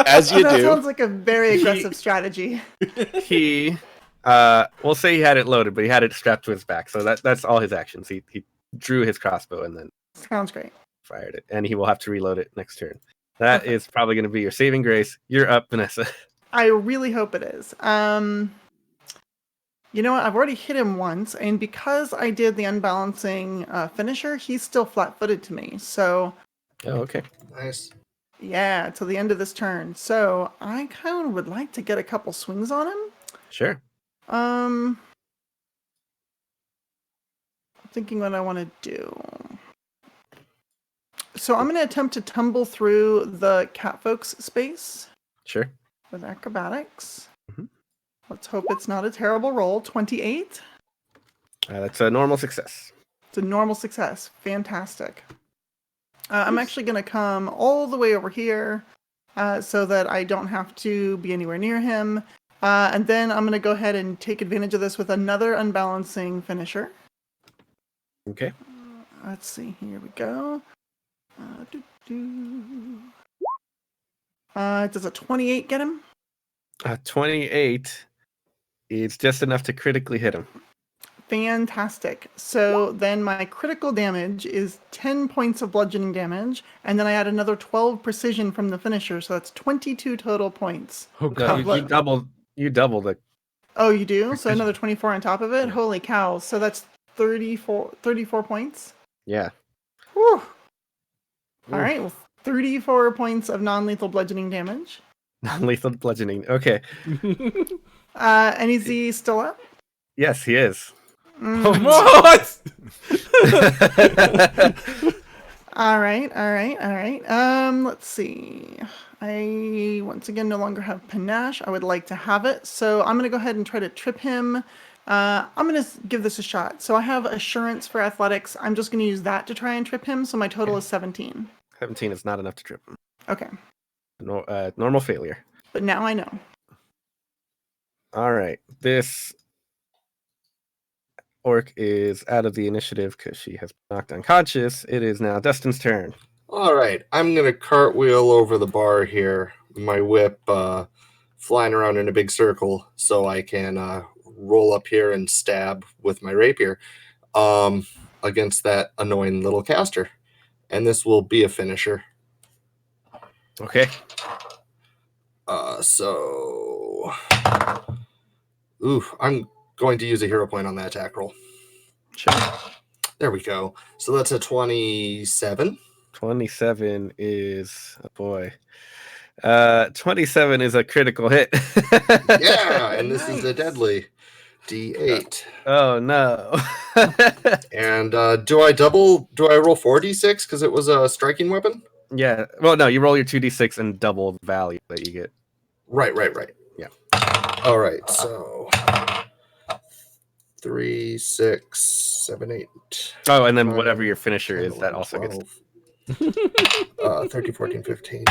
As you That do. sounds like a very aggressive strategy. He, we'll say he had it loaded, but he had it strapped to his back. So that's all his actions. He drew his crossbow and then Sounds great. fired it, and he will have to reload it next turn. That is probably going to be your saving grace. You're up, Vanessa. I really hope it is. You know what? I've already hit him once, and because I did the unbalancing finisher, he's still flat-footed to me. So, Oh, okay. Nice. yeah, till the end of this turn. So, I kind of would like to get a couple swings on him. Sure. I'm thinking what I want to do. So, I'm going to attempt to tumble through the catfolk's space Sure. with acrobatics. Mhm. Let's hope it's not a terrible roll. 28. That's a normal success. It's a normal success. Fantastic. I'm actually going to come all the way over here so that I don't have to be anywhere near him. And then I'm going to go ahead and take advantage of this with another unbalancing finisher. Okay. Let's see. Here we go. Does a 28 get him? 28 is just enough to critically hit him. Fantastic. So then my critical damage is 10 points of bludgeoning damage, and then I add another 12 precision from the finisher, so that's 22 total points. Oh, No, God. you double the. Oh, you do? So another 24 on top of it? Holy cow. So that's 34 points? Yeah. Whew. All right, well, 34 points of non-lethal bludgeoning damage. Non-lethal bludgeoning. Okay. And is he still up? Yes, he is. What? All right. Let's see. I once again no longer have panache. I would like to have it, so I'm gonna go ahead and try to trip him. I'm gonna give this a shot. So I have assurance for athletics. I'm just gonna use that to try and trip him. So my total is 17. 17 is not enough to trip him. Okay, Normal failure. but now I know. All right. This orc is out of the initiative because she has been knocked unconscious. It is now Dustin's turn. All right, I'm going to cartwheel over the bar here, my whip flying around in a big circle so I can roll up here and stab with my rapier against that annoying little caster. And this will be a finisher. Okay. I'm going to use a hero point on that attack roll. Sure. There we go. So that's a 27. 27 is a boy. 27 is a critical hit. Yeah, and this is a deadly D8. Oh no. And do I roll 4d6 because it was a striking weapon? Yeah. Well, no, you roll your 2d6 and double the value that you get. Right. Yeah. All right, so 3, 6, 7, 8. Oh, and then 9, whatever your finisher 10, is, that 11, also 12, gets. 13, 14, 15,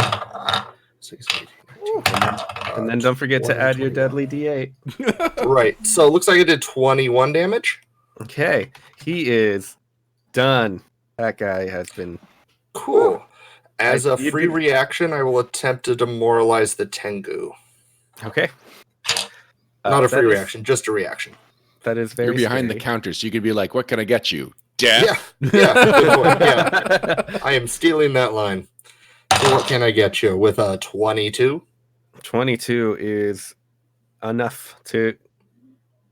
16, 18, 19, And then don't forget to 20, add your 21. deadly D8. Right, so it looks like I did 21 damage. Okay. He is done. That guy has been. Cool. As a You free did- reaction, I will attempt to demoralize the tengu. Okay. Not a free that is- reaction, just a reaction. That is very You're behind the scary. counter, so you could be like, "What can I get you?" Death. Yeah, good point. Yeah. I am stealing that line. So what can I get you with a 22? 22 is enough to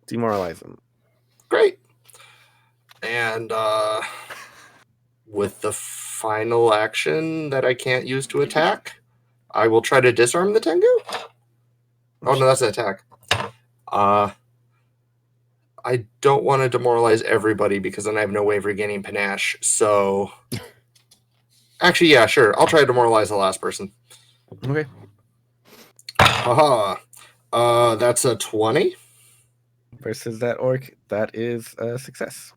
demoralize him. Great. And with the final action that I can't use to attack, I will try to disarm the tengu. Oh no, that's an attack. I don't want to demoralize everybody because then I have no way of regaining panache. So actually, yeah, sure. I'll try to demoralize the last person. Okay. Haha. That's a 20. Versus that orc, that is a success.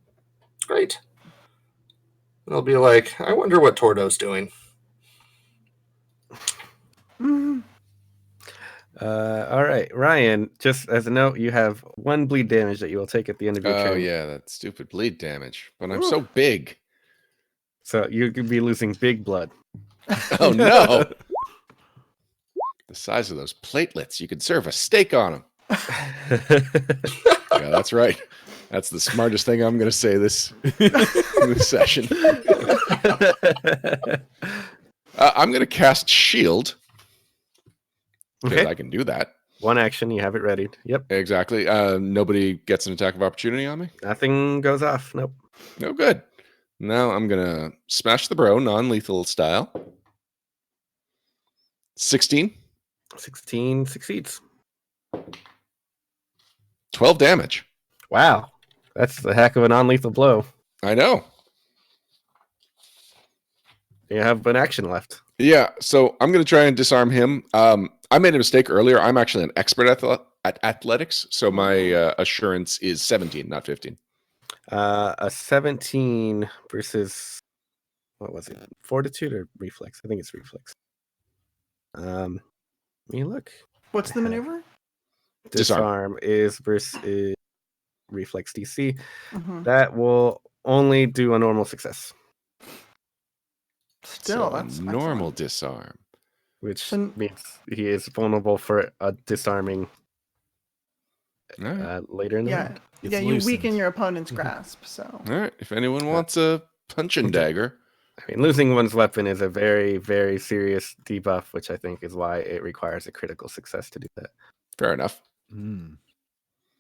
Great. They'll be like, I wonder what Tordo's doing. All right, Ryan, just as a note, you have 1 bleed damage that you will take at the end of your Oh turn. yeah, that stupid bleed damage. But I'm so big. So you could be losing big blood. Oh no. The size of those platelets, you could serve a steak on them. Yeah, that's right. That's the smartest thing I'm going to say this session. I'm going to cast Shield. Because Okay. I can do that. 1 action, you have it ready. Yep. Exactly. Nobody gets an attack of opportunity on me? Nothing goes off. Nope. No good. Now I'm going to smash the bro, non-lethal style. 16. 16 succeeds. 12 damage. Wow. That's the heck of a non-lethal blow. I know. You have an action left. Yeah, so I'm going to try and disarm him. I made a mistake earlier. I'm actually an expert at athletics, so my assurance is 17, not 15. A 17 versus, what was it? Fortitude or reflex? I think it's reflex. Let me look. What's the maneuver? Disarm is versus reflex DC. Mhm. That will only do a normal success, Still, So a that's normal excellent. disarm. which So- means he is vulnerable for a disarming All right. later in the Yeah, round. It's yeah. You weaken loosened. your opponent's grasp. So All right. If anyone wants a punching dagger, I mean, losing one's weapon is a very, very serious debuff, which I think is why it requires a critical success to do that. fair enough. Hmm.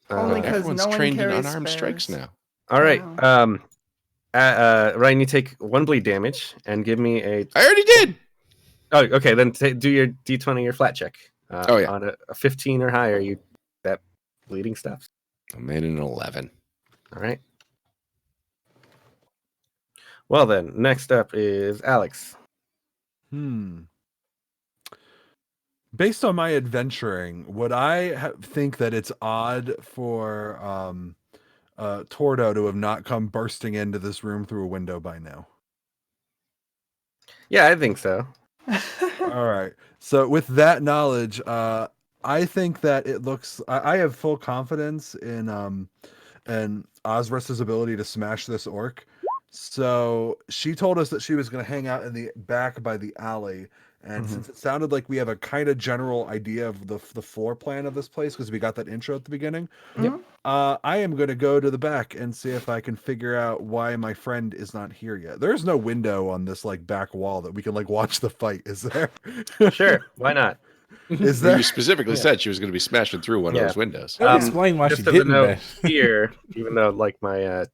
only Uh, because Everyone's no one trained in carries unarmed strikes spares. now. all right. Wow. Ryan, you take 1 bleed damage and give me a. I already did. Oh, okay. Then do your D20, your flat check. Oh, yeah. On a 15 or higher, that bleeding stops. I made an 11. All right. Well then, next up is Alex. Based on my adventuring, would I think that it's odd for Tordo to have not come bursting into this room through a window by now? Yeah, I think so. All right. So with that knowledge, I think that it looks. I have full confidence in Ozrus's ability to smash this orc. So she told us that she was going to hang out in the back by the alley. And since it sounded like we have a kind of general idea of the floor plan of this place, because we got that intro at the beginning, Yep. I am going to go to the back and see if I can figure out why my friend is not here yet. There's no window on this like back wall that we can like watch the fight, is there? Sure, why not? Is You there? specifically said she was going to be smashing through one of Yeah. those windows. That would explain why she Just as a didn't note bet. here, even though like my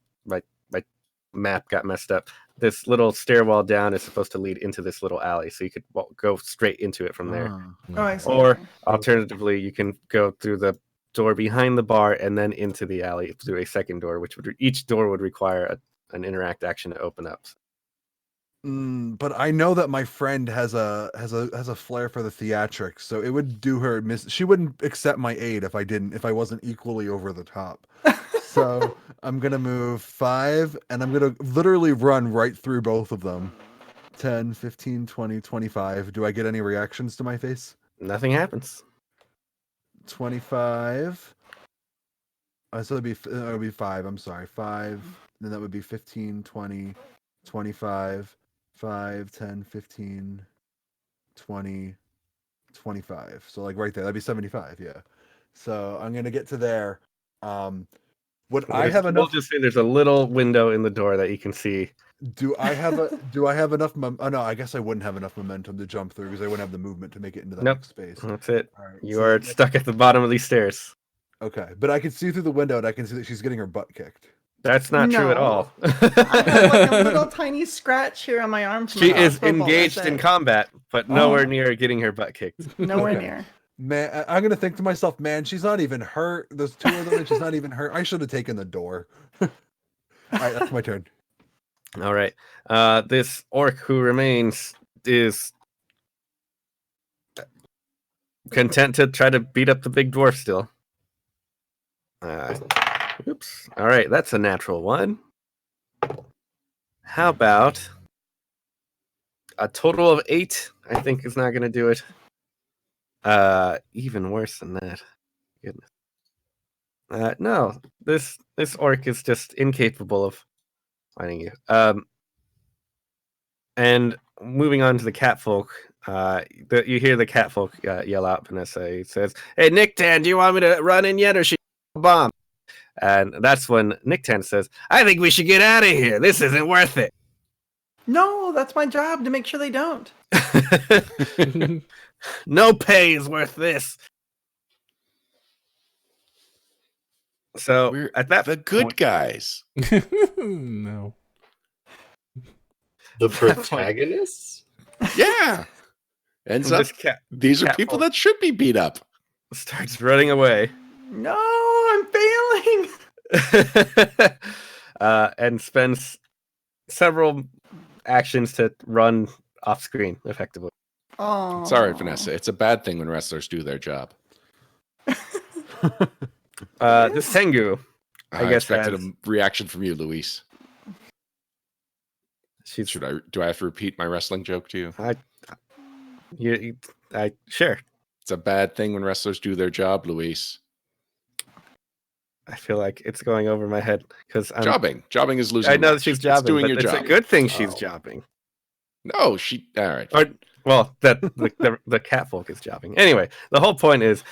map got messed up, this little stairwell down is supposed to lead into this little alley, so you could go straight into it from there. Oh, I see. Or Okay. alternatively, you can go through the door behind the bar and then into the alley through a second door, which each door would require an interact action to open up. But I know that my friend has a flair for the theatrics, so it would do her she wouldn't accept my aid if I wasn't equally over the top. So I'm gonna move 5 and I'm gonna literally run right through both of them. 10, 15, 20, 25. Do I get any reactions to my face? Nothing happens. 25. So it would be 5. I'm sorry. 5. Then that would be 15, 20, 25. 5, 10, 15, 20, 25. So like right there, that'd be 75. Yeah. So I'm gonna get to there. Would I have We'll enough? just say there's a little window in the door that you can see. Do I have enough? Oh no, I guess I wouldn't have enough momentum to jump through because I wouldn't have the movement to make it into that Nope. next space. That's it. All right, You so are that- stuck at the bottom of these stairs. Okay, but I can see through the window and I can see that she's getting her butt kicked. That's not true at No. all. I have like a little tiny scratch here on my arm. From She a is crossbow bolt, engaged that's in it. combat, but nowhere near getting her butt kicked. Nowhere Okay. near. Man, I'm gonna think to myself, man, she's not even hurt. There's 2 of them and she's not even hurt. I should have taken the door. All right, that's my turn. All right. This orc who remains is content to try to beat up the big dwarf still. Oops. All right, that's a natural 1. How about a total of 8? I think is not going to do it. Even worse than that. Goodness. No, this orc is just incapable of finding you. And moving on to the catfolk, you hear the catfolk yell out. Vanessa he says, "Hey, Nicktan, do you want me to run in yet, or should you bomb?" And that's when Nicktan says, "I think we should get out of here. This isn't worth it." No, that's my job to make sure they don't. No pay is worth this. So We're at that the good point, guys. No. The protagonists? Yeah. Ends up, this cat these are cat people folk. that should be beat up. starts running away. No, I'm failing. And spends several actions to run off screen effectively. Oh, Sorry, Vanessa. It's a bad thing when wrestlers do their job. This Tengu, I guess expected has- a reaction from you, Luis. she's Do I have to repeat my wrestling joke to you? sure. It's a bad thing when wrestlers do their job, Luis. I feel like it's going over my head because I'm Jobbing. Jobbing is losing. I a know that match. she's It's jobbing, doing but your it's job. a good thing she's Oh. jobbing. No, she. All right. Or, well, that the catfolk is jobbing. Anyway, the whole point is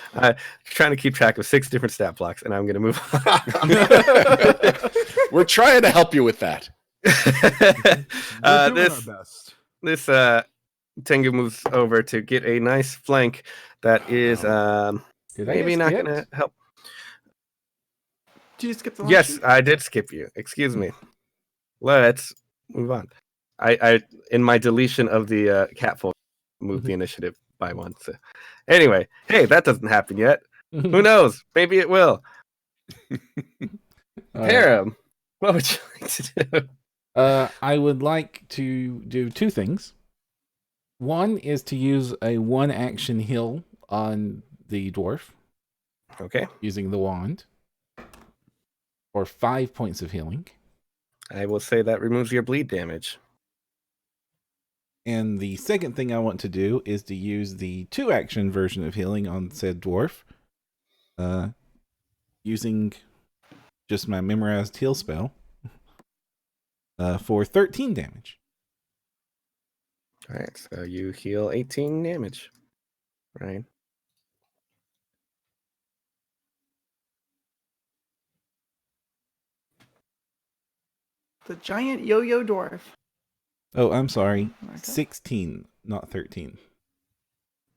trying to keep track of 6 different stat blocks, and I'm going to move on. We're trying to help you with that. We're doing our best. This Tengu moves over to get a nice flank that is Did I maybe get not skipped? going to help. Did you skip the last Yes, sheet? I did skip you. Excuse me. Let's move on. I in my deletion of the catfolk moved the initiative by 1. So anyway, hey, that doesn't happen yet. Who knows? Maybe it will. All right. Perram, what would you like to do? I would like to do 2 things. One is to use a 1 action heal on the dwarf Okay, using the wand, or 5 points of healing. I will say that removes your bleed damage. And the second thing I want to do is to use the 2 action version of healing on said dwarf, using just my memorized heal spell, for 13 damage. All right, so you heal 18 damage. Right. The giant yo-yo dwarf. Oh, I'm sorry. Okay. 16, not 13.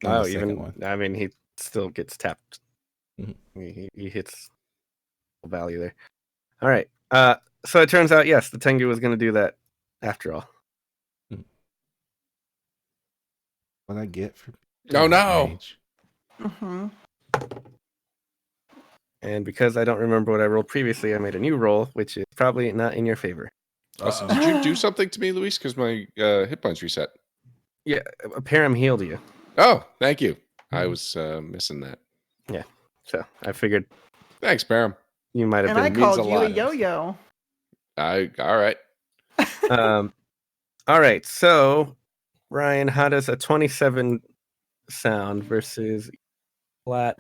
On Oh, the second even one. I mean, he still gets tapped. Mhm. He hits value there. All right. So it turns out, yes, the Tengu was going to do that after all. What I get for Oh, no. rage. Mm-hmm. And because I don't remember what I rolled previously, I made a new roll, which is probably not in your favor. Also, did you do something to me, Luis? Because my hit points reset. Yeah, Perram healed you. Oh, thank you. I was missing that. So I figured Thanks, Perram. you might have And I been. means called a you a lot. yo-yo. All right. All right. So, Ryan, how does a 27 sound versus flat?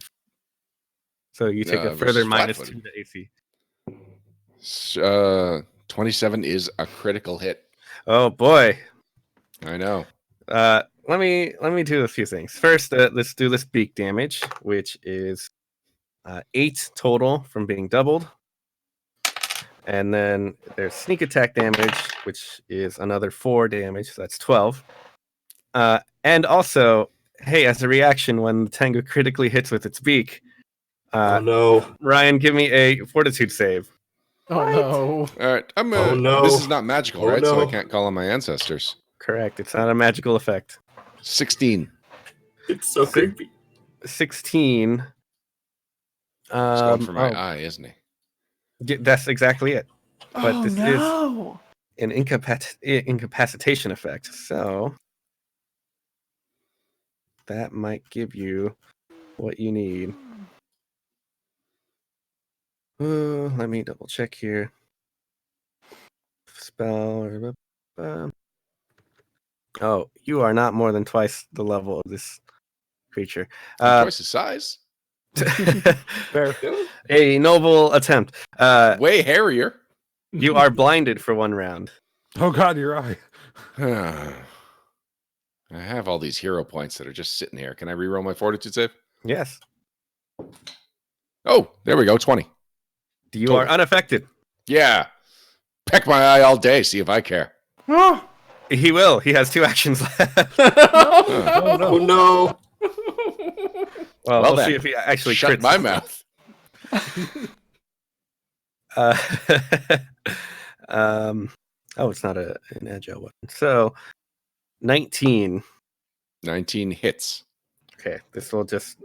So you take a further versus -2 flat-footed. to AC. 27 is a critical hit. Oh boy. I know. Let me do a few things. First, let's do this beak damage, which is 8 total from being doubled. And then there's sneak attack damage, which is another 4 damage. So that's 12. And also, hey, as a reaction, when the Tengu critically hits with its beak, Oh no. Ryan, give me a fortitude save. Oh no. All right. Oh, no. This is not magical, Oh, right? So I no. can't call on my ancestors. Correct. It's not a magical effect. 16. It's so creepy. 16. He's going for my oh, eye, isn't he? that's exactly it. But Oh this is no! an incapacitation effect. So that might give you what you need. Let me double check here. Spell. Oh, you are not more than twice the level of this creature. Twice the size. A noble attempt. Way hairier. You are blinded for 1 round. Oh God, your eye. I have all these hero points that are just sitting here. Can I reroll my fortitude save? Yes. Oh, there we go. 20. You are unaffected. Yeah. Peck my eye all day. See if I care. Oh, He will. He has 2 actions left. Oh no. Well, Well we'll then, see if he actually Shut crits my this mouth. Oh, it's not an agile weapon. So, 19. 19 hits. Okay, this will just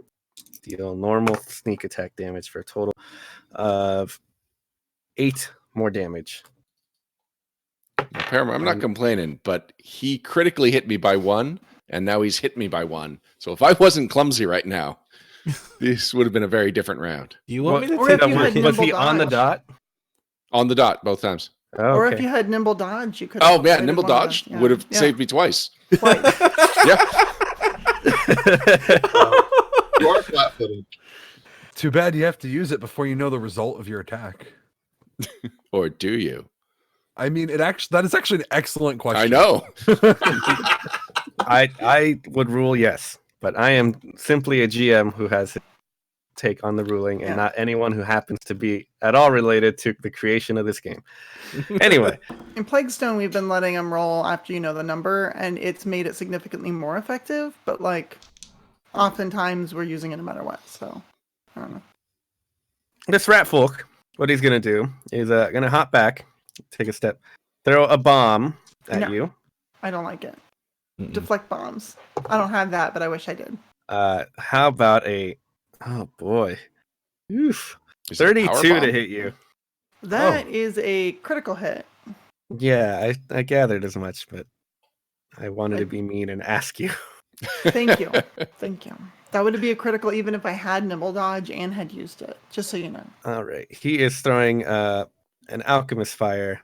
deal normal sneak attack damage for a total of 8 more damage. Now, Perram, I'm not complaining, but he critically hit me by 1, and now he's hit me by 1. So if I wasn't clumsy right now, this would have been a very different round. Do you want me to Or take if you had Was he nimble on the dodge. dot? On the dot, both times. Oh, Or okay. if you had nimble dodge, you could. Oh, yeah, nimble dodge would have Yeah. saved me twice. Twice. Yeah. You are flat-footed. Too bad you have to use it before you know the result of your attack. Or do you? I mean, that is actually an excellent question. I know. I would rule yes, but I am simply a GM who has a take on the ruling, and not anyone who happens to be at all related to the creation of this game. Anyway, In Plaguestone, we've been letting them roll after you know the number, and it's made it significantly more effective. But like, oftentimes we're using it no matter what. So I don't know. this rat folk, what he's gonna do is gonna hop back, take a step, throw a bomb at you. I don't like it. Deflect bombs. I don't have that, but I wish I did. How about oh boy, oof, Is it a power 32 to bomb? hit you. That is a critical hit. Yeah, I gathered as much, but I wanted to be mean and ask you. Thank you. Thank you. That would be a critical even if I had Nibble Dodge and had used it, just so you know. All right, he is throwing an alchemist fire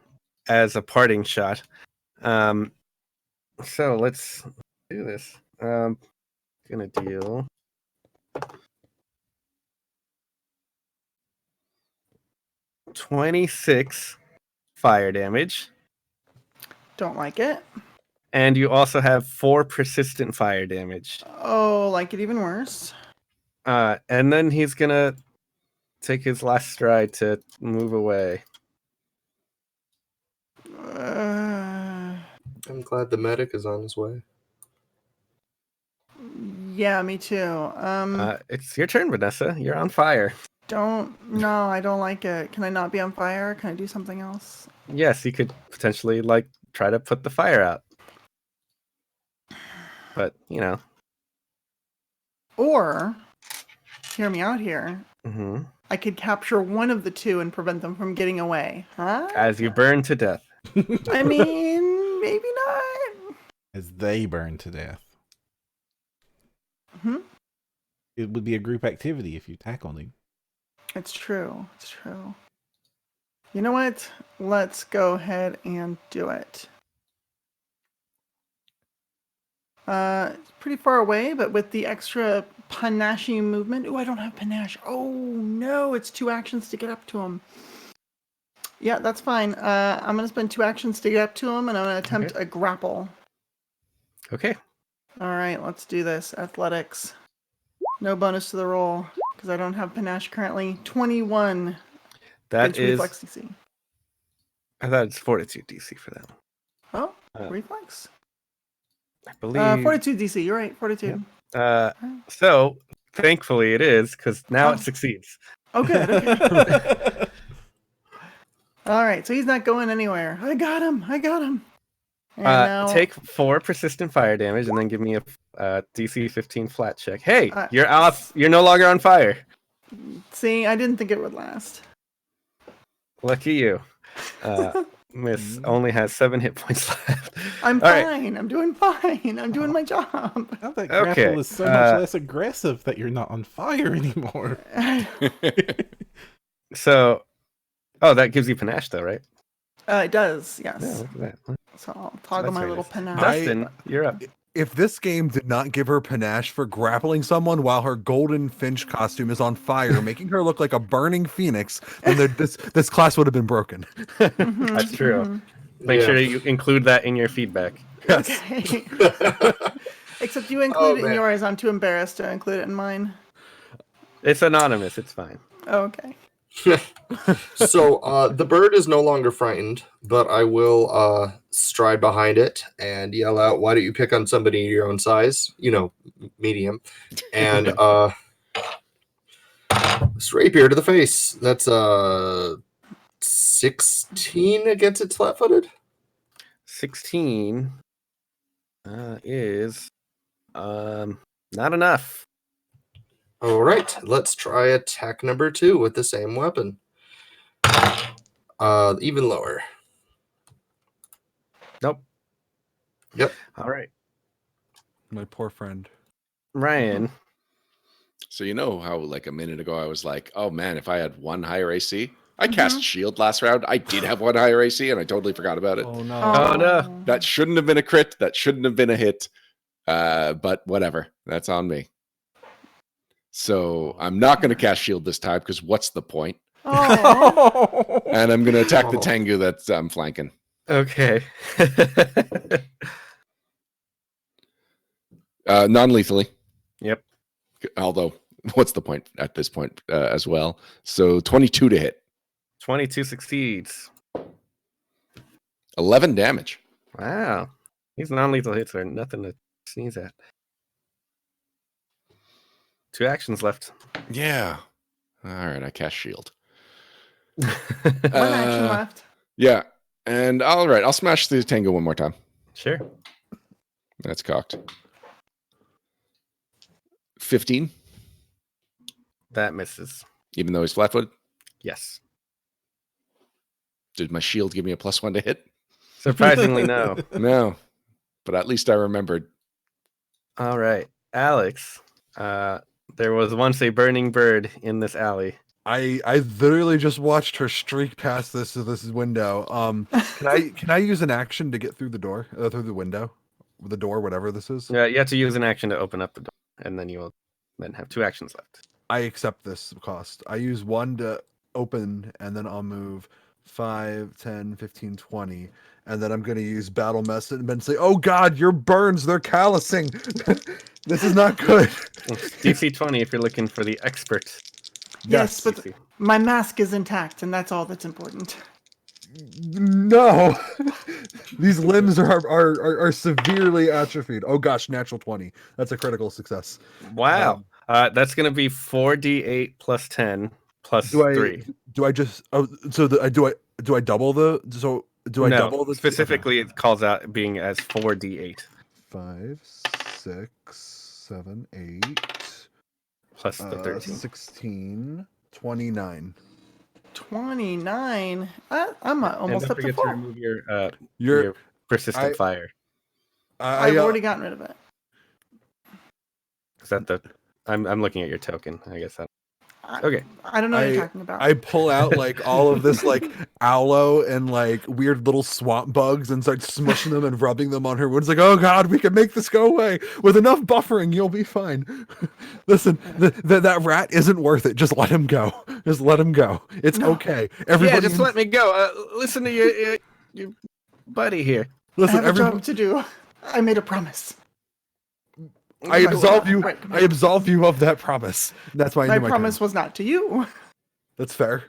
as a parting shot. So let's do this. Gonna deal 26 fire damage, Don't like it. and you also have 4 persistent fire damage. Oh, like it even worse. And then he's gonna take his last stride to move away. I'm glad the medic is on his way. Yeah, me too. It's your turn, Vanessa. You're on fire. No, I don't like it. Can I not be on fire? Can I do something else? Yes, you could potentially try to put the fire out. But, Or, hear me out here. mhm. I could capture one of the two and prevent them from getting away. Huh? As you burn to death. I mean, maybe not. As they burn to death. Hmm? It would be a group activity if you tackled him. It's true. It's true. You know what? Let's go ahead and do it. It's pretty far away, but with the extra panache movement. Oh, I don't have panache. Oh, no. It's 2 actions to get up to him. Yeah, that's fine. I'm going to spend 2 actions to get up to him, and I'm going to attempt a grapple. Okay. All right, let's do this. Athletics. No bonus to the roll, because I don't have panache currently. 21. That against is... reflex DC. I thought it's fortitude DC for that. Oh, reflex. I believe... Fortitude DC. You're right. Fortitude. So, thankfully it is, because now it succeeds. Oh, good. Okay. All right, so he's not going anywhere. I got him. And now... Take 4 persistent fire damage, and then give me a DC 15 flat check. Hey, you're off. You're no longer on fire. See, I didn't think it would last. Lucky you. Miss only has 7 hit points left. I'm All fine. right. I'm doing fine. I'm doing my job. How that grapple is so much less aggressive that you're not on fire anymore. So, that gives you panache, though, right? It does, yes. Yeah, look at that. So I'll toggle my little panache. Dustin, you're up. If this game did not give her panache for grappling someone while her golden finch costume is on fire, making her look like a burning phoenix, then this class would have been broken. That's true. Make sure you include that in your feedback. Yes. Okay. Except you include it in yours. I'm too embarrassed to include it in mine. It's anonymous. It's fine. Okay. So the bird is no longer frightened, but I will stride behind it and yell out, "Why don't you pick on somebody your own size? Medium." And this rapier to the face. That's 16 against its flat-footed. 16 is not enough. All right, let's try attack number 2 with the same weapon. Even lower. Nope. Yep. All right. My poor friend. Ryan. So how like a minute ago I was like, oh man, if I had 1 higher AC. I cast shield last round. I did have 1 higher AC and I totally forgot about it. Oh no. Oh no. That shouldn't have been a crit. That shouldn't have been a hit. But whatever. That's on me. So I'm not going to cast shield this time because what's the point? Oh, And I'm going to attack the tengu that's flanking. Okay. Non-lethally. Yep. Although, what's the point at this point as well? So 22 to hit. 22 succeeds. 11 damage. Wow. These non-lethal hits are nothing to sneeze at. 2 actions left. Yeah. All right, I cast shield. one action left. Yeah. And all right, I'll smash the tango one more time. Sure. That's cocked. 15, That misses. even though he's flat-footed. Yes. Did my shield give me a +1 to hit? Surprisingly, no. No. But at least I remembered. All right. Alex, there was once a burning bird in this alley. I literally just watched her streak past this window. Can I use an action to get through the door, through the window, the door, whatever this is? Yeah, you have to use an action to open up the door, and then you will then have 2 actions left. I accept this cost. I use 1 to open, and then I'll move 5, 10, 15, 20. And then I'm going to use battle message and then say, oh God, your burns, they're callousing. This is not good. DC 20 if you're looking for the expert. Yes, but DC. my mask is intact, and that's all that's important. No. These limbs are severely atrophied. Oh gosh, natural 20. That's a critical success. Wow. That's going to be 4d8 plus 10 plus 3. Do I just do I double the double the specifically it calls out being as 4d8 5, 6, 7, 8 plus the 13. 16, 29. 29. I'm almost And don't up to forget to 4. remove your Your persistent fire. I've already gotten rid of it. Is that the? I'm looking at your token. I guess that. Okay. I don't know what you're talking about. I pull out like all of this like aloe and like weird little swamp bugs and start smushing them and rubbing them on her wounds. Like, oh God, we can make this go away with enough buffering. You'll be fine. Listen, that rat isn't worth it. Just let him go. Just let him go. It's okay. Everybody, just let me go. Listen to your buddy here. Listen, I have a job to do. I made a promise. I absolve you. Right. I absolve you of that promise. That's why My promise was not to you. That's fair.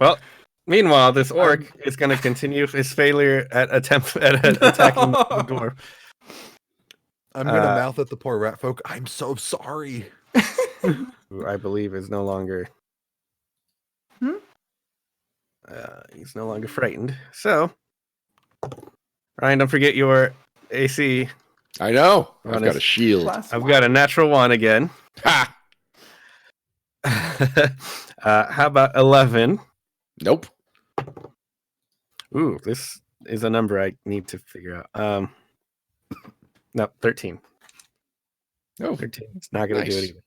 Well, meanwhile, this orc is going to continue his failure at attacking the dwarf. I'm gonna mouth at the poor rat folk. I'm so sorry. Who I believe is no longer. He's no longer frightened. So, Ryan, don't forget your AC. I know. I've Honest. got a shield. I've got a natural 1 again. Ha! How about 11? Nope. Ooh, this is a number I need to figure out. No, 13. Oh, 13. It's not going to do nice. it either.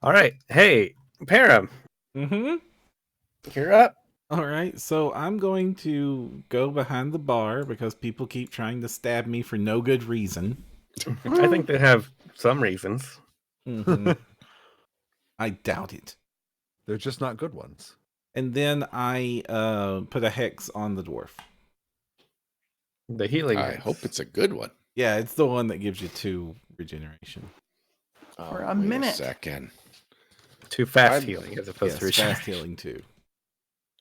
All right. Hey, Perram, you're up. All right, so I'm going to go behind the bar because people keep trying to stab me for no good reason. I think they have some reasons. I doubt it. They're just not good ones. And then I put a hex on the dwarf. The healing. I hex. hope it's a good one. Yeah, it's the one that gives you 2 regeneration. For a wait minute. second. Too fast healing as opposed Yes, to fast regeneration. healing too.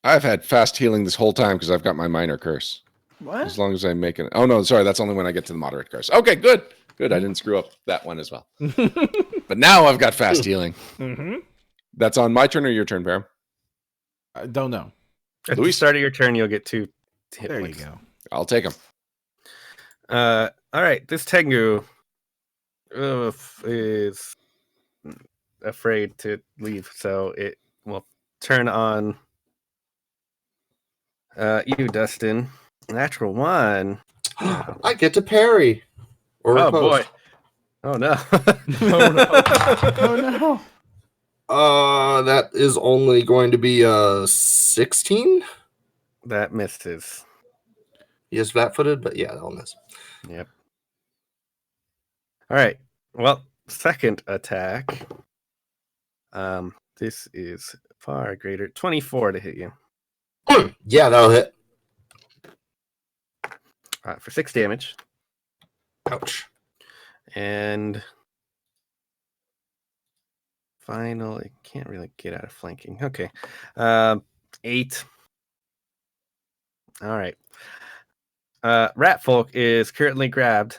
I've had fast healing this whole time because I've got my minor curse. What? As long as I make it. Oh no, sorry, that's only when I get to the moderate curse. Okay, good. Good. I didn't screw up that one as well. But now I've got fast healing. That's on my turn or your turn, Perram? I don't know. At the Luis? start of your turn, you'll get 2 hit There points. you go. I'll take him. All right, this Tengu is afraid to leave, so it will turn on you, Dustin. Natural 1. I get to parry. Or Oh riposte. boy! Oh no! Oh no. That is only going to be 16. That misses. He is flat-footed, but yeah, that'll miss. Yep. All right. Well, second attack. This is far greater. 24 to hit you. Yeah, that'll hit. For 6 damage. Ouch. And finally, can't really get out of flanking. Okay. 8. All right. Ratfolk is currently grabbed.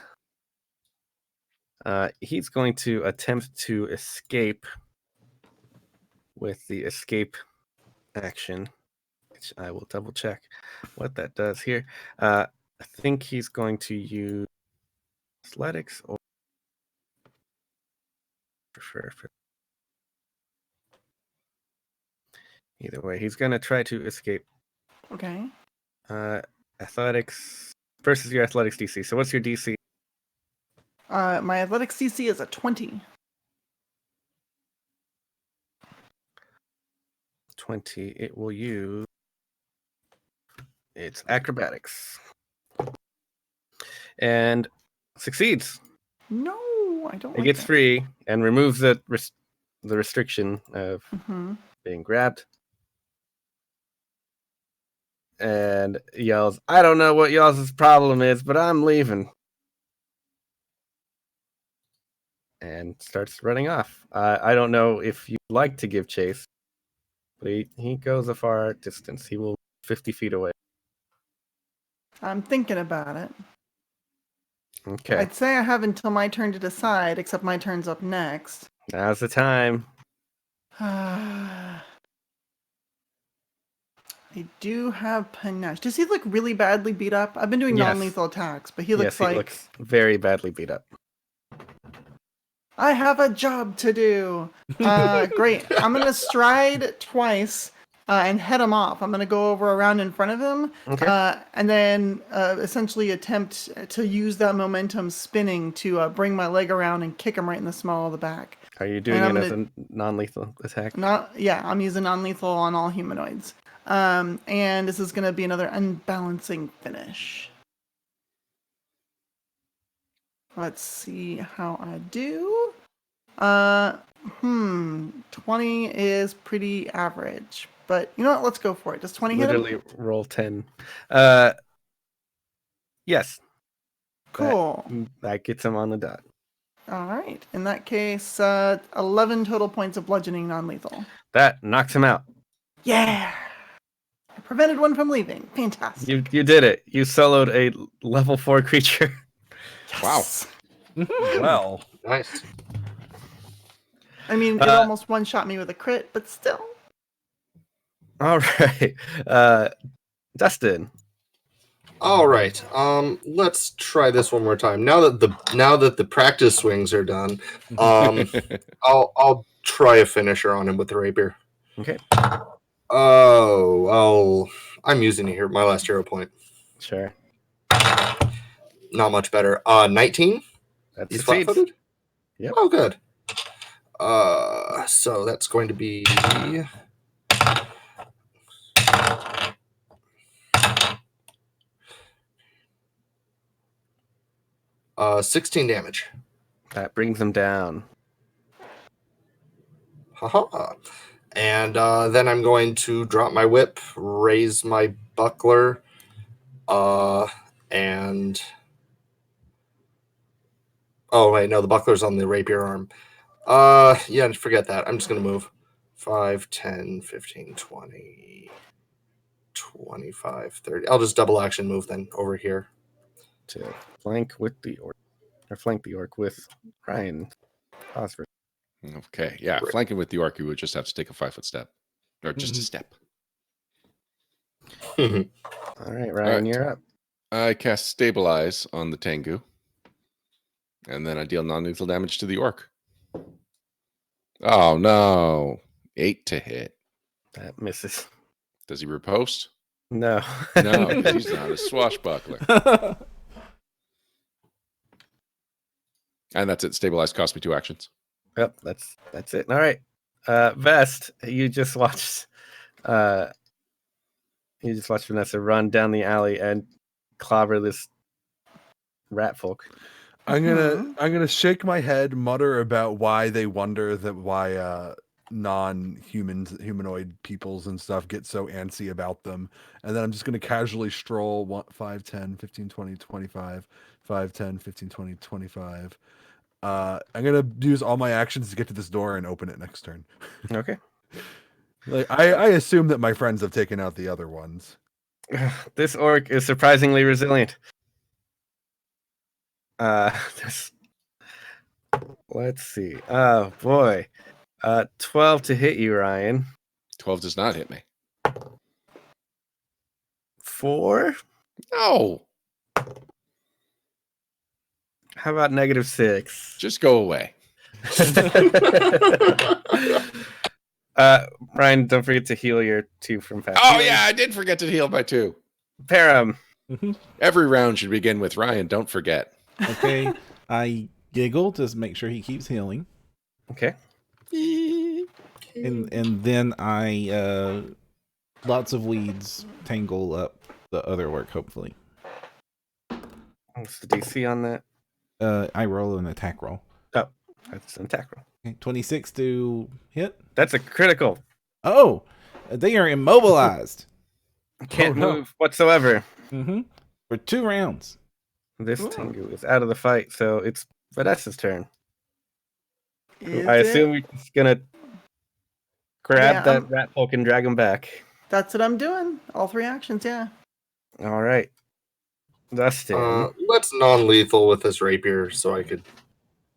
He's going to attempt to escape with the escape action, which I will double check what that does here. I think he's going to use athletics or prefer. Either way, he's going to try to escape. Okay. Athletics versus your athletics DC. So what's your DC? My athletics DC is a 20. 20. It will use its acrobatics. And succeeds. No, I don't It like gets that. free and removes the restriction of Mm-hmm. being grabbed. And yells, I don't know what y'all's problem is, but I'm leaving. And starts running off. I don't know if you'd like to give chase, but he goes a far distance. He will 50 feet away. I'm thinking about it. Okay. I'd say I have until my turn to decide, except my turn's up next. Now's the time. I do have panache. Does he look really badly beat up? I've been doing Yes. non-lethal attacks, but he looks He like looks very badly beat up. I have a job to do. Great. I'm gonna stride twice and head him off. I'm gonna go over around in front of him, Okay. and then essentially attempt to use that momentum spinning to bring my leg around and kick him right in the small of the back. Are you doing I'm it as a non-lethal attack? I'm using non-lethal on all humanoids. And this is gonna be another unbalancing finish. Let's see how I do. 20 is pretty average. But you know what? Let's go for it. Does 20 hit him? Literally roll 10. Yes. Cool. That gets him on the dot. All right. In that case, 11 total points of bludgeoning non-lethal. That knocks him out. Yeah. I prevented one from leaving. Fantastic. You did it. You soloed a level 4 creature. Yes. Well, Nice. I mean, it almost one-shot me with a crit, but still. All right. Dustin. All right. Let's try this one more time. Now that the practice swings are done, I'll try a finisher on him with the rapier. Okay. Oh, I'm using it here. My last hero point. Sure. Not much better. 19. That He's succeeds. flat-footed. Yep. Oh, good. So that's going to be 16 damage. That brings him down. Haha. And then I'm going to drop my whip, raise my buckler, and oh wait, no, the buckler's on the rapier arm. Yeah, forget that. I'm just gonna move 5, 10, 15, 20, 25, 30. I'll just double action move then over here. To flank with the orc. Or flank the orc with Ryan Osford. Okay, yeah, Right. flanking with the orc, you would just have to take a 5-foot step, or just a step. All right, Ryan, you're up. I cast Stabilize on the Tengu, and then I deal non-lethal damage to the orc. Oh no, 8 to hit. That misses. Does he riposte? No. No, because he's not a swashbuckler. And that's it. Stabilize cost me 2 actions. Yep, that's it. All right. Vest, you just watched Vanessa run down the alley and clobber this rat folk. I'm gonna shake my head, mutter about why they wonder that why humanoid peoples and stuff get so antsy about them, and then I'm just gonna casually stroll 5, 10, 15, 20, 25, 5, 10, 15, 20, 25. I'm gonna use all my actions to get to this door and open it next turn. Okay. Like I assume that my friends have taken out the other ones. This orc is surprisingly resilient. This... Let's see. Oh boy. 12 to hit you, Ryan. 12 does not hit me. 4? No. How about -6? Just go away. Ryan, don't forget to heal your 2 from fast. Oh, yeah, I did forget to heal my 2. Perram. Every round should begin with Ryan, don't forget. Okay, I giggle to make sure he keeps healing. Okay. And then I lots of weeds tangle up the other work, hopefully. What's the DC on that? I roll an attack roll. Oh, that's an attack roll. Okay, 26 to hit. That's a critical. Oh, they are immobilized. Can't move whatsoever. For 2 rounds. This Tengu is out of the fight, so it's Vanessa's turn. Is I assume it? we're just gonna grab Yeah, that rat folk and drag him back. That's what I'm doing. All 3 actions, yeah. All right, Dustin. Let's non-lethal with this rapier so I could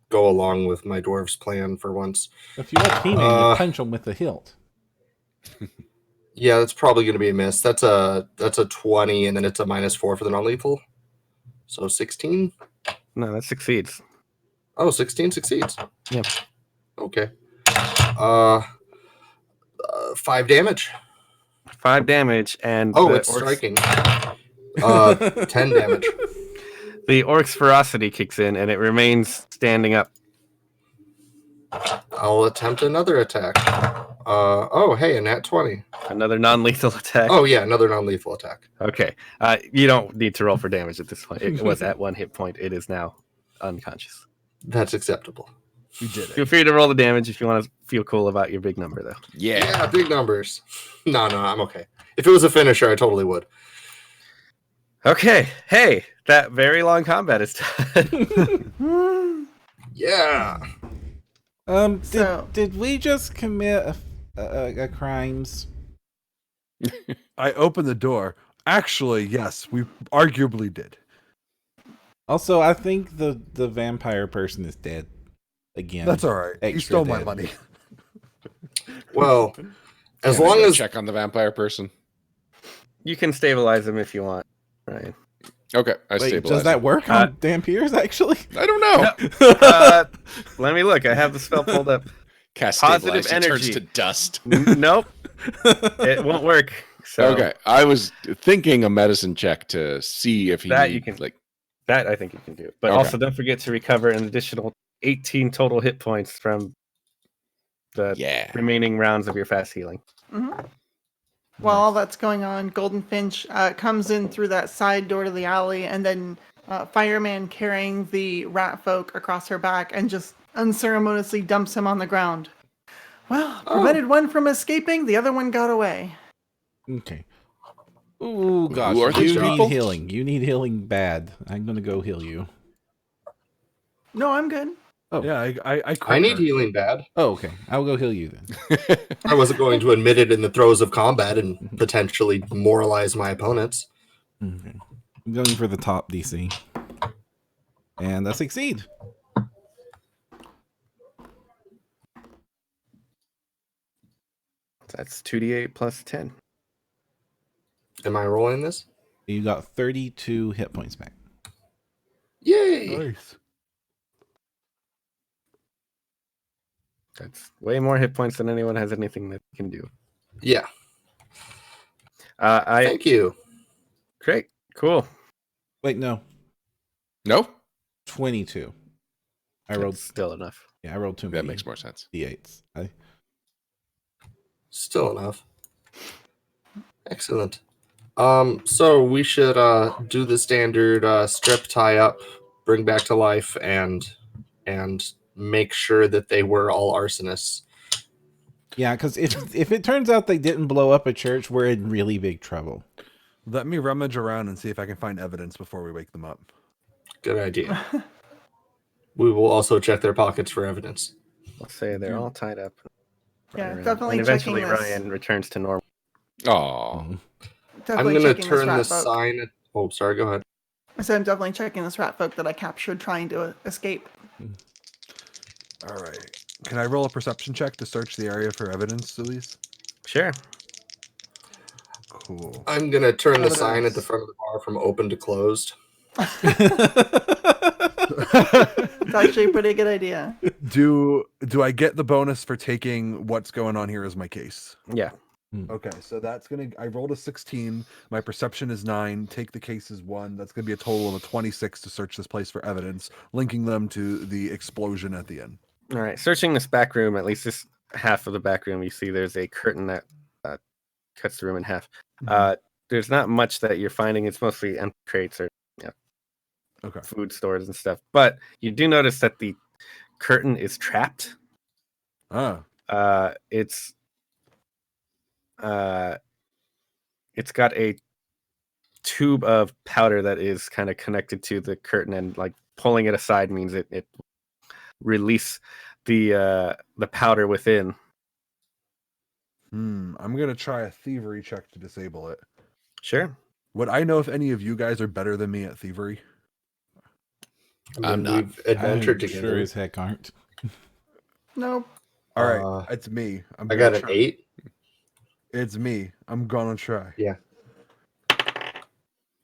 go along with my dwarf's plan for once. If you want He-Man, you punch him with the hilt. Yeah, that's probably going to be a miss. That's a 20, and then it's a -4 for the non-lethal. So 16? No, that succeeds. Oh, 16 succeeds. Yep. Okay. 5 damage. 5 damage, and Oh, the it's orc's, striking. 10 damage. The orc's ferocity kicks in, and it remains standing up. I'll attempt another attack. Oh, hey, a nat 20. Another non-lethal attack. Oh, yeah, another non-lethal attack. Okay. You don't need to roll for damage at this point. It was at 1 hit point. It is now unconscious. That's acceptable. You did Feel it. free to roll the damage if you want to feel cool about your big number, though. Yeah. Yeah, big numbers. No, I'm okay. If it was a finisher, I totally would. Okay. Hey, that very long combat is done. Yeah. Did we just commit a crimes? I opened the door. Actually, yes, we arguably did. Also, I think the vampire person is dead again. That's all right. You Extra stole my dead. money. Well, as Can I long go as check on the vampire person. You can stabilize him if you want, Ryan. Okay, I Wait, stabilize. does that work on Dampiers, actually? I don't know. Let me look. I have the spell pulled up. Cast Positive stabilize, he turns energy. to dust. Nope. It won't work. So Okay, I was thinking a medicine check to see if he That you can- like. that I think you can do. But Okay. also don't forget to recover an additional 18 total hit points from the Yeah. remaining rounds of your fast healing. While all that's going on, Golden Finch comes in through that side door to the alley, and then Fireman carrying the rat folk across her back and just unceremoniously dumps him on the ground. Well, prevented one from escaping, the other one got away. Okay. Ooh, gosh. Who are these You need people? healing. You need healing bad. I'm going to go heal you. No, I'm good. Oh. Yeah, I I need her. healing bad. Oh, okay. I'll go heal you then. I wasn't going to admit it in the throes of combat and potentially demoralize my opponents. Okay. I'm going for the top DC. And I succeed. That's 2d8 plus 10. Am I rolling this? You got 32 hit points back. Yay! Nice. That's way more hit points than anyone has anything that can do. Yeah. I Thank you. Great. Cool. Wait, no. No, 22. I That's rolled. still enough. Yeah, I rolled too that many makes more sense. D8s. Still enough. Excellent. So we should do the standard strip, tie up, bring back to life and make sure that they were all arsonists. Yeah, because if it turns out they didn't blow up a church, we're in really big trouble. Let me rummage around and see if I can find evidence before we wake them up. Good idea. We will also check their pockets for evidence. Let's say they're all tied up. Yeah, Around. definitely And eventually checking this. Ryan returns to normal. Oh, Definitely I'm going to checking turn this the rat folk. sign. Oh, sorry. Go ahead. So I'm definitely checking this rat folk that I captured trying to escape. All right. Can I roll a perception check to search the area for evidence, Elise? Sure. Cool. I'm going to turn the Evidence. sign at the front of the bar from open to closed. It's actually a pretty good idea. Do I get the bonus for taking what's going on here as my case? Yeah. Okay, so that's I rolled a 16. My perception is 9. Take the case is 1. That's gonna be a total of a 26 to search this place for evidence, linking them to the explosion at the end. All right. Searching this back room, at least this half of the back room, you see there's a curtain that cuts the room in half. There's not much that you're finding. It's mostly empty crates or food stores and stuff. But you do notice that the curtain is trapped. It's got a tube of powder that is kind of connected to the curtain, and like pulling it aside means it release the powder within. I'm gonna try a thievery check to disable it. Sure. Would I know if any of you guys are better than me at thievery? I'm not. We've adventured I'm together. sure as heck aren't. Nope. All right, it's me. I got an 8. It's me. I'm gonna try. Yeah.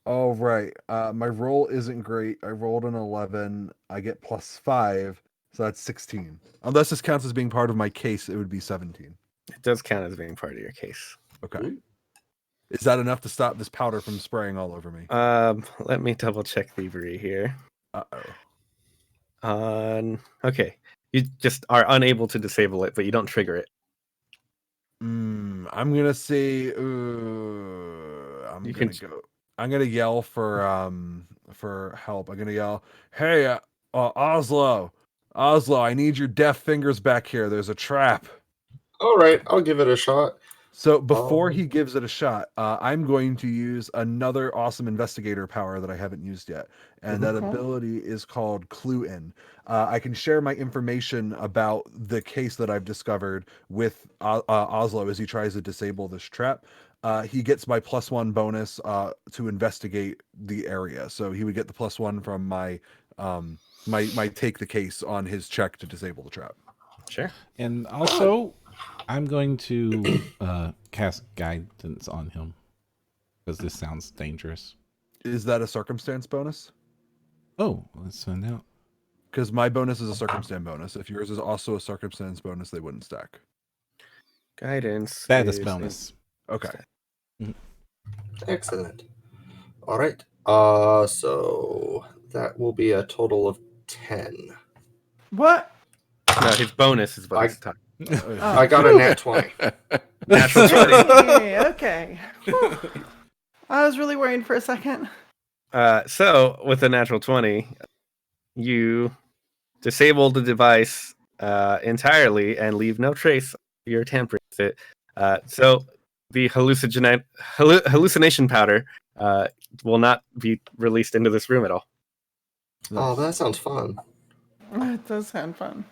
All right. My roll isn't great. I rolled an 11. I get +5, so that's 16. Unless this counts as being part of my case, it would be 17. It does count as being part of your case. Okay. Is that enough to stop this powder from spraying all over me? Let me double check thievery here. Uh-oh. Okay. You just are unable to disable it, but you don't trigger it. I'm gonna say I'm gonna yell for help. I'm gonna yell, "Hey, Oslo, I need your deft fingers back here. There's a trap." All right, I'll give it a shot. So before he gives it a shot, I'm going to use another awesome investigator power that I haven't used yet. And that ability is called Clue In. I can share my information about the case that I've discovered with Oslo as he tries to disable this trap. He gets my +1 bonus to investigate the area. So he would get the +1 from my my take the case on his check to disable the trap. Sure. And also, I'm going to cast guidance on him because this sounds dangerous. Is that a circumstance bonus? Oh, let's find out. Because my bonus is a circumstance bonus. If yours is also a circumstance bonus, they wouldn't stack. Guidance. Status bonus. Okay. Excellent. All right. So that will be a total of 10. What? No, his bonus is what he's talking. I got a nat 20. Natural 20. Okay. Whew. I was really worried for a second. So with a natural 20, you disable the device entirely and leave no trace of your tampering with it. So the hallucination powder will not be released into this room at all. Oh, that sounds fun. It does sound fun.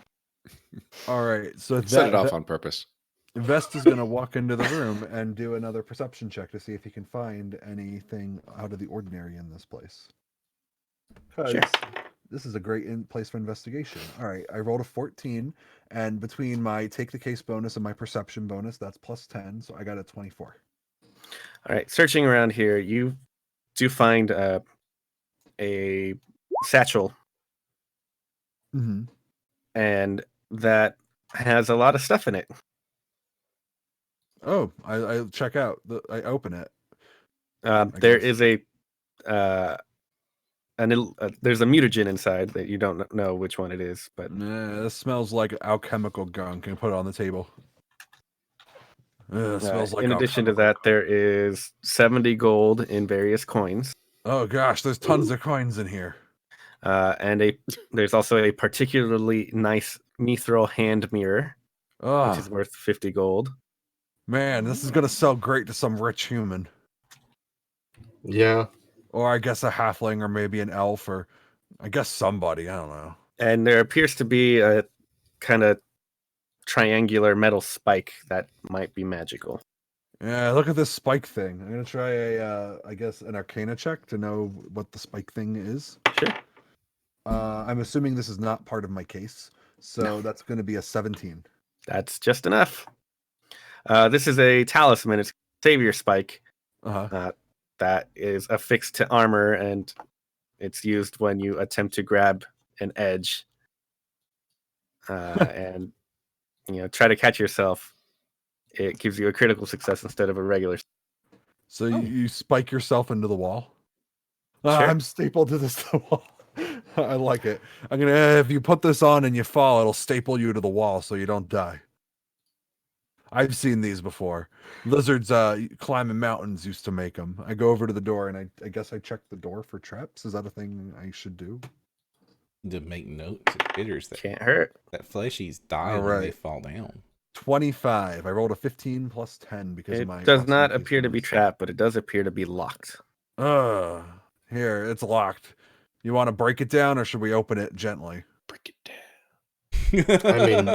All right. So set it off on purpose. Vest is going to walk into the room and do another perception check to see if he can find anything out of the ordinary in this place. Sure. This is a great place for investigation. All right. I rolled a 14, and between my take the case bonus and my perception bonus, that's +10. So I got a 24. All right. Searching around here, you do find a satchel. Mm-hmm. And that has a lot of stuff in it. Oh, I check out. I open it. There is there's a mutagen inside that you don't know which one it is, but this smells like alchemical gunk. And put it on the table. It smells like. In addition to that, there is 70 gold in various coins. Oh gosh, there's tons of coins in here. There's also a particularly nice mithril hand mirror, which is worth 50 gold. Man, this is gonna sell great to some rich human. Yeah. Or I guess a halfling, or maybe an elf, or I guess somebody. I don't know. And there appears to be a kind of triangular metal spike that might be magical. Yeah, look at this spike thing. I'm gonna try I guess an Arcana check to know what the spike thing is. Sure. I'm assuming this is not part of my case, so that's gonna be a 17. That's just enough. This is a talisman. It's Savior Spike. That is affixed to armor, and it's used when you attempt to grab an edge and try to catch yourself. It gives you a critical success instead of a regular. So you spike yourself into the wall. Sure. I'm stapled to this wall. I like it. I'm gonna if you put this on and you fall, it'll staple you to the wall so you don't die. I've seen these before. Lizards climbing mountains used to make them. I go over to the door and I guess I check the door for traps. Is that a thing I should do? To make notes of critters that Can't hurt. that fleshies die when they fall down. 25. I rolled a 15 plus 10 because of my. It does not appear to be trapped, but it does appear to be locked. Here, it's locked. You want to break it down, or should we open it gently? Break it down. I mean,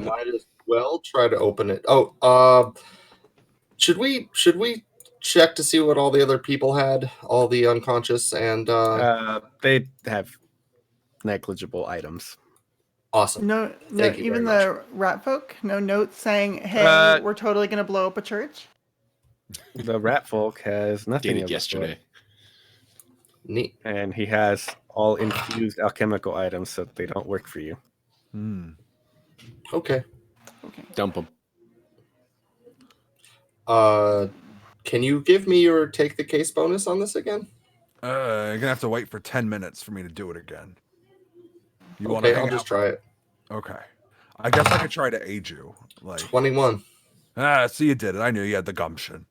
might as well try to open it. Should we check to see what all the other people had? All the unconscious and they have negligible items. Awesome. No, Thank you even very the rat folk. No notes saying, "Hey, we're totally gonna blow up a church." The rat folk has nothing. Did it of the yesterday. sort. Neat. And he has all infused alchemical items, so they don't work for you. Okay. Dump them. Can you give me your take the case bonus on this again? You're gonna have to wait for 10 minutes for me to do it again. You want Okay, to? I'll just try it. Okay. I guess I could try to aid you. 21. So you did it. I knew you had the gumption.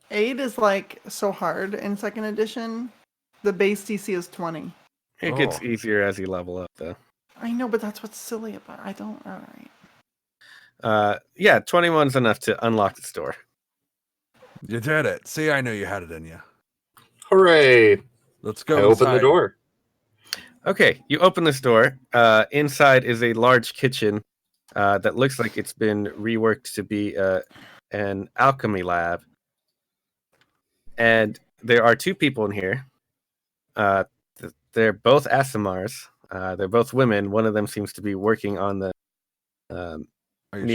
Aid is like so hard in second edition. The base DC is 20. It gets easier as you level up, though. I know, but that's what's silly about it. I don't. All right. Yeah, 21's enough to unlock this door. You did it. See, I knew you had it in you. Hooray! Let's go. I open the door. Okay, you open this door. Inside is a large kitchen that looks like it's been reworked to be an alchemy lab. And there are two people in here. They're both Asimars. They're both women. One of them seems to be working on the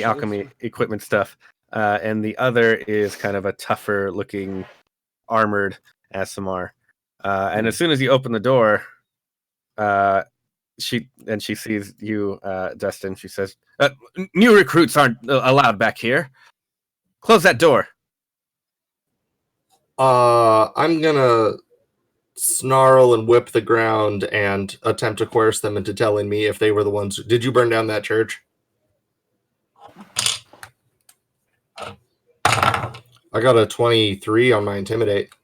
alchemy equipment stuff. And the other is kind of a tougher looking armored Asimar. And as soon as you open the door, she sees you, Dustin. She says, "New recruits aren't allowed back here. Close that door." I'm gonna snarl and whip the ground and attempt to coerce them into telling me if they were the ones. Did you burn down that church? I got a 23 on my intimidate.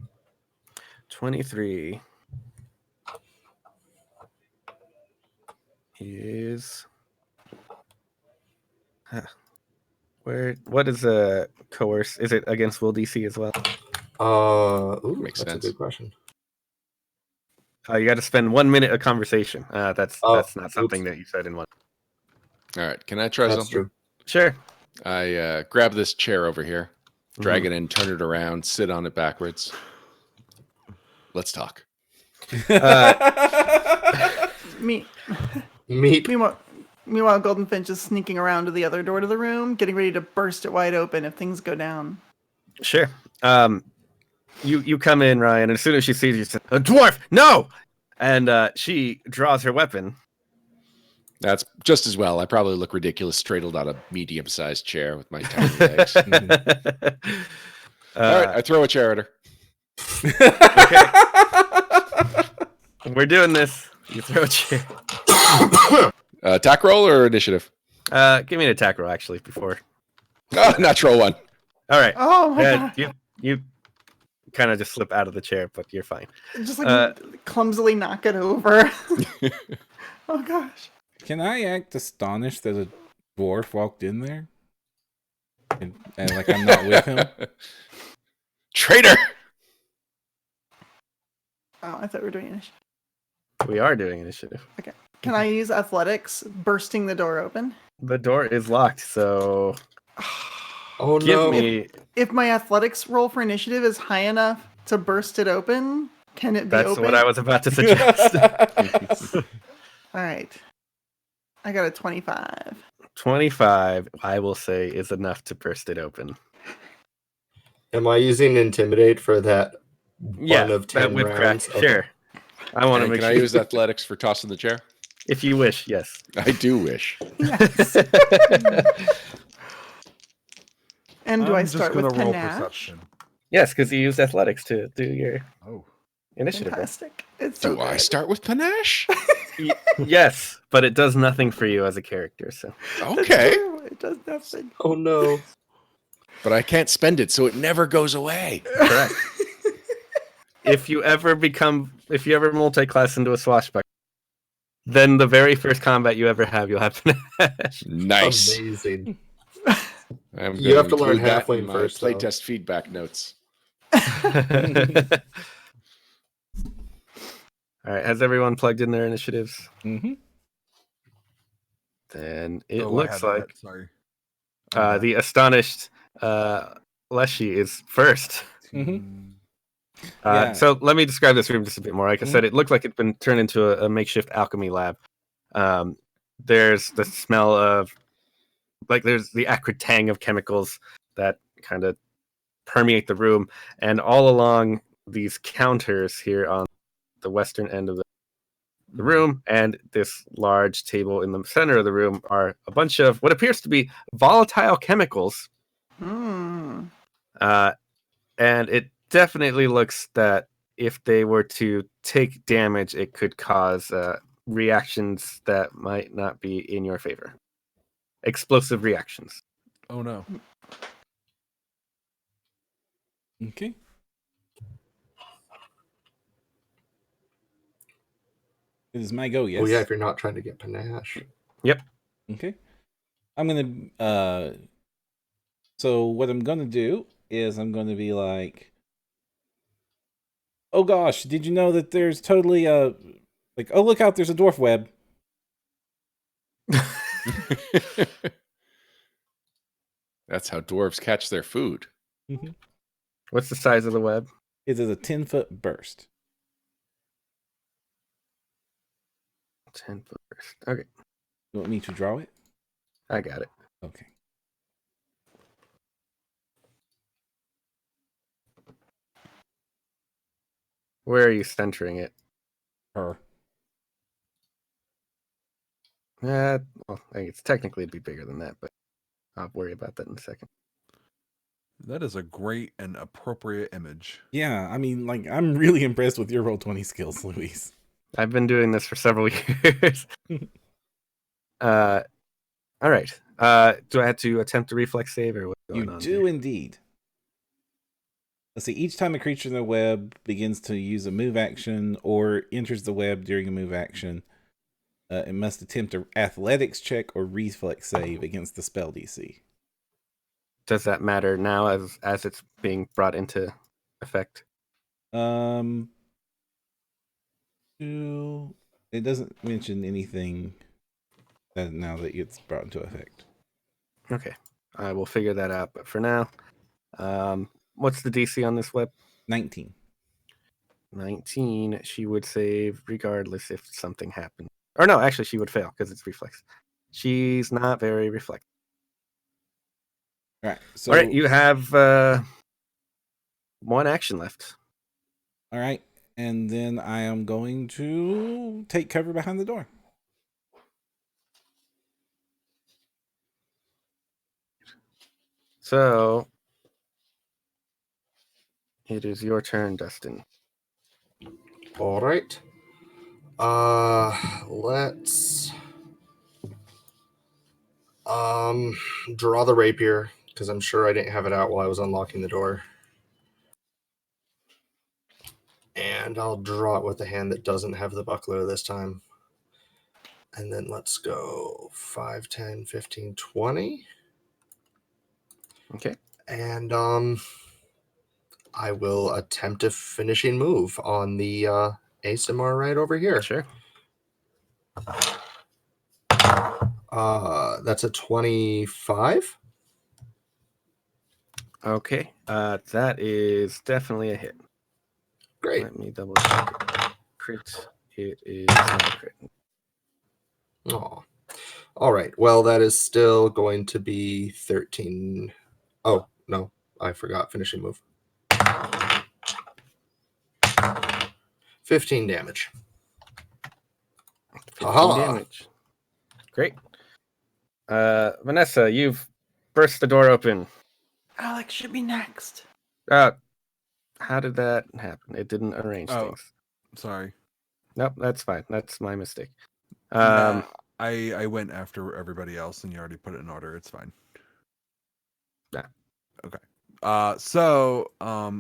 23 is what is a coerce? Is it against will DC as well? Makes that's sense. a good question. You got to spend 1 minute of conversation. That's not something that you said in one. All right. Can I try That's something? true. Sure. I grab this chair over here, drag it in, turn it around, sit on it backwards. Let's talk. Meat. Meanwhile, Golden Finch is sneaking around to the other door to the room, getting ready to burst it wide open if things go down. Sure. You come in, Ryan, and as soon as she sees you, she says, "A dwarf, no!" And she draws her weapon. That's just as well. I probably look ridiculous straddled on a medium-sized chair with my tiny legs. All right, I throw a chair at her. Okay. We're doing this. You throw a chair. Attack roll or initiative? Give me an attack roll, actually, before. Natural one. All right. Oh my god! You kind of just slip out of the chair, but you're fine. Just like clumsily knock it over. Oh gosh. Can I act astonished that a dwarf walked in there? And like I'm not with him? Traitor! Oh, I thought we were doing initiative. We are doing initiative. Okay. Can I use athletics, bursting the door open? The door is locked, so Oh give no! me. If my athletics roll for initiative is high enough to burst it open, can it be That's open? what I was about to suggest. All right. I got a 25. 25, I will say, is enough to burst it open. Am I using intimidate for that Yeah, one of 10 that whip rounds? crack. Sure. I want to And make can sure. I use athletics for tossing the chair? If you wish, yes. I do wish. Yes. And do I I'm just start gonna with roll panache? perception. Yes, because you used athletics to do your Oh, initiative. roll. Fantastic. It's so Do I good. start with panache? Yes, but it does nothing for you as a character. So Okay. It does nothing. Oh no! But I can't spend it, so it never goes away. correct. If you ever multi-class into a swashbuckler, then the very first combat you ever have, you'll have panache. Nice. Amazing. I'm You have to gonna learn include that in halfling my first, though. playtest feedback notes. All right, has everyone plugged in their initiatives? Mm-hmm. Then it I looks had like that, sorry. the astonished Leshy is first. Mm-hmm. Yeah. So let me describe this room just a bit more. Like I said, it looked like it's been turned into a makeshift alchemy lab. There's the smell of, there's the acrid tang of chemicals that kind of permeate the room, and all along these counters here on the western end of the room and this large table in the center of the room are a bunch of what appears to be volatile chemicals. Hmm. And it definitely looks that if they were to take damage, it could cause reactions that might not be in your favor. Explosive reactions. Oh no. Okay. It is my go, yes? Oh yeah, if you're not trying to get panache. Yep. Okay. I'm gonna so what I'm gonna do is I'm gonna be like, oh gosh, did you know that there's totally oh look out, there's a dwarf web. That's how dwarves catch their food. Mm-hmm. What's the size of the web? It is a 10-foot burst. 10-foot burst. Okay, You want me to draw it? I got it. Okay. Where are you centering it? Her. Well, I think it's technically it'd be bigger than that, but I'll worry about that in a second. That is a great and appropriate image. Yeah, I mean, like, I'm really impressed with your Roll20 skills, Luis. I've been doing this for several years. All right. Do I have to attempt a reflex save or what's going You on do here? indeed. Let's see, each time a creature in the web begins to use a move action or enters the web during a move action, it must attempt an athletics check or reflex save against the spell DC. Does that matter now as it's being brought into effect? It doesn't mention anything now that it's brought into effect. Okay. I will figure that out. But for now, what's the DC on this web? 19. 19. She would save regardless if something happened. Or no, actually, she would fail because it's reflex. She's not very reflex. All right. So, All right, you have one action left. all right. And then I am going to take cover behind the door. So it is your turn, Dustin. All right. Let's draw the rapier because I'm sure I didn't have it out while I was unlocking the door. And I'll draw it with the hand that doesn't have the buckler this time. And then let's go 5, 10, 15, 20. Okay. And I will attempt a finishing move on the ASMR right over here. Sure. That's a 25. Okay. That is definitely a hit. Great. Let me double check. Crit. It is not a crit. Oh. All right. Well, that is still going to be 13. Oh, no. I forgot finishing move. 15 damage. 15 Aha. damage. Great. Vanessa, you've burst the door open. Alex should be next. How did that happen? It didn't arrange things. Sorry. Nope, that's fine. That's my mistake. Nah, I went after everybody else, and you already put it in order. It's fine. Yeah. Okay. So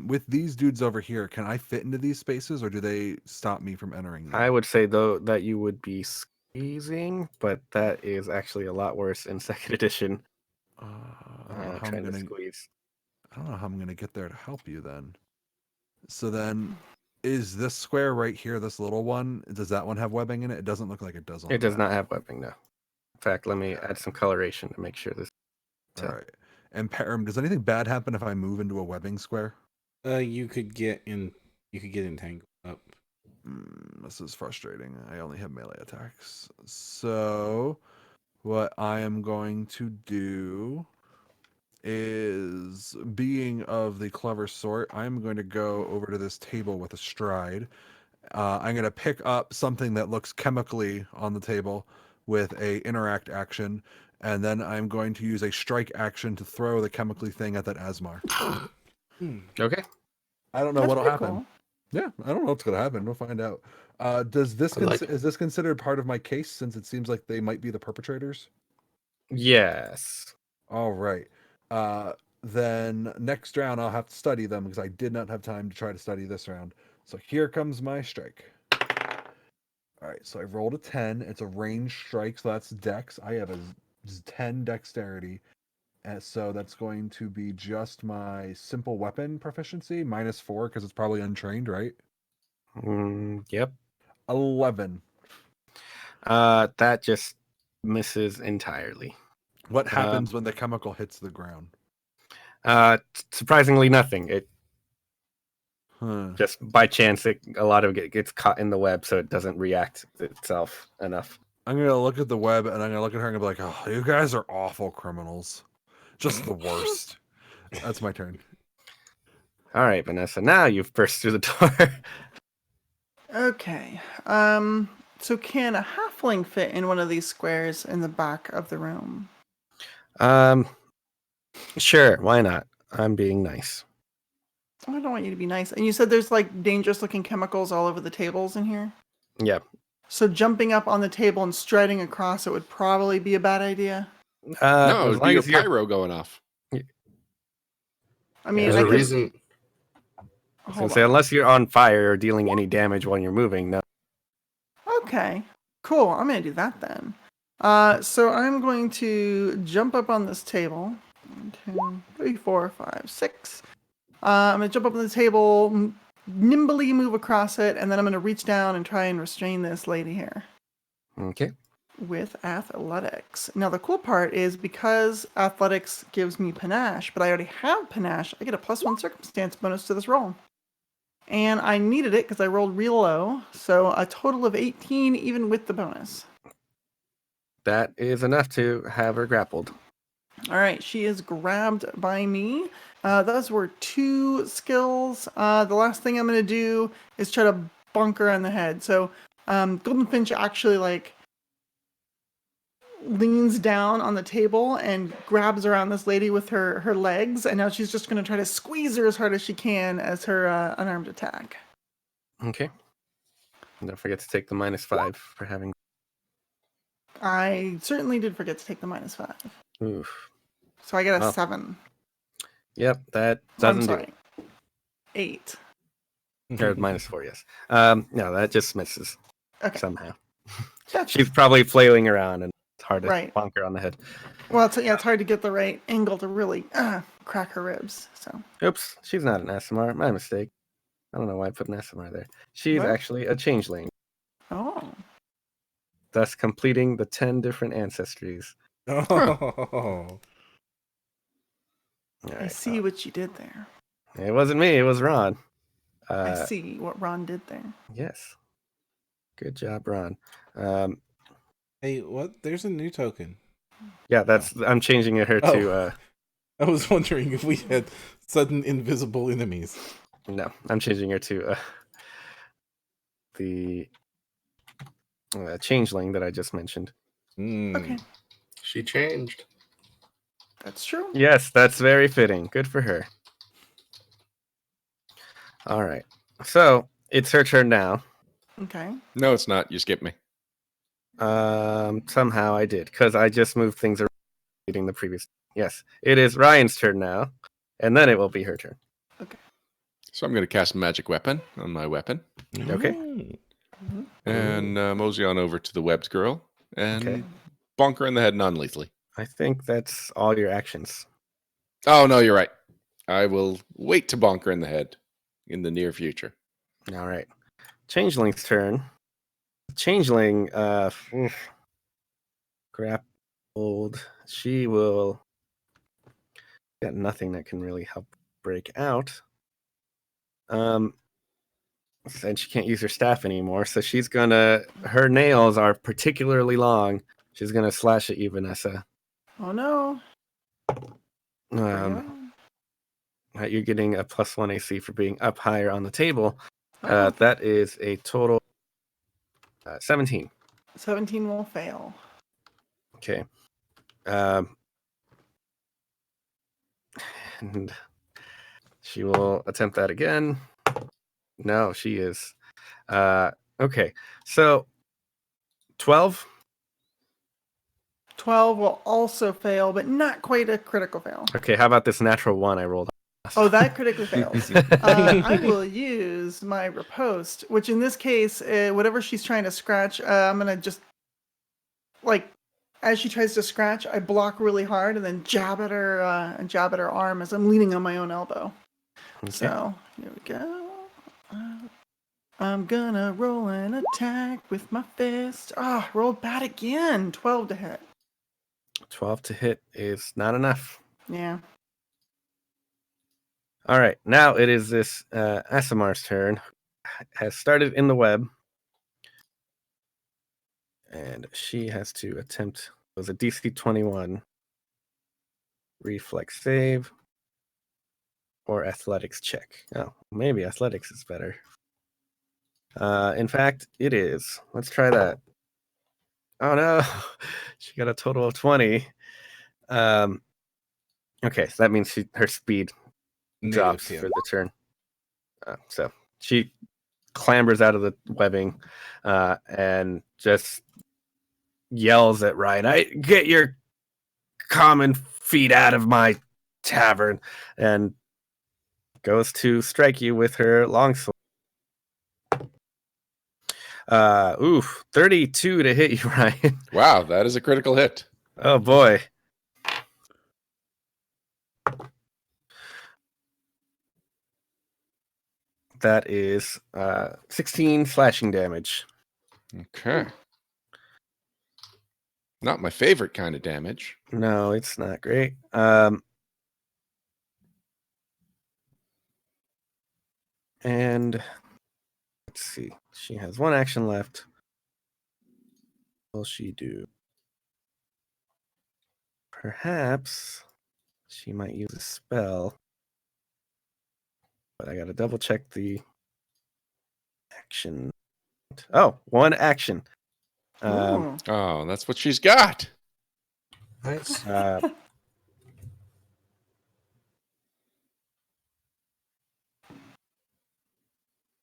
with these dudes over here, can I fit into these spaces, or do they stop me from entering them? I would say though that you would be squeezing, but that is actually a lot worse in second edition. I don't know how I'm Trying to gonna. squeeze. I don't know how I'm gonna get there to help you then. So then, is this square right here, this little one? Does that one have webbing in it? It doesn't look like it does. On It does that. not have webbing, no. In fact, let me add some coloration to make sure this. All right. And Perram, does anything bad happen if I move into a webbing square? You could get entangled up. This is frustrating. I only have melee attacks. So what I am going to do is, being of the clever sort, I'm going to go over to this table with a stride. I'm going to pick up something that looks chemically on the table with a interact action, and then I'm going to use a strike action to throw the chemically thing at that Asmar. Okay. I don't know That's what'll pretty happen. cool. Yeah, I don't know what's going to happen. We'll find out. Is this considered part of my case, since it seems like they might be the perpetrators? Yes. All right. Then next round I'll have to study them, because I did not have time to try to study this round. So here comes my strike. All right, so I rolled a 10. It's a ranged strike, so that's dex. I have a 10 dexterity. And so that's going to be just my simple weapon proficiency, -4, because it's probably untrained, right? Yep. 11. That just misses entirely. What happens when the chemical hits the ground? Surprisingly, nothing. It Huh. just by chance, a lot of it gets caught in the web, so it doesn't react itself enough. I'm going to look at the web, and I'm going to look at her and be like, oh, you guys are awful criminals. Just the worst. That's my turn. All right, Vanessa. Now you've burst through the door. Okay. So can a halfling fit in one of these squares in the back of the room? Sure. Why not? I'm being nice. I don't want you to be nice. And you said there's like dangerous looking chemicals all over the tables in here? Yeah. So jumping up on the table and striding across it would probably be a bad idea? No, as it'd be long your as you're- pyro going off. I mean, There's I a could... reason. I was Hold gonna say, on. unless you're on fire or dealing any damage when you're moving, no. Okay, cool. I'm going to do that then. So I'm going to jump up on this table. 1, 2, 3, 4, 5, 6. I'm going to jump up on the table, nimbly move across it, and then I'm going to reach down and try and restrain this lady here Okay. with athletics. Now, the cool part is because athletics gives me panache, but I already have panache, I get a +1 circumstance bonus to this roll. And I needed it because I rolled real low, so a total of 18 even with the bonus. That is enough to have her grappled. All right, she is grabbed by me. Those were 2 skills. The last thing I'm going to do is try to bonk her on the head. So Golden Finch actually like leans down on the table and grabs around this lady with her legs, and now she's just going to try to squeeze her as hard as she can as her unarmed attack. Okay. And don't forget to take the -5 for having. I certainly did forget to take the -5. Oof. So I get a Oh. 7. Yep, that I'm doesn't do sorry. it. 8. Or -4, yes. No, that just misses Okay. somehow. That's She's probably flailing around, and it's hard to Right. bonk her on the head. Well, it's hard to get the right angle to really crack her ribs. So Oops, she's not an SMR. My mistake. I don't know why I put an SMR there. She's What? actually a changeling, oh, thus completing the 10 different ancestries. Oh. All I right, see what you did there. It wasn't me. It was Ron. I see what Ron did there. Yes. Good job, Ron. Hey, what? There's a new token. Yeah, I'm changing her to. I was wondering if we had sudden invisible enemies. No, I'm changing her to the changeling that I just mentioned. Okay, She changed. that's true. Yes, that's very fitting. Good for her. All right. So it's her turn now. Okay. No, it's not. You skipped me. Somehow I did, because I just moved things around reading the previous. Yes, it is Ryan's turn now, and then it will be her turn. So I'm going to cast Magic Weapon on my weapon. Okay. Mm. And mosey on over to the webbed girl and Okay. bonk her in the head non-lethally. I think that's all your actions. Oh, no, you're right. I will wait to bonk her in the head in the near future. All right. Changeling's turn. Changeling, grappled. She will got nothing that can really help break out. And she can't use her staff anymore, so she's gonna. Her nails are particularly long. She's gonna slash at you, Vanessa. Oh no. Bring it Um, on. you're getting a +1 AC for being up higher on the table. Oh, That is a total 17. 17 will fail. Okay. And she will attempt that again. No, she is. Okay. So 12. 12 will also fail, but not quite a critical fail. Okay, how about this natural 1 I rolled? Oh, that critically fails. I will use my riposte, which in this case, whatever she's trying to scratch, I'm going to just, like, as she tries to scratch, I block really hard and then jab at her arm as I'm leaning on my own elbow. Okay. So, here we go. I'm gonna roll an attack with my fist. Rolled bad again. 12 to hit. 12 to hit is not enough. Yeah. All right, now it is this Asimar's turn. Has started in the web. And she has to attempt, it was a DC 21 reflex save or athletics check. Oh, maybe athletics is better. In fact, it is. Let's try that. Oh no, she got a total of 20. Okay, so that means her speed drops for the turn. So she clambers out of the webbing and just yells at Ryan, "Get your common feet out of my tavern," and goes to strike you with her longsword. 32 to hit you, Ryan. Wow, that is a critical hit. Oh boy. That is 16 slashing damage. Okay. Not my favorite kind of damage. No, it's not great. And let's see. She has 1 action left. What will she do? Perhaps she might use a spell. But I gotta double check the action. Oh, 1 action. Ooh. Oh, that's what she's got. Nice.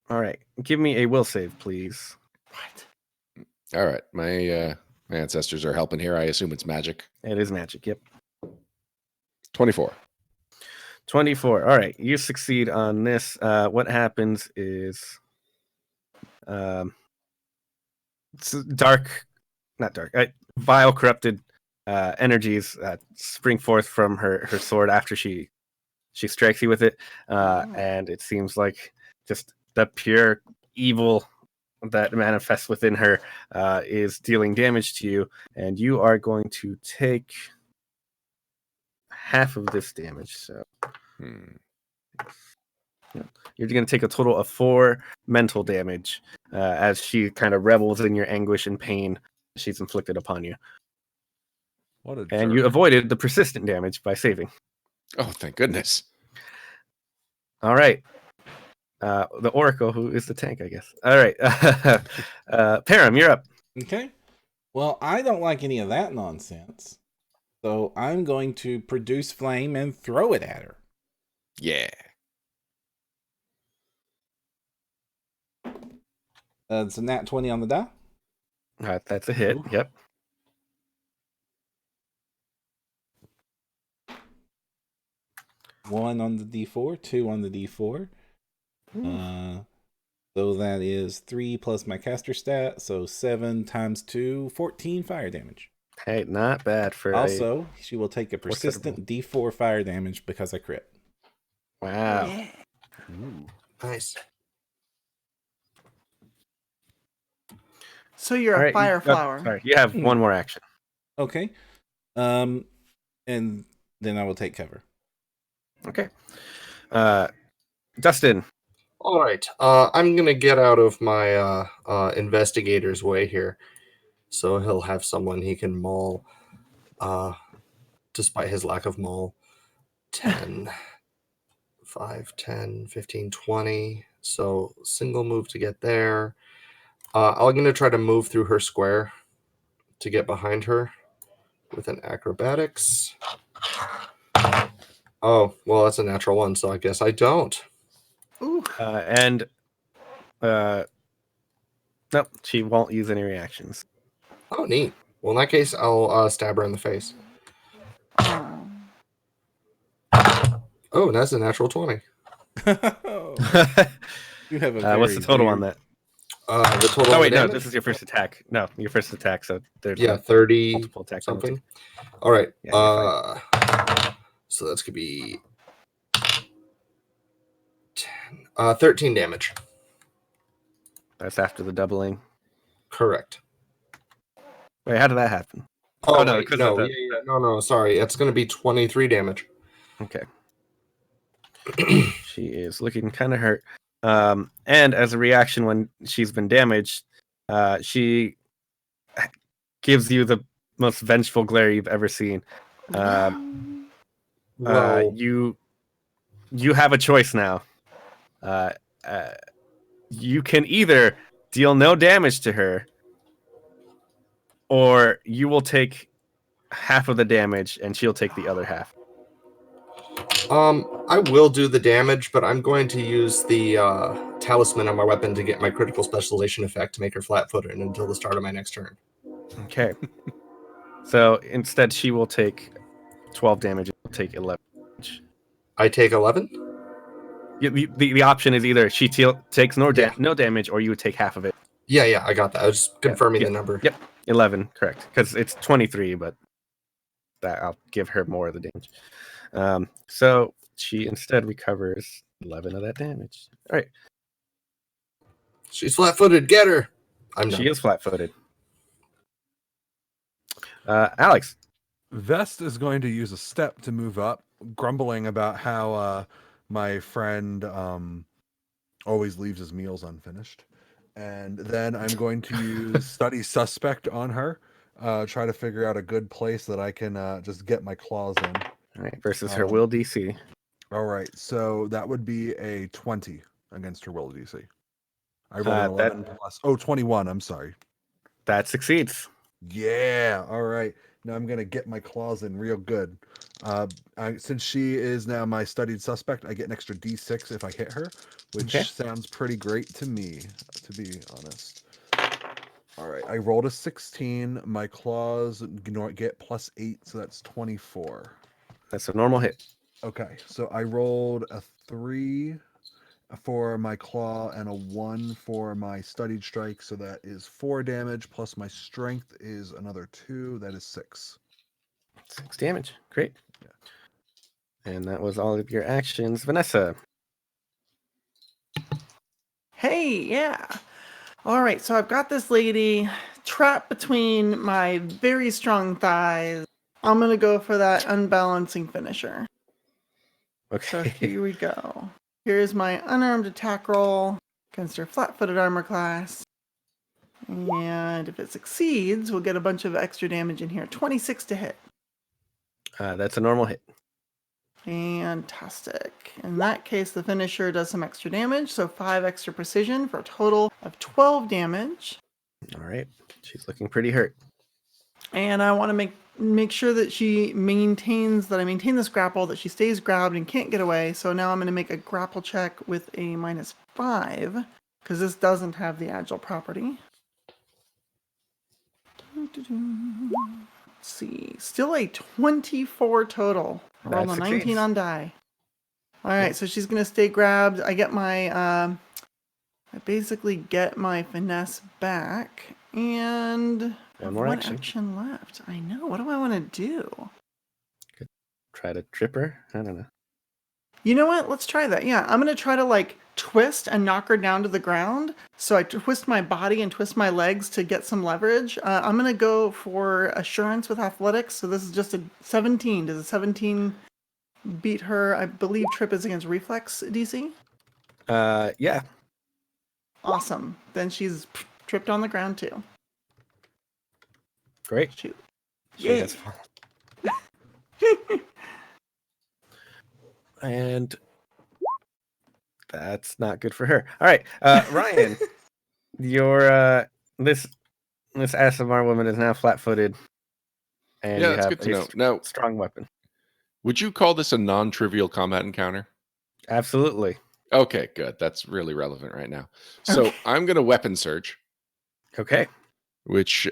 All right. Give me a will save, please. What? All right. My ancestors are helping here. I assume it's magic. It is magic, yep. 24. 24. All right, you succeed on this. What happens is, it's not dark, vile, corrupted energies spring forth from her sword after she strikes you with it, and it seems like just the pure evil that manifests within her is dealing damage to you, and you are going to take half of this damage. So you're going to take a total of 4 mental damage as she kind of revels in your anguish and pain she's inflicted upon you. What a And jerk. you avoided the persistent damage by saving. Oh, thank goodness. All right. The Oracle, who is the tank, I guess. All right. Perram, you're up. Okay. Well, I don't like any of that nonsense. So I'm going to produce flame and throw it at her. Yeah. It's a nat 20 on the die. That's a hit. Ooh. Yep. One on the D4, 2 on the D4. So that is 3 plus my caster stat. So 7 times 2, 14 fire damage. Hey, not bad for Also, she will take a persistent D4 fire damage because I crit. Wow. Yeah. Ooh. Nice. So you're All a right, fire flower. Sorry, you have one more action. Okay. And then I will take cover. Okay. Dustin. All right. I'm going to get out of my investigator's way here. So he'll have someone he can maul, despite his lack of maul. 10, 5, 10, 15, 20. So single move to get there. I'm going to try to move through her square to get behind her with an acrobatics. Oh, well, that's a natural one, so I guess I don't. Ooh. Nope, she won't use any reactions. Oh, neat. Well, in that case, I'll stab her in the face. Oh. Oh, and that's a natural 20. You have a very What's the total on weird- that? The total. Oh wait, no, damage? this is your first attack. No, your first attack. So there's 30 multiple attack something. penalty. All right. Yeah, So that's gonna be 10, 13 damage. That's after the doubling. Correct. Wait, how did that happen? Oh, no, wait, because no, of the... no. Sorry, it's gonna be 23 damage. Okay. She is looking kind of hurt. And as a reaction when she's been damaged, she gives you the most vengeful glare you've ever seen. Whoa. You have a choice now. You can either deal no damage to her, or you will take half of the damage and she'll take the other half. I will do the damage, but I'm going to use the talisman on my weapon to get my critical specialization effect to make her flat-footed until the start of my next turn. Okay. So instead, she will take 12 damage. You'll take 11 damage. I take 11? The option is either she takes no damage, or you would take half of it. Yeah, I got that. I was just confirming the number. Yep, 11, correct. Because it's 23, but that I'll give her more of the damage. So she instead recovers 11 of that damage. All right. She's flat-footed. Get her. She is flat-footed. Alex. Vest is going to use a step to move up, grumbling about how my friend always leaves his meals unfinished. And then I'm going to use Study Suspect on her, try to figure out a good place that I can just get my claws in. All right, versus her will DC. All right, so that would be a 20 against her will DC. I rolled an 11 plus... 21, I'm sorry. That succeeds. Yeah, all right. Now I'm going to get my claws in real good. Since she is now my studied suspect, I get an extra D6 if I hit her, which sounds pretty great to me, to be honest. All right, I rolled a 16. My claws get +8, so that's 24. That's a normal hit. Okay, so I rolled a 3 for my claw and a 1 for my studied strike, so that is 4 damage, plus my strength is another 2, that is 6. 6 damage. Great. And that was all of your actions. Vanessa. Hey, yeah. All right, so I've got this lady trapped between my very strong thighs. I'm going to go for that unbalancing finisher. So Okay. here we go. Here's my unarmed attack roll against her flat-footed armor class. And if it succeeds, we'll get a bunch of extra damage in here. 26 to hit. That's a normal hit. Fantastic. In that case, the finisher does some extra damage, so 5 extra precision for a total of 12 damage. All right. She's looking pretty hurt. And I want to make sure that I maintain this grapple, that she stays grabbed and can't get away. So now I'm going to make a grapple check with a -5, because this doesn't have the agile property. Let's see. Still a 24 total. I rolled a That 19 succeeds. on die. All right, so she's going to stay grabbed. I get my... I basically get my finesse back, and One more action. left. I know. What do I want to do? Try to trip her. I don't know. You know what? Let's try that. Yeah, I'm gonna try to like twist and knock her down to the ground. So I twist my body and twist my legs to get some leverage. I'm gonna go for assurance with athletics. So this is just a 17. Does a 17 beat her? I believe trip is against reflex DC. Yeah. Awesome. Then she's tripped on the ground too. Great. Shoot. She Yay. has fallen. And that's not good for her. All right, Ryan, your this Asimar woman is now flat-footed, and Yeah, you that's have good to know. Now, strong weapon. would you call this a non-trivial combat encounter? Absolutely. Okay, good. That's really relevant right now. So Okay. I'm going to weapon search, Okay. which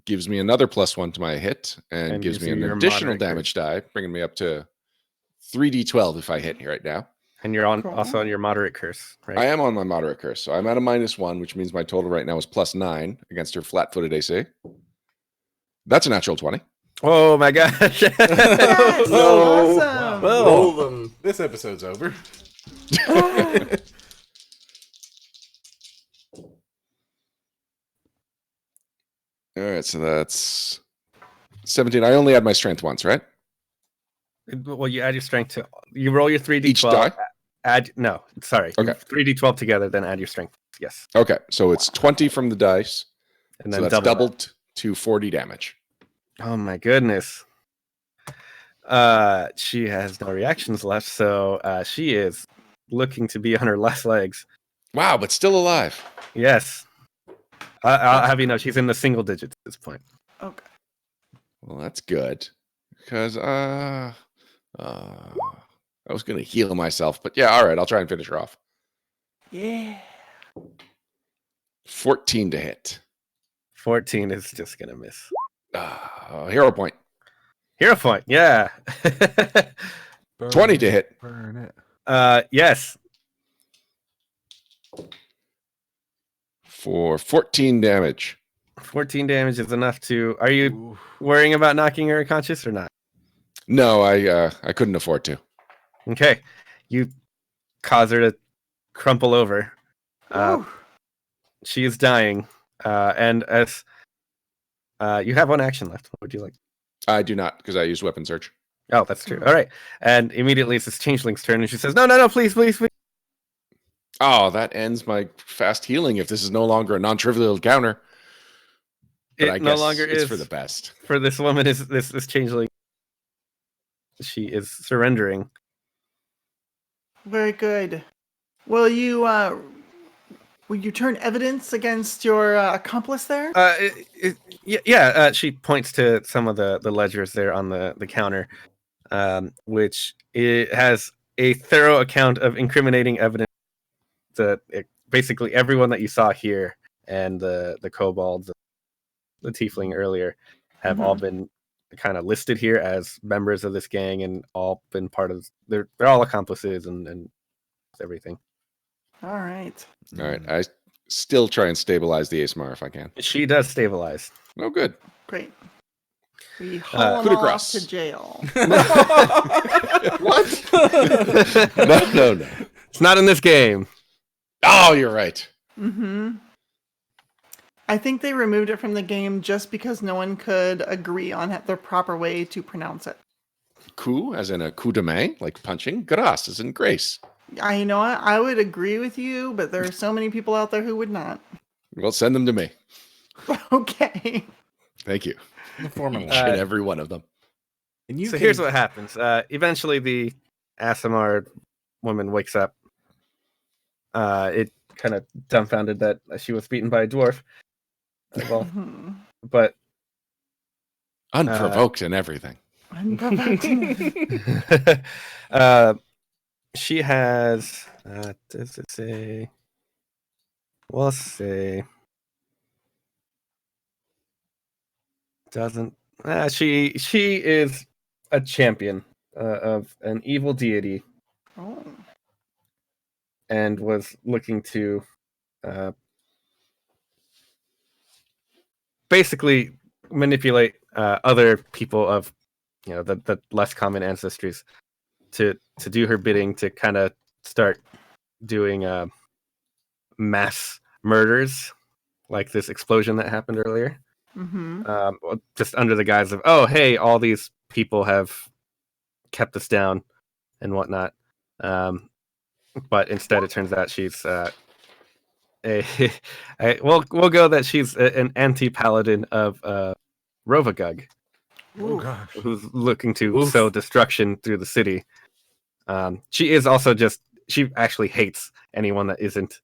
gives me another +1 to my hit and gives me you an your additional moderate damage die, bringing me up to 3d12 if I hit right now. And you're Cool. also on your moderate curse, right? I am on my moderate curse, so I'm at a -1, which means my total right now is +9 against her flat-footed AC. That's a natural 20. Oh my gosh! Yes! No. Awesome! Whoa. Roll them. This episode's over. All right, so that's 17. I only add my strength once, right? Well, you add your strength to you roll your 3d12. Each die? Add no, sorry. Okay. 3d12 together, then add your strength. Yes, Okay, so it's 20 from the dice. and So then that's double. doubled to 40 damage. Oh my goodness. She has no reactions left, so she is looking to be on her last legs. Wow, but still alive. Yes. I'll have you know she's in the single digits at this point. Okay. Well, that's good because I was going to heal myself, but yeah, all right, I'll try and finish her off. Yeah. 14 to hit. 14 is just gonna miss. Hero point. Hero point, yeah. 20 to hit. Burn it. Yes. For 14 damage. 14 damage is enough to. Are you Ooh. worrying about knocking her unconscious or not? No, I couldn't afford to. Okay, you cause her to crumple over. Whew. She is dying, and as you have one action left, what would you like? I do not because I used weapon search. Oh, that's true. All right, and immediately it's this changeling's turn, and she says, "No, please, please, please." Oh, that ends my fast healing if this is no longer a non-trivial encounter. But It I no guess longer it's is for the best. for this woman. Is this changeling? She is surrendering. Very good. Will you turn evidence against your accomplice there? Yeah. She points to some of the ledgers there on the counter, which it has a thorough account of incriminating evidence that basically everyone that you saw here and the kobolds, the tiefling earlier, have all been kind of listed here as members of this gang and all been part of. They're all accomplices and everything. All right. All right. I still try and stabilize the ASMR if I can. She does stabilize. Oh, good. Great. We haul coup them de all grace. off to jail. What? No. It's not in this game. Oh, you're right. Mm-hmm. I think they removed it from the game just because no one could agree on the proper way to pronounce it. Coup, as in a coup de main, like punching. Grâce, as in grace. I know I would agree with you, but there are so many people out there who would not. Well, send them to me. Okay. Thank you. The former Each one. and every one of them. And you So can- here's what happens. Eventually, the Asimar woman wakes up. It kind of dumbfounded that she was beaten by a dwarf. Well, Mhm. but Unprovoked and everything. she has. Does it say? We'll say. Doesn't. She is a champion of an evil deity Oh. and was looking to basically manipulate other people of the less common ancestries to do her bidding, to kind of start doing mass murders like this explosion that happened earlier. Mm-hmm. Just under the guise of, oh, hey, all these people have kept us down and whatnot. But instead, it turns out she's we'll go that she's an anti-paladin of Rovagug, Oh gosh. who's looking to sow destruction through the city. She is also she actually hates anyone that isn't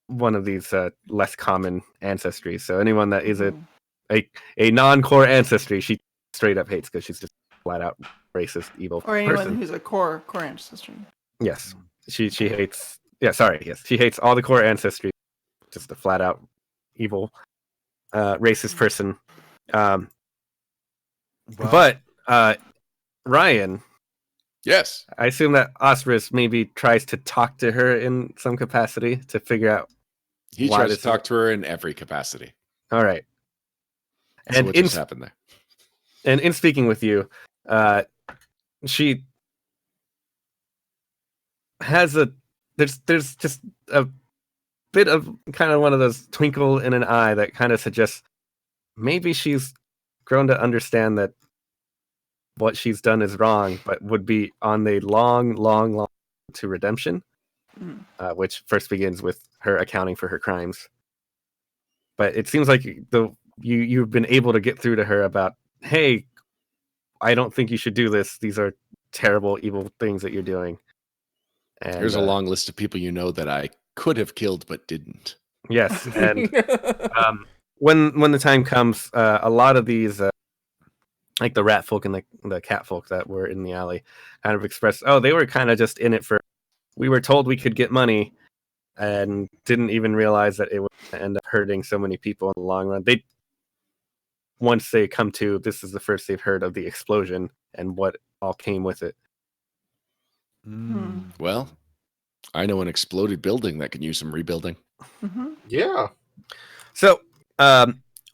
one of these less common ancestries. So anyone that is a non-core ancestry, she straight up hates because she's just flat out racist, evil Or anyone person. who's a core ancestry. Yes, she hates. Yeah, sorry. Yes, she hates all the core ancestry. Just a flat out evil, racist person. But Ryan, Yes. I assume that Osris maybe tries to talk to her in some capacity to figure out. He why tries this to talk to her in every capacity. All right. So what just happened there? And in speaking with you, she has there's just a bit of kind of one of those twinkle in an eye that kind of suggests maybe she's grown to understand that what she's done is wrong, but would be on the long to redemption, which first begins with her accounting for her crimes. But it seems like you've been able to get through to her about, hey, I don't think you should do this. These are terrible, evil things that you're doing. And, Here's a long list of people you know that I could have killed but didn't. Yes, and when the time comes, a lot of these, like the rat folk and the cat folk that were in the alley, kind of expressed, oh, they were kind of just in it for. We were told we could get money, and didn't even realize that it would end up hurting so many people in the long run. Once they come to, this is the first they've heard of the explosion and what all came with it. Well, I know an exploded building that can use some rebuilding. Mm-hmm. Yeah. So,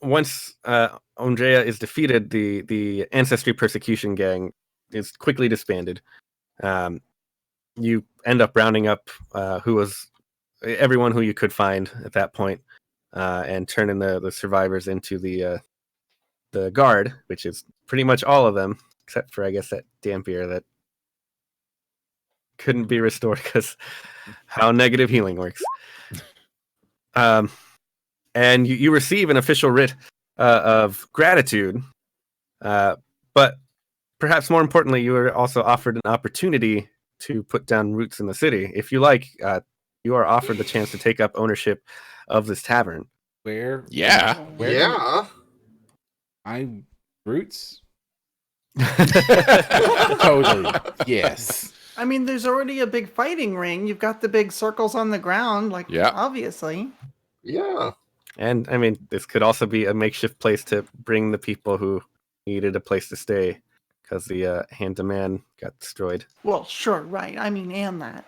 once Ondrea is defeated, the Ancestry Persecution Gang is quickly disbanded. You end up rounding up everyone who you could find at that point, and turning the survivors into the guard, which is pretty much all of them, except for, I guess, that Dampier that couldn't be restored because how negative healing works. And you receive an official writ of gratitude, but perhaps more importantly, you are also offered an opportunity to put down roots in the city. If you like, you are offered the chance to take up ownership of this tavern. Where? Yeah. Where? Yeah. Roots? Totally. Yes. I mean, there's already a big fighting ring. You've got the big circles on the ground, like, Yeah. obviously. Yeah. And I mean, this could also be a makeshift place to bring the people who needed a place to stay because the hand-to-man got destroyed. Well, sure, right. I mean, and that.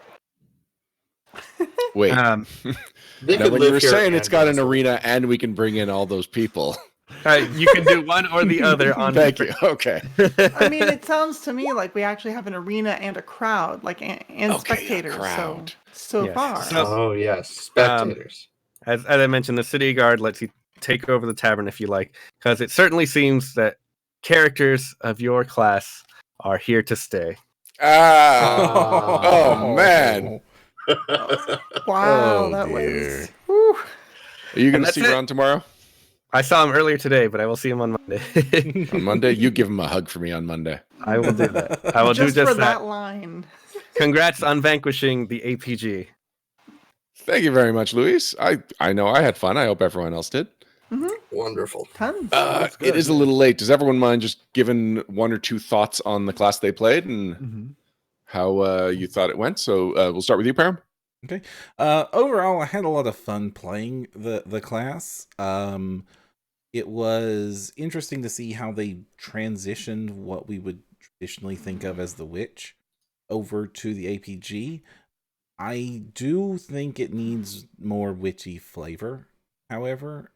Wait. They Now, could when you live were here saying and it's got an Vanessa. arena and we can bring in all those people. You can do one or the other on Thank you. Okay. I mean, it sounds to me like we actually have an arena and a crowd, like and Okay, a spectators. crowd. So Yes. far. So- Oh yes, spectators. As I mentioned, the city guard lets you take over the tavern if you like, because it certainly seems that characters of your class are here to stay. Ah. Oh, man. Wow, Oh, that dear. was. Whew. Are you going And to that's see it. Ron tomorrow? I saw him earlier today, but I will see him on Monday. On Monday? You give him a hug for me on Monday. I will do that. I will just do just for that. that line. Congrats on vanquishing the APG. Thank you very much, Luis. I know I had fun. I hope everyone else did. Wonderful. Tons. It is a little late. Does everyone mind just giving one or two thoughts on the class they played and how you thought it went? So we'll start with you, Perram. Okay. Overall, I had a lot of fun playing the class. It was interesting to see how they transitioned what we would traditionally think of as the witch over to the APG. I do think it needs more witchy flavor, however.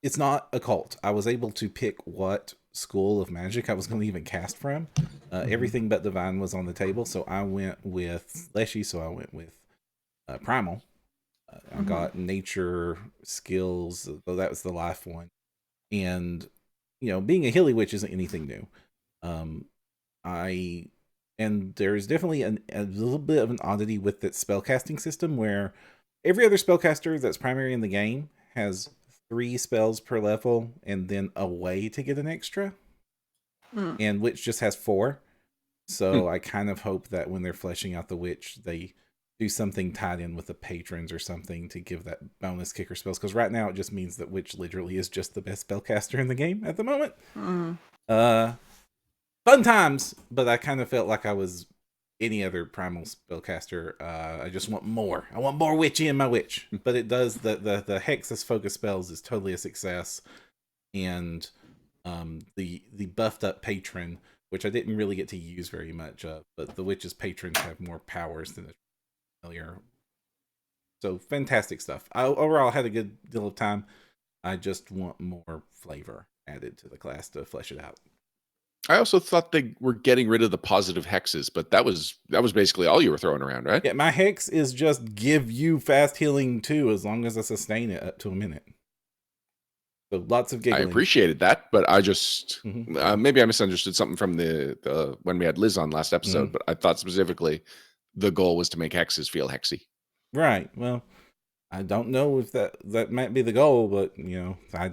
It's not a cult. I was able to pick what school of magic I was going to even cast from. Everything but divine was on the table, so I went with Leshy, so I went with primal. I got nature skills, though that was the life one. And, being a hilly witch isn't anything new. And there's definitely a little bit of an oddity with that spellcasting system where every other spellcaster that's primary in the game has 3 spells per level and then a way to get an extra. And witch just has 4. So I kind of hope that when they're fleshing out the witch, they do something tied in with the patrons or something to give that bonus kicker spells. Because right now it just means that witch literally is just the best spellcaster in the game at the moment. Fun times, but I kind of felt like I was any other primal spellcaster. I just want more. I want more witchy in my witch. But it does, the Hexus focus spells is totally a success. And the buffed up patron, which I didn't really get to use very much of, but the witch's patrons have more powers than the familiar. So fantastic stuff. I overall had a good deal of time. I just want more flavor added to the class to flesh it out. I also thought they were getting rid of the positive hexes, but that was basically all you were throwing around, right? Yeah, my hex is just give you fast healing too, as long as I sustain it up to a minute. So lots of giggling. I appreciated that, but I just maybe I misunderstood something from the when we had Liz on last episode. But I thought specifically the goal was to make hexes feel hexy. Right. Well, I don't know if that might be the goal, but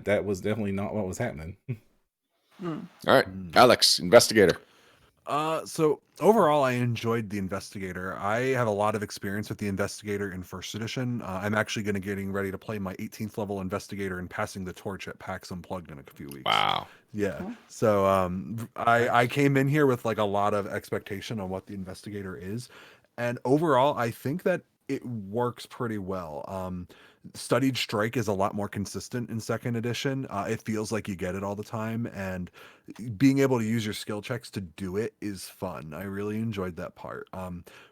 that was definitely not what was happening. All right, Alex, investigator. So overall, I enjoyed the investigator. I have a lot of experience with the investigator in first edition. I'm actually getting ready to play my 18th level investigator and passing the torch at PAX Unplugged in a few weeks. Wow. Yeah. So I came in here with like a lot of expectation on what the investigator is, and overall, I think that it works pretty well. Studied Strike is a lot more consistent in second edition. It feels like you get it all the time, and being able to use your skill checks to do it is fun. I really enjoyed that part.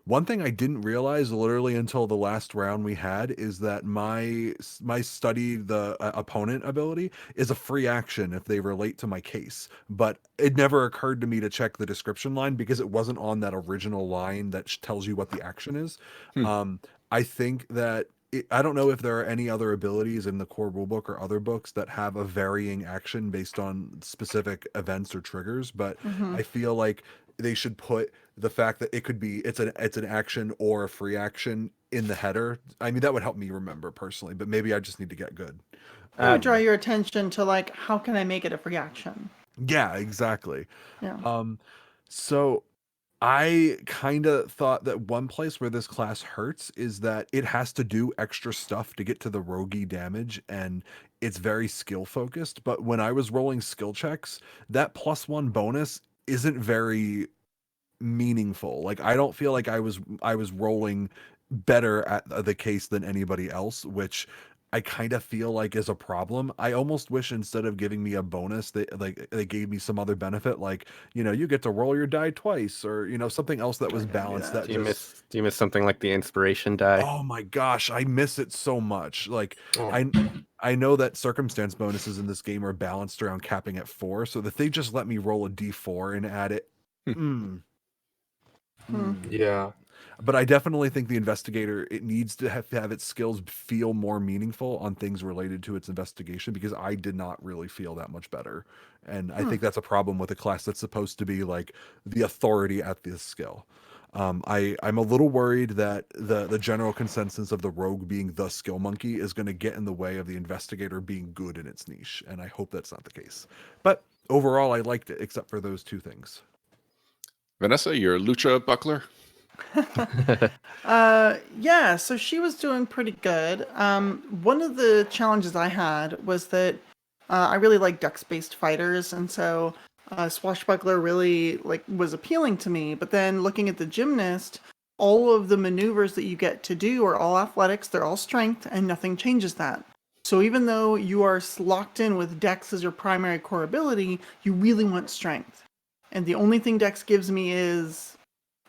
One thing I didn't realize literally until the last round we had is that my study the opponent ability is a free action if they relate to my case, but it never occurred to me to check the description line because it wasn't on that original line that tells you what the action is. I think that I don't know if there are any other abilities in the core rulebook or other books that have a varying action based on specific events or triggers, but I feel like they should put the fact that it could be it's an action or a free action in the header. I mean, that would help me remember personally, but maybe I just need to get good. I would draw your attention to like, how can I make it a free action? Yeah, exactly. Yeah. So I kind of thought that one place where this class hurts is that it has to do extra stuff to get to the roguey damage, and it's very skill focused. But when I was rolling skill checks, that +1 bonus isn't very meaningful. Like, I don't feel like I was rolling better at the case than anybody else, which I kind of feel like is a problem. I almost wish instead of giving me a bonus, they gave me some other benefit, like, you get to roll your die twice, or something else that was balanced. That Do you miss something like the inspiration die? Oh my gosh, I miss it so much. Like Oh. I know that circumstance bonuses in this game are balanced around capping at 4, so that they just let me roll a d4 and add it. Yeah. But I definitely think the investigator, it needs to have its skills feel more meaningful on things related to its investigation, because I did not really feel that much better. And I think that's a problem with a class that's supposed to be like the authority at this skill. I'm a little worried that the general consensus of the rogue being the skill monkey is going to get in the way of the investigator being good in its niche, and I hope that's not the case. But overall, I liked it, except for those two things. Vanessa, your lucha buckler. Yeah, so she was doing pretty good. One of the challenges I had was that I really like dex-based fighters, and so swashbuckler really was appealing to me. But then looking at the gymnast, all of the maneuvers that you get to do are all athletics, they're all strength, and nothing changes that. So even though you are locked in with dex as your primary core ability, you really want strength. And the only thing dex gives me is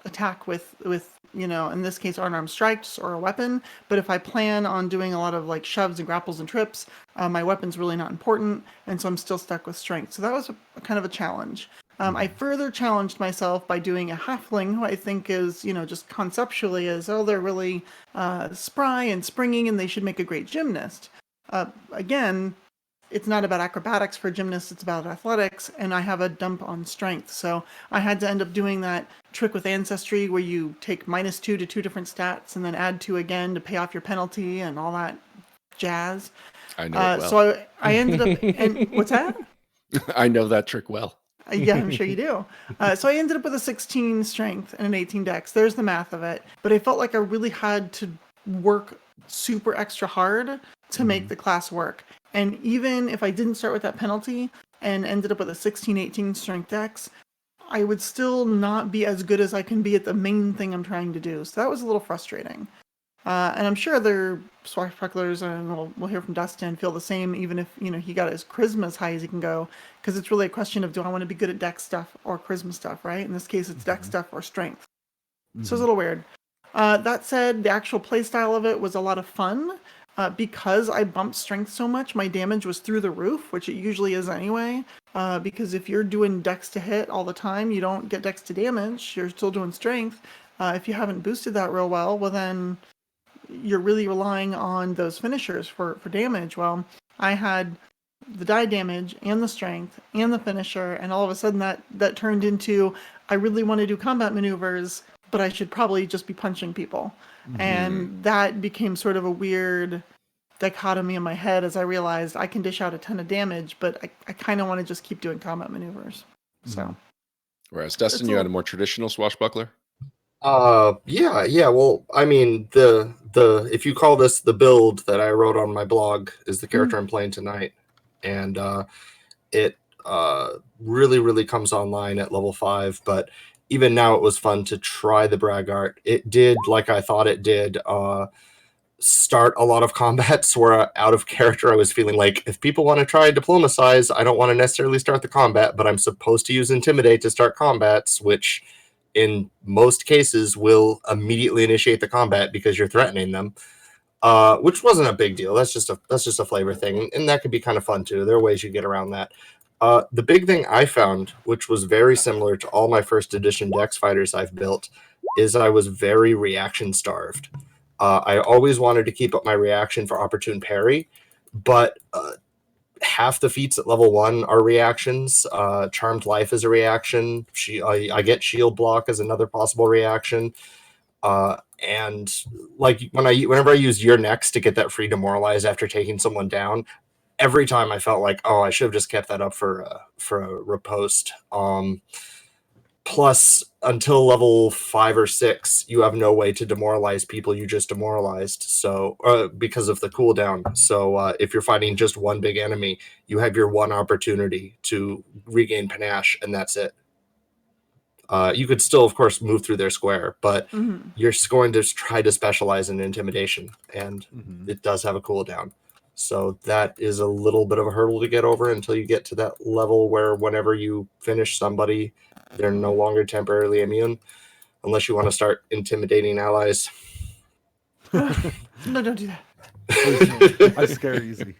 attack with in this case unarmed strikes or a weapon. But if I plan on doing a lot of shoves and grapples and trips, my weapon's really not important, and so I'm still stuck with strength. So that was kind of a challenge. I further challenged myself by doing a halfling, who I think is just conceptually they're really spry and springy and they should make a great gymnast. Again, it's not about acrobatics for gymnasts, it's about athletics, and I have a dump on strength. So I had to end up doing that trick with Ancestry where you take -2 to 2 different stats and then add 2 again to pay off your penalty and all that jazz. I know it well. So I ended up... and what's that? I know that trick well. Yeah, I'm sure you do. So I ended up with a 16 strength and an 18 dex. There's the math of it. But I felt like I really had to work super extra hard to make the class work. And even if I didn't start with that penalty and ended up with a 16, 18 strength dex, I would still not be as good as I can be at the main thing I'm trying to do. So that was a little frustrating. And I'm sure other swashbucklers, and we'll hear from Dustin, feel the same, even if he got his charisma as high as he can go, because it's really a question of, do I want to be good at dex stuff or charisma stuff, right? In this case, it's dex stuff or strength. So it's a little weird. That said, the actual play style of it was a lot of fun. Because I bumped strength so much, my damage was through the roof, which it usually is anyway. Because if you're doing dex to hit all the time, you don't get dex to damage. You're still doing strength. If you haven't boosted that real well, then you're really relying on those finishers for damage. Well, I had the die damage and the strength and the finisher, and all of a sudden that turned into, I really want to do combat maneuvers, but I should probably just be punching people. And that became sort of a weird dichotomy in my head as I realized I can dish out a ton of damage, but I kind of want to just keep doing combat maneuvers. So, Whereas Dustin, you had a more traditional swashbuckler. Yeah. Well, I mean, the if you call this the build that I wrote on my blog is the character I'm playing tonight, and it really, really comes online at level 5, but even now, it was fun to try the braggart. It did, like I thought it did, start a lot of combats where out of character I was feeling like, if people want to try diplomatize, I don't want to necessarily start the combat, but I'm supposed to use intimidate to start combats, which in most cases will immediately initiate the combat because you're threatening them, which wasn't a big deal. That's just a flavor thing, and that could be kind of fun too. There are ways you get around that. The big thing I found, which was very similar to all my first edition Dex fighters I've built, is I was very reaction starved. I always wanted to keep up my reaction for opportune parry, but half the feats at level 1 are reactions. Charmed Life is a reaction. I get Shield Block as another possible reaction. And whenever I use You're Next to get that free demoralize after taking someone down, every time I felt like, I should have just kept that up for a riposte. Plus, until level 5 or 6, you have no way to demoralize people you just demoralized. So, because of the cooldown. So, if you're fighting just one big enemy, you have your one opportunity to regain panache, and that's it. You could still, of course, move through their square, but you're going to try to specialize in intimidation, and it does have a cooldown. So that is a little bit of a hurdle to get over until you get to that level where whenever you finish somebody, they're no longer temporarily immune, unless you want to start intimidating allies. No, don't do that. I scare easy.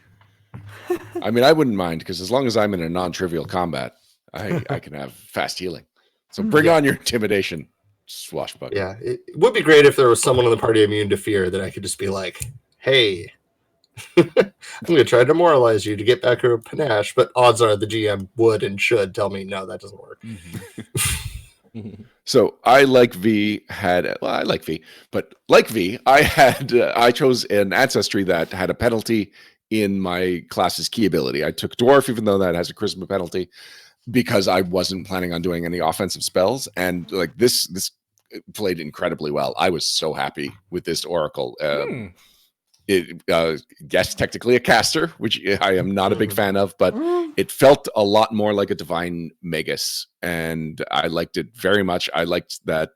I mean, I wouldn't mind because as long as I'm in a non-trivial combat, I can have fast healing. So bring on your intimidation, swashbuckler. Yeah, it would be great if there was someone in the party immune to fear that I could just be like, hey, I'm going to try to demoralize you to get back your panache, but odds are the GM would and should tell me, no, that doesn't work. So I like V, but like V, I chose an ancestry that had a penalty in my class's key ability. I took dwarf, even though that has a charisma penalty, because I wasn't planning on doing any offensive spells, and like this played incredibly well. I was so happy with this oracle. Yes, technically a caster, which I am not a big fan of, but it felt a lot more like a divine magus, and I liked it very much. I liked that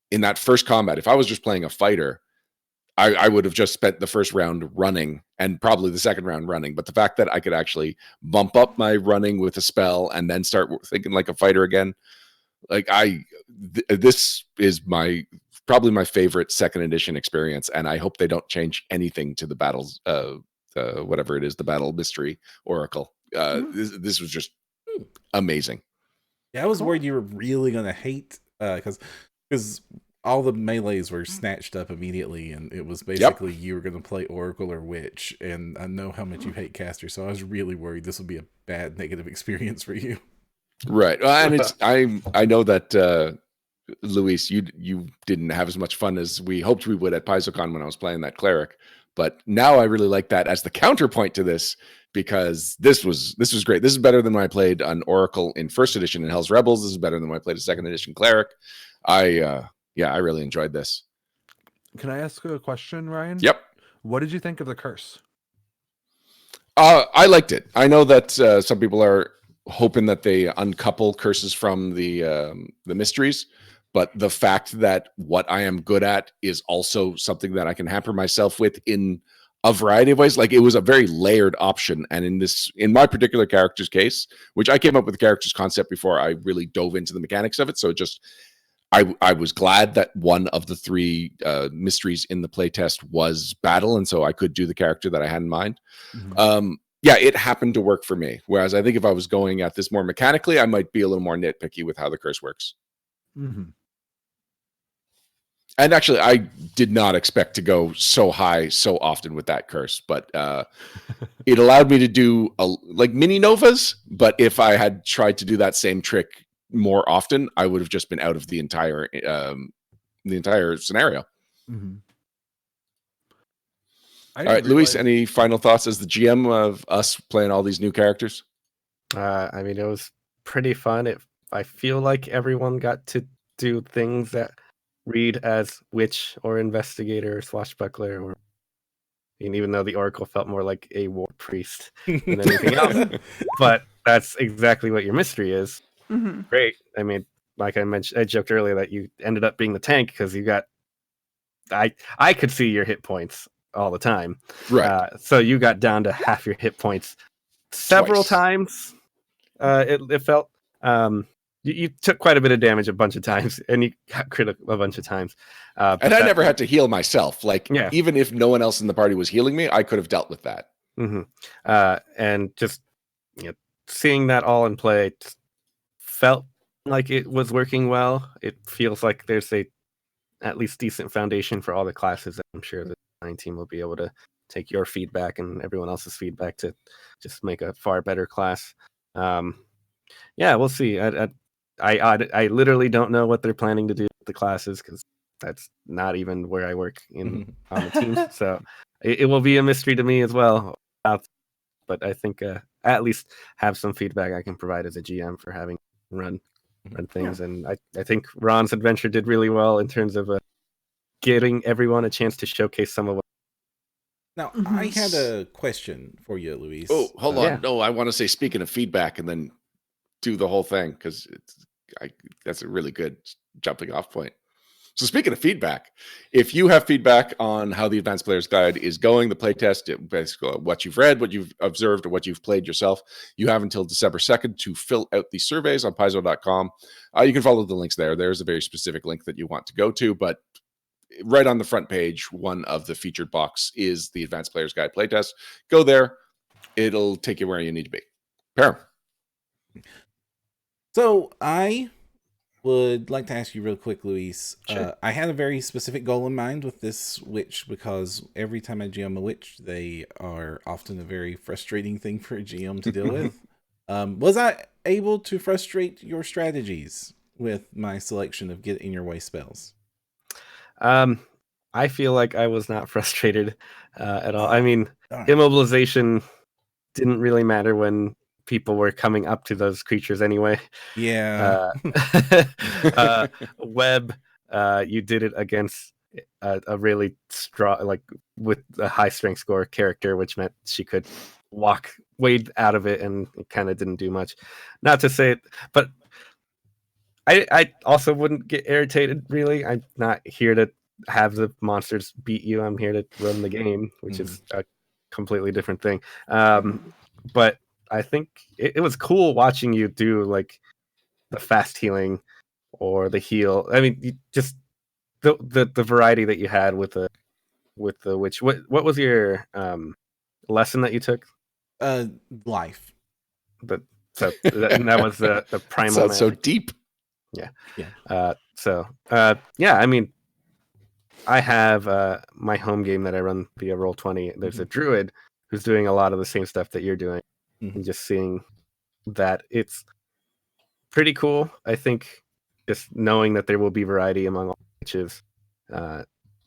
in that first combat, if I was just playing a fighter, I would have just spent the first round running and probably the second round running. But the fact that I could actually bump up my running with a spell and then start thinking like a fighter again, like this is probably my favorite second edition experience, and I hope they don't change anything to the battles, whatever it is, the battle mystery oracle. This was just amazing. Yeah, I was worried you were really gonna hate because all the melees were snatched up immediately, and it was basically you were gonna play Oracle or Witch, and I know how much you hate casters, so I was really worried this would be a bad negative experience for you. Right, and it's I know that Luis, you didn't have as much fun as we hoped we would at PaizoCon when I was playing that cleric, but now I really like that as the counterpoint to this, because this was great. This is better than when I played an Oracle in first edition in Hell's Rebels. This is better than when I played a second edition cleric. I really enjoyed this. Can I ask a question, Ryan? Yep. What did you think of the curse? I liked it. I know that some people are hoping that they uncouple curses from the mysteries, but the fact that what I am good at is also something that I can hamper myself with in a variety of ways. Like, it was a very layered option, and in my particular character's case, which I came up with the character's concept before I really dove into the mechanics of it, so I was glad that one of the three mysteries in the playtest was battle, and so I could do the character that I had in mind. It happened to work for me. Whereas I think if I was going at this more mechanically, I might be a little more nitpicky with how the curse works. And actually, I did not expect to go so high so often with that curse, but it allowed me to do like mini novas. But if I had tried to do that same trick more often, I would have just been out of the entire scenario. All right, Luis, any final thoughts as the GM of us playing all these new characters? I mean, it was pretty fun. I feel like everyone got to do things that read as witch or investigator or swashbuckler, or even though the oracle felt more like a war priest than anything else. But that's exactly what your mystery is. Great. I mean, like I mentioned, I joked earlier that you ended up being the tank because you got. I could see your hit points all the time, right? So you got down to half your hit points several times. It felt. You took quite a bit of damage a bunch of times, and you got critical a bunch of times. And I never had to heal myself. Like, even if no one else in the party was healing me, I could have dealt with that. And just seeing that all in play felt like it was working well. It feels like there's a at least decent foundation for all the classes. I'm sure the design team will be able to take your feedback and everyone else's feedback to just make a far better class. We'll see. I literally don't know what they're planning to do with the classes because that's not even where I work on the team. So it will be a mystery to me as well. But I think at least have some feedback I can provide as a GM for having run things. And I think Ron's adventure did really well in terms of getting everyone a chance to showcase some of what. Now, I had a question for you, Luis. Oh, hold on. Yeah. No, I want to say, speaking of feedback, and then do the whole thing, because that's a really good jumping off point. So speaking of feedback, if you have feedback on how the Advanced Player's Guide is going, the playtest, basically what you've read, what you've observed, or what you've played yourself, you have until December 2nd to fill out the surveys on Paizo.com. You can follow the links there. There's a very specific link that you want to go to, but right on the front page, one of the featured box is the Advanced Player's Guide playtest. Go there. It'll take you where you need to be. Perram. So I would like to ask you real quick, Luis. Sure. I had a very specific goal in mind with this witch because every time I GM a witch, they are often a very frustrating thing for a GM to deal with. Was I able to frustrate your strategies with my selection of get in your way spells? I feel like I was not frustrated at all. I mean, Darn. immobilization didn't really matter when people were coming up to those creatures anyway. Yeah. Web, you did it against a really strong, like with a high strength score character, which meant she could walk wade out of it, and it kind of didn't do much. Not to say it, but I also wouldn't get irritated. Really, I'm not here to have the monsters beat you. I'm here to run the game, which is a completely different thing. But I think it was cool watching you do like the fast healing or the heal. I mean, just the variety that you had with the witch. What was your lesson that you took? Life. But so that was the primal. Sounds so deep. Yeah. Yeah. Yeah. I mean, I have my home game that I run via Roll20. There's a druid who's doing a lot of the same stuff that you're doing, and just seeing that it's pretty cool. I think just knowing that there will be variety among all witches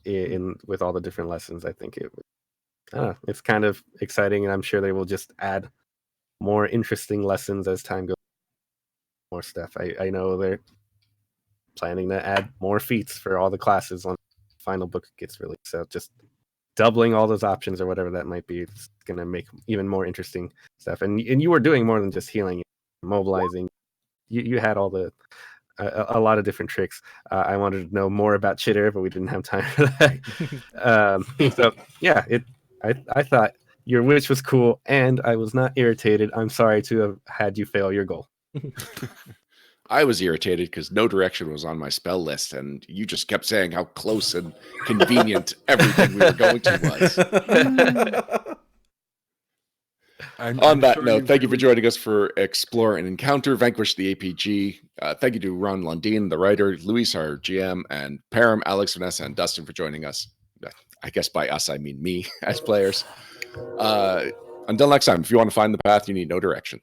in with all the different lessons, I think it's kind of exciting, and I'm sure they will just add more interesting lessons as time goes. More stuff. I know they're planning to add more feats for all the classes on the final book gets released. So just doubling all those options or whatever that might be, it's going to make even more interesting stuff. And you were doing more than just healing, mobilizing. You had all the a lot of different tricks. I wanted to know more about Chitter, but we didn't have time for that. So yeah, I thought your witch was cool, and I was not irritated. I'm sorry to have had you fail your goal. I was irritated because no direction was on my spell list, and you just kept saying how close and convenient everything we were going to was. On that note, thank you for joining us for Explore and Encounter, Vanquish the APG. Thank you to Ron Lundeen, the writer, Luis, our GM, and Perram, Alex, Vanessa, and Dustin for joining us. I guess by us, I mean me as players. Until next time, if you want to find the path, you need no direction.